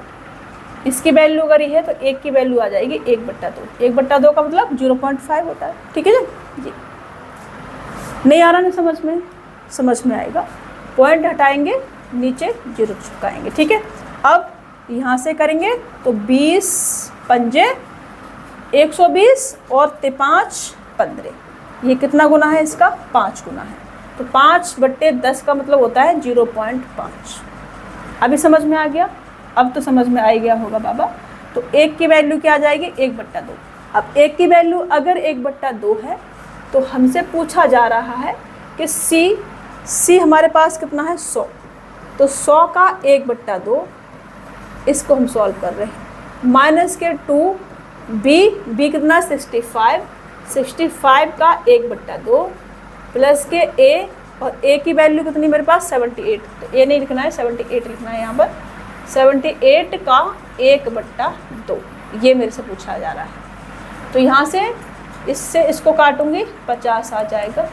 इसकी वैल्यू अगर ये है तो एक की वैल्यू आ जाएगी 1/2। 1/2 का मतलब 0.5 होता है। ठीक है जी, नहीं आ रहा नहीं समझ में, समझ में आएगा। पॉइंट हटाएंगे, नीचे 0 चिपकाएंगे। ठीक है, अब यहाँ से करेंगे तो 20 पंजे 120 और 5 15, ये कितना गुना है इसका, 5 गुना है। तो 5/10 का मतलब होता है 0.5। अभी समझ में आ गया? अब तो समझ में आ गया होगा बाबा। तो एक की वैल्यू क्या आ जाएगी, 1/2। अब एक की वैल्यू अगर 1/2 है तो हमसे पूछा जा रहा है कि सी हमारे पास कितना है, 100। तो 100 का 1/2, इसको हम सॉल्व कर रहे हैं। माइनस के 2, बी कितना 65, 65 का 1/2 प्लस के ए, और ए की वैल्यू कितनी मेरे पास 78, तो ए नहीं लिखना है 78 लिखना है यहाँ पर। 78 का 1/2 ये मेरे से पूछा जा रहा है। तो यहाँ से इससे इसको काटूंगी 50 आ जाएगा,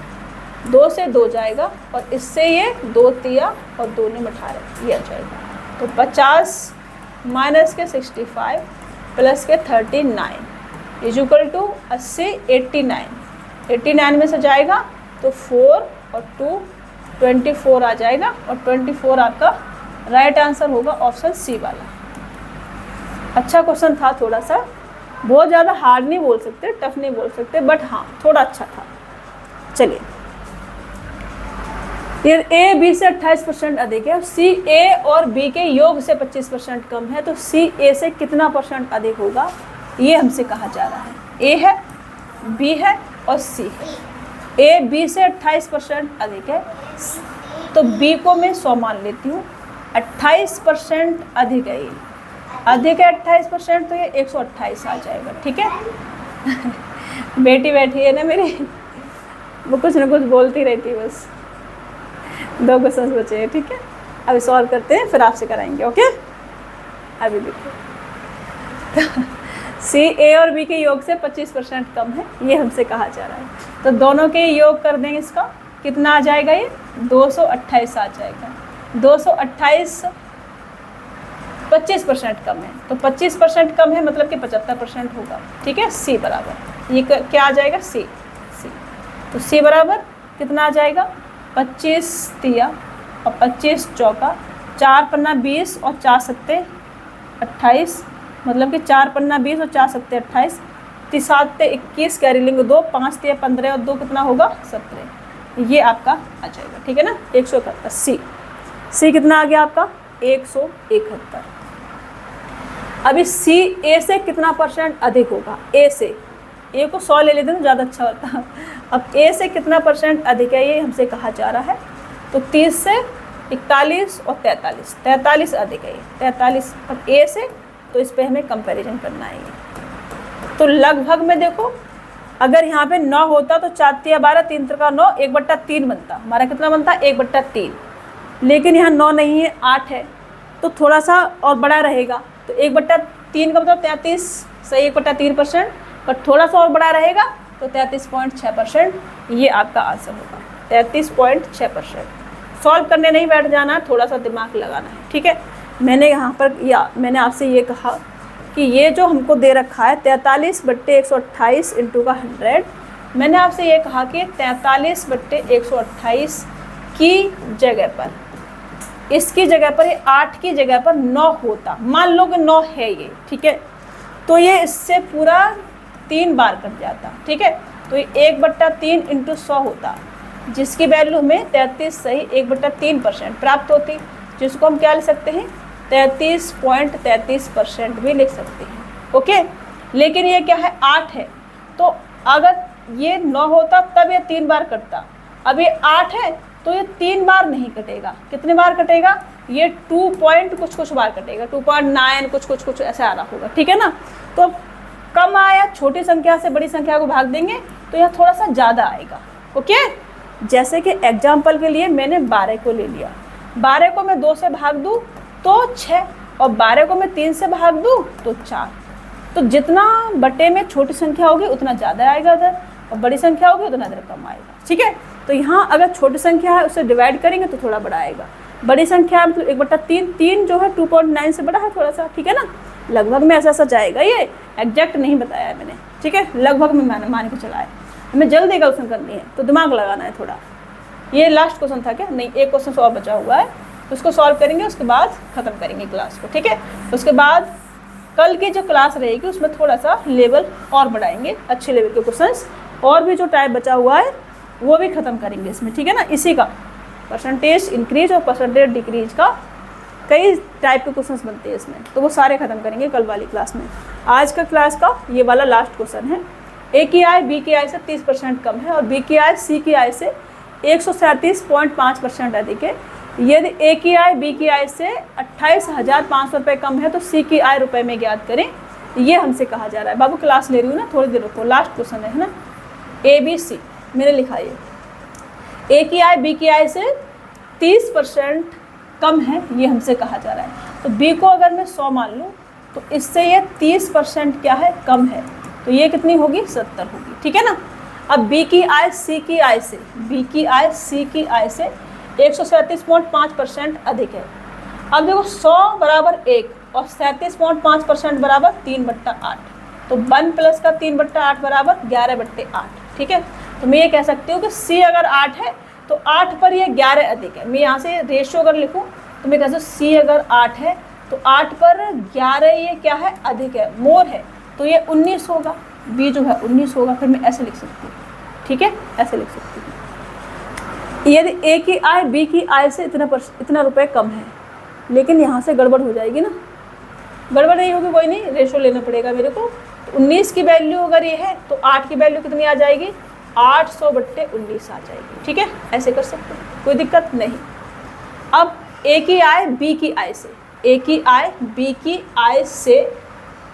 2 से 2 जाएगा और इससे ये 2 तिया और 2 ने 18, ये आ जाएगा। तो 50 माइनस के 65 प्लस के 39 इज इक्वल टू 80 89 में से जाएगा तो 4 और 2 24 आ जाएगा और 24 आपका राइट आंसर होगा ऑप्शन सी वाला। अच्छा क्वेश्चन था, थोड़ा सा बहुत ज़्यादा हार्ड नहीं बोल सकते, टफ नहीं बोल सकते, बट हाँ थोड़ा अच्छा था। चलिए, ये ए बी से 28% अधिक है, सी ए और बी के योग से 25% कम है, तो सी ए से कितना % अधिक होगा ये हमसे कहा जा रहा है। ए है, बी है और सी है। ए बी से 28% अधिक है, तो बी को मैं 100 मान लेती हूँ। 28% अधिक है, ये अधिक है 28%, तो ये 128 आ जाएगा। ठीक है बेटी बैठी है ना मेरी, वो कुछ ना कुछ बोलती रहती है बस। 2 क्वेश्चन बचे हैं, ठीक है, अभी सॉल्व करते हैं फिर आपसे कराएंगे। ओके, अभी देखो सी ए और बी के योग से 25% कम है, ये हमसे कहा जा रहा है। तो दोनों के योग कर देंगे, इसका कितना आ जाएगा, ये 228 आ जाएगा। 228 25% कम है, तो 25% कम है मतलब कि 75% होगा। ठीक है, सी बराबर ये क्या आ जाएगा, सी। तो सी बराबर कितना आ जाएगा, 25 तिया और 25 चौका, 4 पन्ना 20 और 4 सत्ते 28, मतलब कि 4 पन्ना 20 और 4 सत्ते 28, 3 21 कैरी लेंगे 2, 5 तिया 15 और 2 कितना होगा 17, ये आपका आ जाएगा। ठीक है ना, 171। सी कितना आ गया आपका 171। अभी सी ए से कितना % अधिक होगा, ए से, ए को 100 ले लेते हैं ज़्यादा अच्छा होता। अब ए से कितना % अधिक है ये हमसे कहा जा रहा है, तो 30 से 41 और 43 अधिक है ये 43। अब ए से, तो इस पर हमें कंपैरिजन करना है ये। तो लगभग में देखो, अगर यहाँ पे 9 होता तो 4 तिया 12, 3 त्रिका 9, 1/3 बनता। हमारा कितना बनता, 1/3। लेकिन यहाँ 9 नहीं है, 8 है, तो थोड़ा सा और बड़ा रहेगा। तो 1/3 का मतलब 33, सही 1/3%, पर थोड़ा सा और बड़ा रहेगा तो 33.6%, ये आपका आंसर होगा 33.6%। सॉल्व करने नहीं बैठ जाना, थोड़ा सा दिमाग लगाना है। ठीक है, मैंने यहाँ पर मैंने आपसे ये कहा कि ये जो हमको दे रखा है 43/128 इंटू का 100, मैंने आपसे ये कहा कि 43/128 की जगह पर, इसकी जगह पर, ये 8 की जगह पर 9 होता, मान लो कि 9 है ये। ठीक है, तो ये इससे पूरा 3 बार कट जाता। ठीक है, तो ये 1/3 इंटू 100 होता, जिसकी वैल्यू हमें 33 सही 1/3% प्राप्त होती, जिसको हम क्या लिख सकते हैं, 33.33% भी लिख सकते हैं। ओके, लेकिन ये क्या है, 8 है, तो अगर ये 9 होता तब ये 3 बार कटता। अब ये 8 है तो ये 3 बार नहीं कटेगा। कितने बार कटेगा, ये 2 पॉइंट कुछ बार कटेगा, 2.9 कुछ ऐसे आ रहा होगा। ठीक है ना, तो कम आया, छोटी संख्या से बड़ी संख्या को भाग देंगे तो यह थोड़ा सा ज़्यादा आएगा। ओके, जैसे कि एग्जाम्पल के लिए मैंने 12 को ले लिया, 12 को मैं 2 से भाग दूँ तो 6, और 12 को मैं 3 से भाग दूँ तो 4। तो जितना बटे में छोटी संख्या होगी उतना ज़्यादा आएगा उधर, और बड़ी संख्या होगी उतना इधर कम आएगा। ठीक है, तो यहाँ अगर छोटी संख्या है उसे डिवाइड करेंगे तो थोड़ा बड़ा आएगा, बड़ी संख्या मतलब 1/3, 3 जो है 2.9 से बड़ा है थोड़ा सा। ठीक है ना, लगभग में ऐसा जाएगा, ये एग्जैक्ट नहीं बताया है मैंने। ठीक है, लगभग में मैंने मान के चला है, हमें जल्दी क्वेश्चन करनी है तो दिमाग लगाना है थोड़ा। ये लास्ट क्वेश्चन था क्या, नहीं, एक क्वेश्चन और बचा हुआ है, उसको सॉल्व करेंगे, उसके बाद ख़त्म करेंगे क्लास को। ठीक है, उसके बाद कल की जो क्लास रहेगी उसमें थोड़ा सा लेवल और बढ़ाएंगे, अच्छे लेवल के क्वेश्चंस, और भी जो टाइप बचा हुआ है वो भी ख़त्म करेंगे इसमें। ठीक है ना, इसी का परसेंटेज इंक्रीज और परसेंटेज डिक्रीज का कई टाइप के क्वेश्चंस बनते हैं इसमें, तो वो सारे ख़त्म करेंगे कल वाली क्लास में। आज का क्लास का ये वाला लास्ट क्वेश्चन है, ए की आय बी की आय से 30% कम है और बी की आय सी की आय से 137.5% अधिक है। यदि ए की आय बी की आय से 28,500 रुपये कम है तो सी की आय रुपए में ज्ञात करें, ये हमसे कहा जा रहा है। बाबू क्लास ले रही हूँ ना, थोड़ी देर रुको, लास्ट क्वेश्चन है ना, ए बी सी मैंने लिखा है, ए की आय बी की आय से 30% कम है, ये हमसे कहा जा रहा है। तो बी को अगर मैं 100 मान लूँ तो इससे ये 30% क्या है, कम है, तो ये कितनी होगी, 70 होगी। ठीक है ना, अब बी की आय सी की आय से, बी की आय सी की आय से 137.5% अधिक है। अब देखो 100 बराबर 1 और 37.5% बराबर 3/8, तो 1 प्लस का 3/8 बराबर 11/8। ठीक है, तो मैं ये कह सकती हूँ कि सी अगर 8 है तो 8 पर ये 11 अधिक है। मैं यहाँ से रेशियो अगर लिखूँ तो मैं कह सकती हूँ सी अगर 8 है तो 8 पर 11 ये क्या है, अधिक है, मोर है, तो ये 19 होगा, बी जो है 19 होगा। फिर मैं ऐसे लिख सकती हूँ, ठीक है, ऐसे लिख सकती हूँ। यदि ए की आय बी की आय से इतना रुपए कम है, लेकिन यहाँ से गड़बड़ हो जाएगी ना, गड़बड़ नहीं होगी, कोई नहीं, रेशो लेना पड़ेगा मेरे को। तो 19 की वैल्यू अगर ये है तो 8 की वैल्यू कितनी आ जाएगी, 800/19 आ जाएगी। ठीक है, ऐसे कर सकते हैं, कोई दिक्कत नहीं। अब ए की आय बी की आय से, ए की आय बी की आय से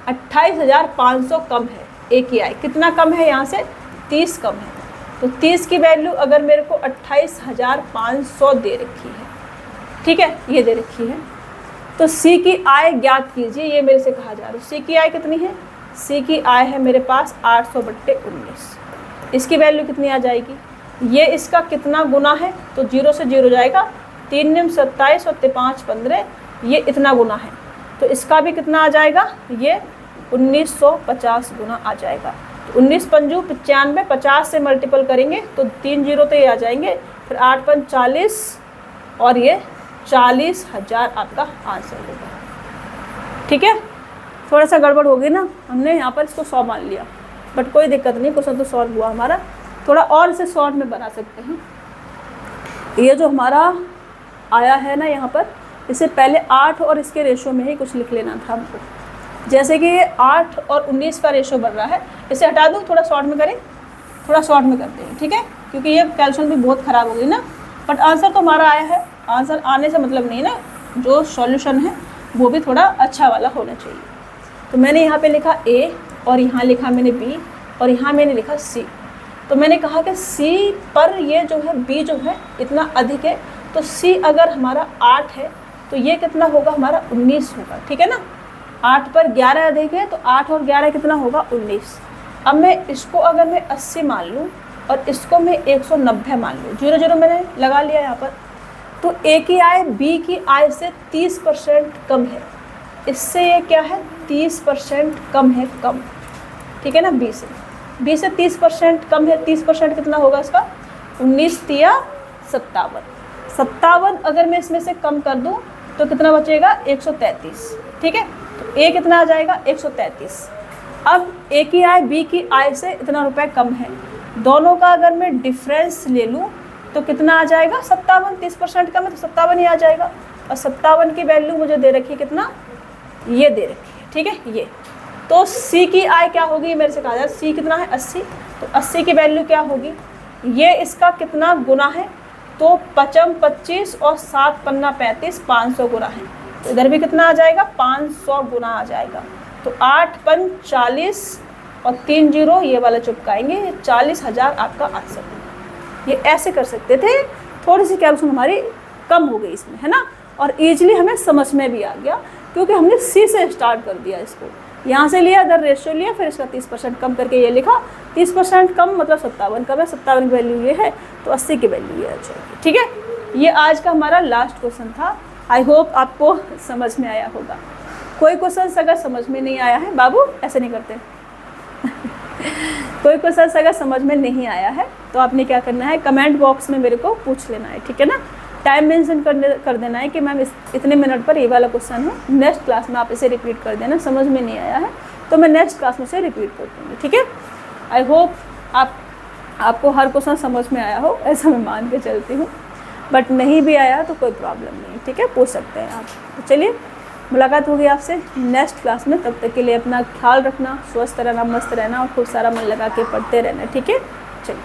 28,500 कम है। ए की आय कितना कम है, यहाँ से 30 कम है, तो 30 की वैल्यू अगर मेरे को 28,500 दे रखी है, ठीक है, ये दे रखी है, तो सी की आय ज्ञात कीजिए, ये मेरे से कहा जा रहा है। सी की आय कितनी है, सी की आय है मेरे पास 800/19, इसकी वैल्यू कितनी आ जाएगी, ये इसका कितना गुना है, तो 0 से 0 जाएगा, 3 निम 27 और 5 15, ये इतना गुना है, तो इसका भी कितना आ जाएगा, ये 1950 गुना आ जाएगा। तो 19 पंजू 95, 50 से मल्टीपल करेंगे तो 3 0 तो ये आ जाएंगे, फिर 8 पंच 40 और ये 40,000 आपका आंसर होगा। ठीक है, थोड़ा सा गड़बड़ होगी ना, हमने यहाँ पर इसको 100 मान लिया, बट कोई दिक्कत नहीं, क्वेश्चन तो सॉल्व हुआ हमारा। थोड़ा और इसे शॉर्ट में बना सकते हैं। ये जो हमारा आया है ना यहाँ पर, इससे पहले 8 और इसके रेशो में ही कुछ लिख लेना था हमको। जैसे कि ये 8 और 19 का रेशो बन रहा है, इसे हटा दूँ, थोड़ा शॉर्ट में करें, थोड़ा शॉर्ट में करते हैं, ठीक है, क्योंकि ये कैल्कुलेशन भी बहुत ख़राब हो गई ना, बट आंसर तो हमारा आया है। आंसर आने से मतलब नहीं ना, जो सॉल्यूशन है वो भी थोड़ा अच्छा वाला होना चाहिए। तो मैंने यहाँ पे लिखा ए और यहाँ लिखा मैंने बी और यहाँ मैंने लिखा सी। तो मैंने कहा कि सी पर ये जो है बी जो है इतना अधिक है, तो सी अगर हमारा 8 है तो ये कितना होगा, हमारा 19 होगा। ठीक है ना, 8 पर 11 अधिक है, तो 8 और 11 कितना होगा, 19। अब मैं इसको अगर मैं 80 मान लूँ और इसको मैं 190 मान लूँ, 0 0 मैंने लगा लिया यहाँ पर, तो ए की आय बी की आय से 30% कम है, इससे ये क्या है, 30% कम है, कम। ठीक है ना, बी से 30% कम है। 30% कितना होगा इसका, 19 तिया 57, 57 अगर मैं इसमें से कम कर दूं तो कितना बचेगा, 133। ठीक है, तो ए कितना आ जाएगा, 133। अब ए की आय बी की आय से इतना रुपए कम है, दोनों का अगर मैं डिफरेंस ले लूँ तो कितना आ जाएगा, 57। 30% कम है तो 57 ही आ जाएगा, और 57 की वैल्यू मुझे दे रखी है कितना, ये दे रखी है। ठीक है, ये तो सी की आय क्या होगी, मेरे से कहा जाए सी कितना है, 80, तो 80 की वैल्यू क्या होगी, ये इसका कितना गुना है, तो 55 25 और 7 पन्ना 35, 500 गुना है, तो इधर भी कितना आ जाएगा, 500 गुना आ जाएगा। तो 8 पन 40 और 3 0 ये वाला चुपकाएंगे, 40,000 आपका आंसर होगा। ये ऐसे कर सकते थे, थोड़ी सी कैल्कुलेशन हमारी कम हो गई इसमें, है ना, और ईजिली हमें समझ में भी आ गया, क्योंकि हमने सी से स्टार्ट कर दिया, इसको यहाँ से लिया, इधर रेशियो लिया, फिर इसका 30% कम करके ये लिखा, 30% कम मतलब 57 कम है, 57 की वैल्यू ये है, तो 80 की वैल्यू ये आ जाएगी। ठीक है, ये आज का हमारा लास्ट क्वेश्चन था। आई होप आपको समझ में आया होगा। कोई क्वेश्चन अगर समझ में नहीं आया है, बाबू ऐसे नहीं करते कोई क्वेश्चन अगर समझ में नहीं आया है तो आपने क्या करना है, कमेंट बॉक्स में मेरे को पूछ लेना है। ठीक है ना, टाइम मेंशन कर देना है कि मैम इतने मिनट पर ये वाला क्वेश्चन है, नेक्स्ट क्लास में आप इसे रिपीट कर देना, समझ में नहीं आया है तो मैं नेक्स्ट क्लास में से रिपीट कर दूँगी। ठीक है, आई होप आपको हर क्वेश्चन समझ में आया हो, ऐसा मैं मान के चलती हूँ, बट नहीं भी आया तो कोई प्रॉब्लम नहीं। ठीक है, पूछ सकते हैं आप। तो चलिए, मुलाकात होगी आपसे नेक्स्ट क्लास में, तब तक के लिए अपना ख्याल रखना, स्वस्थ रहना, मस्त रहना और खूब सारा मन लगा के पढ़ते रहना। ठीक है, चलिए।